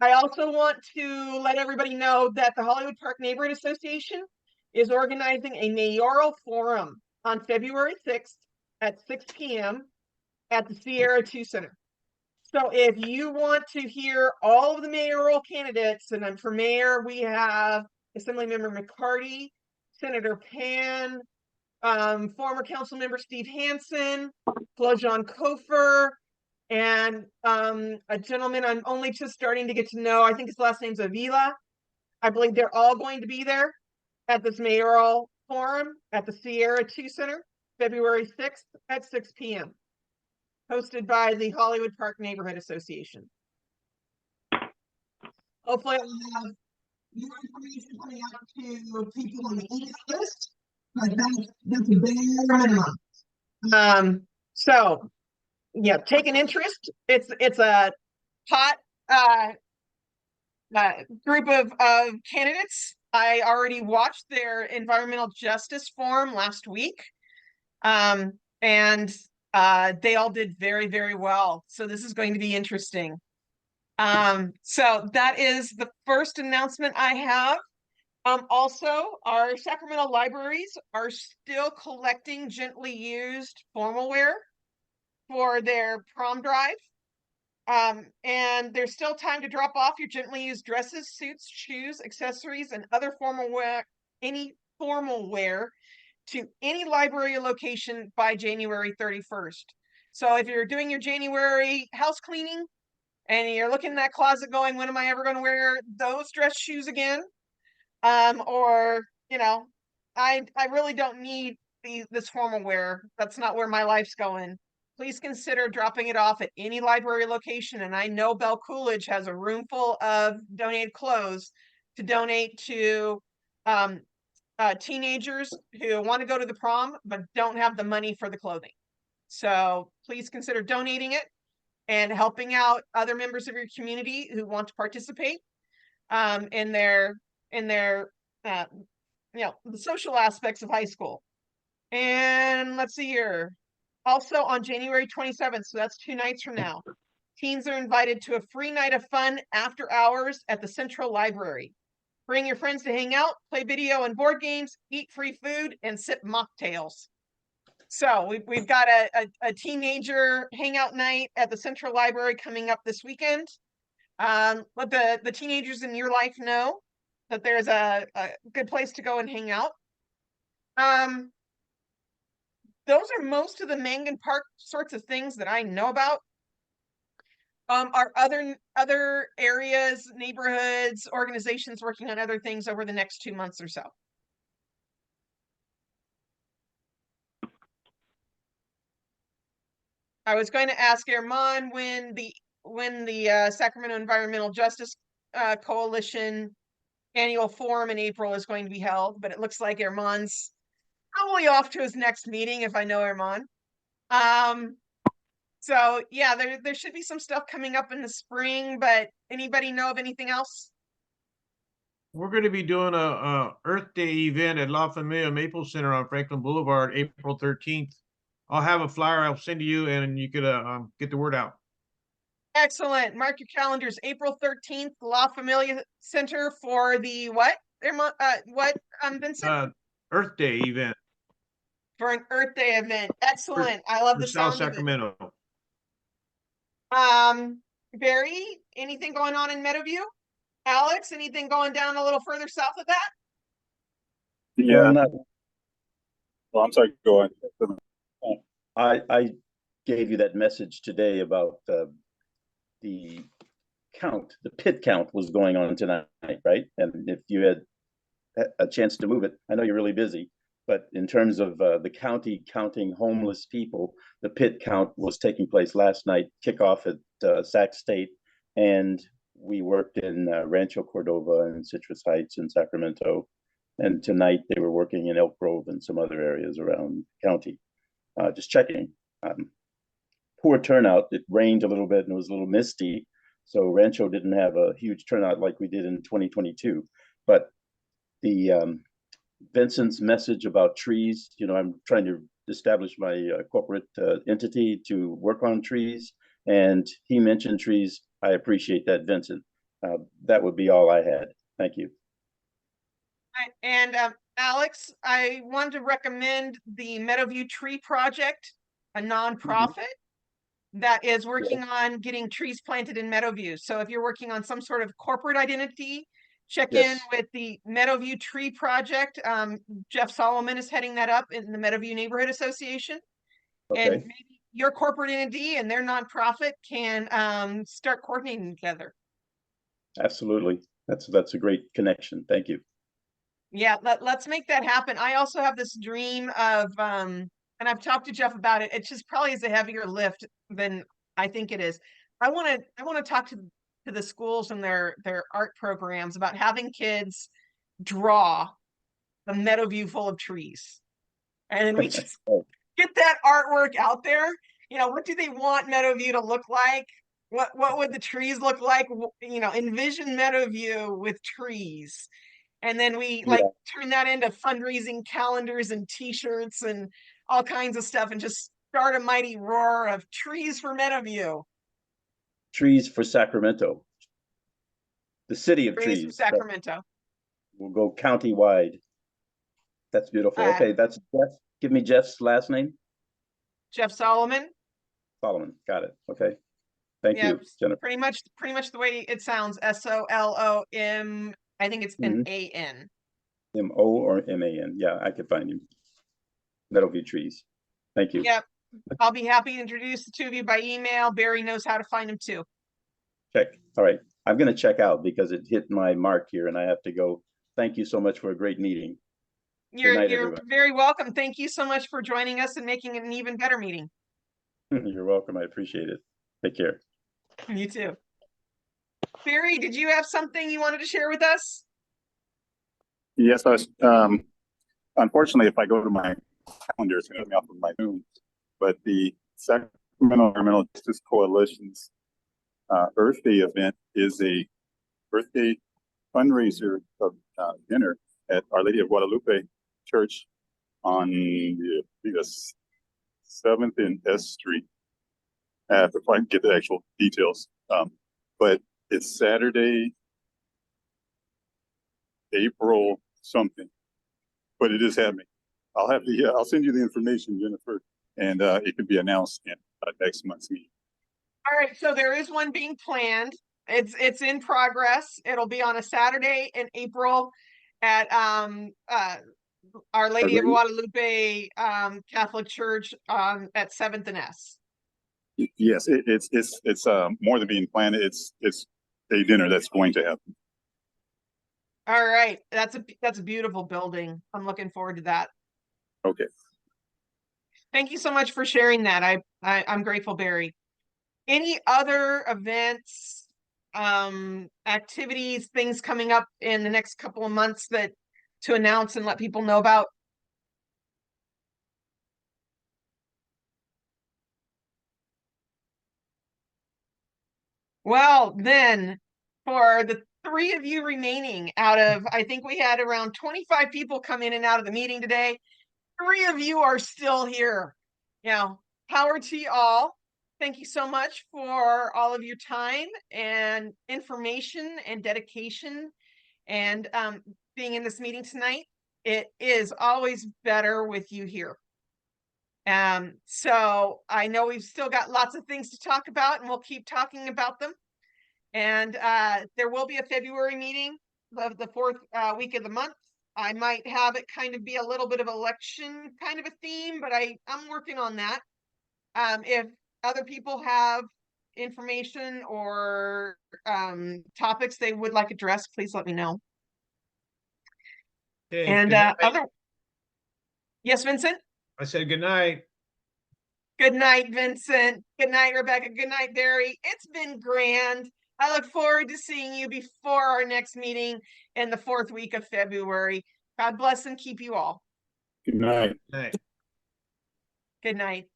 [SPEAKER 1] I also want to let everybody know that the Hollywood Park Neighborhood Association is organizing a mayoral forum on February 6th at 6 p.m. at the Sierra 2 Center. So if you want to hear all of the mayoral candidates, and for mayor, we have Assemblymember McCarty, Senator Pan, former council member Steve Hansen, Flojan Kofer, and a gentleman I'm only just starting to get to know. I think his last name's Avila. I believe they're all going to be there at this mayoral forum at the Sierra 2 Center, February 6th at 6 p.m. Hosted by the Hollywood Park Neighborhood Association. Hopefully I'll have more information coming out to people on the East Coast, but that's a bare minimum. So yeah, take an interest. It's a hot group of candidates. I already watched their environmental justice forum last week. And they all did very, very well. So this is going to be interesting. So that is the first announcement I have. Also, our Sacramento libraries are still collecting gently used formal wear for their prom drive. And there's still time to drop off your gently used dresses, suits, shoes, accessories, and other formal wear, any formal wear to any library location by January 31st. So if you're doing your January house cleaning and you're looking in that closet going, when am I ever going to wear those dress shoes again? Or, I really don't need this formal wear. That's not where my life's going. Please consider dropping it off at any library location. And I know Belle Coolidge has a room full of donated clothes to donate to teenagers who want to go to the prom but don't have the money for the clothing. So please consider donating it and helping out other members of your community who want to participate in their the social aspects of high school. And let's see here. Also on January 27th, so that's 2 nights from now, teens are invited to a free night of fun after hours at the Central Library. Bring your friends to hang out, play video and board games, eat free food, and sip mocktails. So we've got a teenager hangout night at the Central Library coming up this weekend. Let the teenagers in your life know that there's a good place to go and hang out. Those are most of the Mangan Park sorts of things that I know about. Are other areas, neighborhoods, organizations working on other things over the next 2 months or so? I was going to ask Herman when the Sacramento Environmental Justice Coalition annual forum in April is going to be held, but it looks like Herman's probably off to his next meeting if I know Herman. So yeah, there should be some stuff coming up in the spring, but anybody know of anything else?
[SPEAKER 9] We're going to be doing a Earth Day event at La Familia Maple Center on Franklin Boulevard, April 13th. I'll have a flyer I'll send to you and you could get the word out.
[SPEAKER 1] Excellent. Mark your calendars, April 13th, La Familia Center for the what? Vincent?
[SPEAKER 9] Earth Day event.
[SPEAKER 1] For an Earth Day event. Excellent. I love the
[SPEAKER 9] South
[SPEAKER 1] sound
[SPEAKER 9] Sacramento.
[SPEAKER 1] of it. Barry, anything going on in Meadowview? Alex, anything going down a little further south of that?
[SPEAKER 14] Yeah. Well, I'm sorry, go on.
[SPEAKER 7] I gave you that message today about the count. The pit count was going on tonight, right? And if you had a chance to move it, I know you're really busy, but in terms of the county counting homeless people, the pit count was taking place last night, kickoff at Sac State, and we worked in Rancho Cordova and Citrus Heights in Sacramento. And tonight they were working in Elk Grove and some other areas around the county. Just checking. Poor turnout. It rained a little bit and it was a little misty. So Rancho didn't have a huge turnout like we did in 2022. But the Vincent's message about trees, I'm trying to establish my corporate entity to work on trees. And he mentioned trees. I appreciate that, Vincent. That would be all I had. Thank you.
[SPEAKER 1] And Alex, I wanted to recommend the Meadowview Tree Project, a nonprofit that is working on getting trees planted in Meadowview. So if you're working on some sort of corporate identity, check in with the Meadowview Tree Project. Jeff Solomon is heading that up in the Meadowview Neighborhood Association. Okay. And maybe your corporate entity and their nonprofit can start coordinating together.
[SPEAKER 7] Absolutely. That's a great connection. Thank you.
[SPEAKER 1] Yeah, let's make that happen. I also have this dream of, and I've talked to Jeff about it. It just probably is a heavier lift than I think it is. I want to talk to the schools and their art programs about having kids draw the Meadowview full of trees, and then we just get that artwork out there. What do they want Meadowview to look like? What would the trees look like? Envision Meadowview with trees. And then we turn that into fundraising calendars and t-shirts and all kinds of stuff and just start a mighty roar of trees for Meadowview.
[SPEAKER 7] Trees for Sacramento. The city of trees.
[SPEAKER 1] For Sacramento.
[SPEAKER 7] We'll go county-wide. That's beautiful. Okay, that's Jeff. Give me Jeff's last name.
[SPEAKER 1] Jeff Solomon.
[SPEAKER 7] Solomon, got it. Okay. Thank you, Jennifer.
[SPEAKER 1] Pretty much the way it sounds, SOLOM. I think it's an AN.
[SPEAKER 7] MO or MAN. Yeah, I could find him. Meadowview Trees. Thank you.
[SPEAKER 1] Yep. I'll be happy to introduce the two of you by email. Barry knows how to find him too.
[SPEAKER 7] Check. All right. I'm going to check out because it hit my mark here and I have to go. Thank you so much for a great meeting. night,
[SPEAKER 1] You're
[SPEAKER 7] everyone.
[SPEAKER 1] very welcome. Thank you so much for joining us and making it an even better meeting.
[SPEAKER 7] You're welcome. I appreciate it. Take care.
[SPEAKER 1] You too. Barry, did you have something you wanted to share with us?
[SPEAKER 14] Yes, I was, unfortunately, if I go to my calendar, it's going to be off of my Zoom. But the Sacramento Environmental Justice Coalition's Earth Day event is a birthday fundraiser of dinner at Our Lady of Guadalupe Church on the 7th and S Street. I have to get the actual details. But it's Saturday, April something, but it is happening. I'll send you the information, Jennifer, and it could be announced in next month's meeting.
[SPEAKER 1] All right, so there is one being planned. It's in progress. It'll be on a Saturday in April at Our Lady of Guadalupe Catholic Church at 7th and S.
[SPEAKER 14] Yes, it's more than being planned. It's a dinner that's going to happen.
[SPEAKER 1] All right, that's a beautiful building. I'm looking forward to that.
[SPEAKER 14] Okay.
[SPEAKER 1] Thank you so much for sharing that. I'm grateful, Barry. Any other events, activities, things coming up in the next couple of months that to announce and let people know about? Well, then, for the 3 of you remaining out of, I think we had around 25 people come in and out of the meeting today. 3 of you are still here. Power to you all. Thank you so much for all of your time and information and dedication and being in this meeting tonight. It is always better with you here. So I know we've still got lots of things to talk about, and we'll keep talking about them. And there will be a February meeting of the 4th week of the month. I might have it kind of be a little bit of election kind of a theme, but I'm working on that. If other people have information or topics they would like addressed, please let me know.
[SPEAKER 9] Okay,
[SPEAKER 1] and yes, Vincent?
[SPEAKER 9] I said good night.
[SPEAKER 1] Good night, Vincent. Good night, Rebecca. Good night, Barry. It's been grand. I look forward to seeing you before our next meeting in the 4th week of February. God bless and keep you all.
[SPEAKER 14] Good night.
[SPEAKER 9] Night.
[SPEAKER 1] Good night.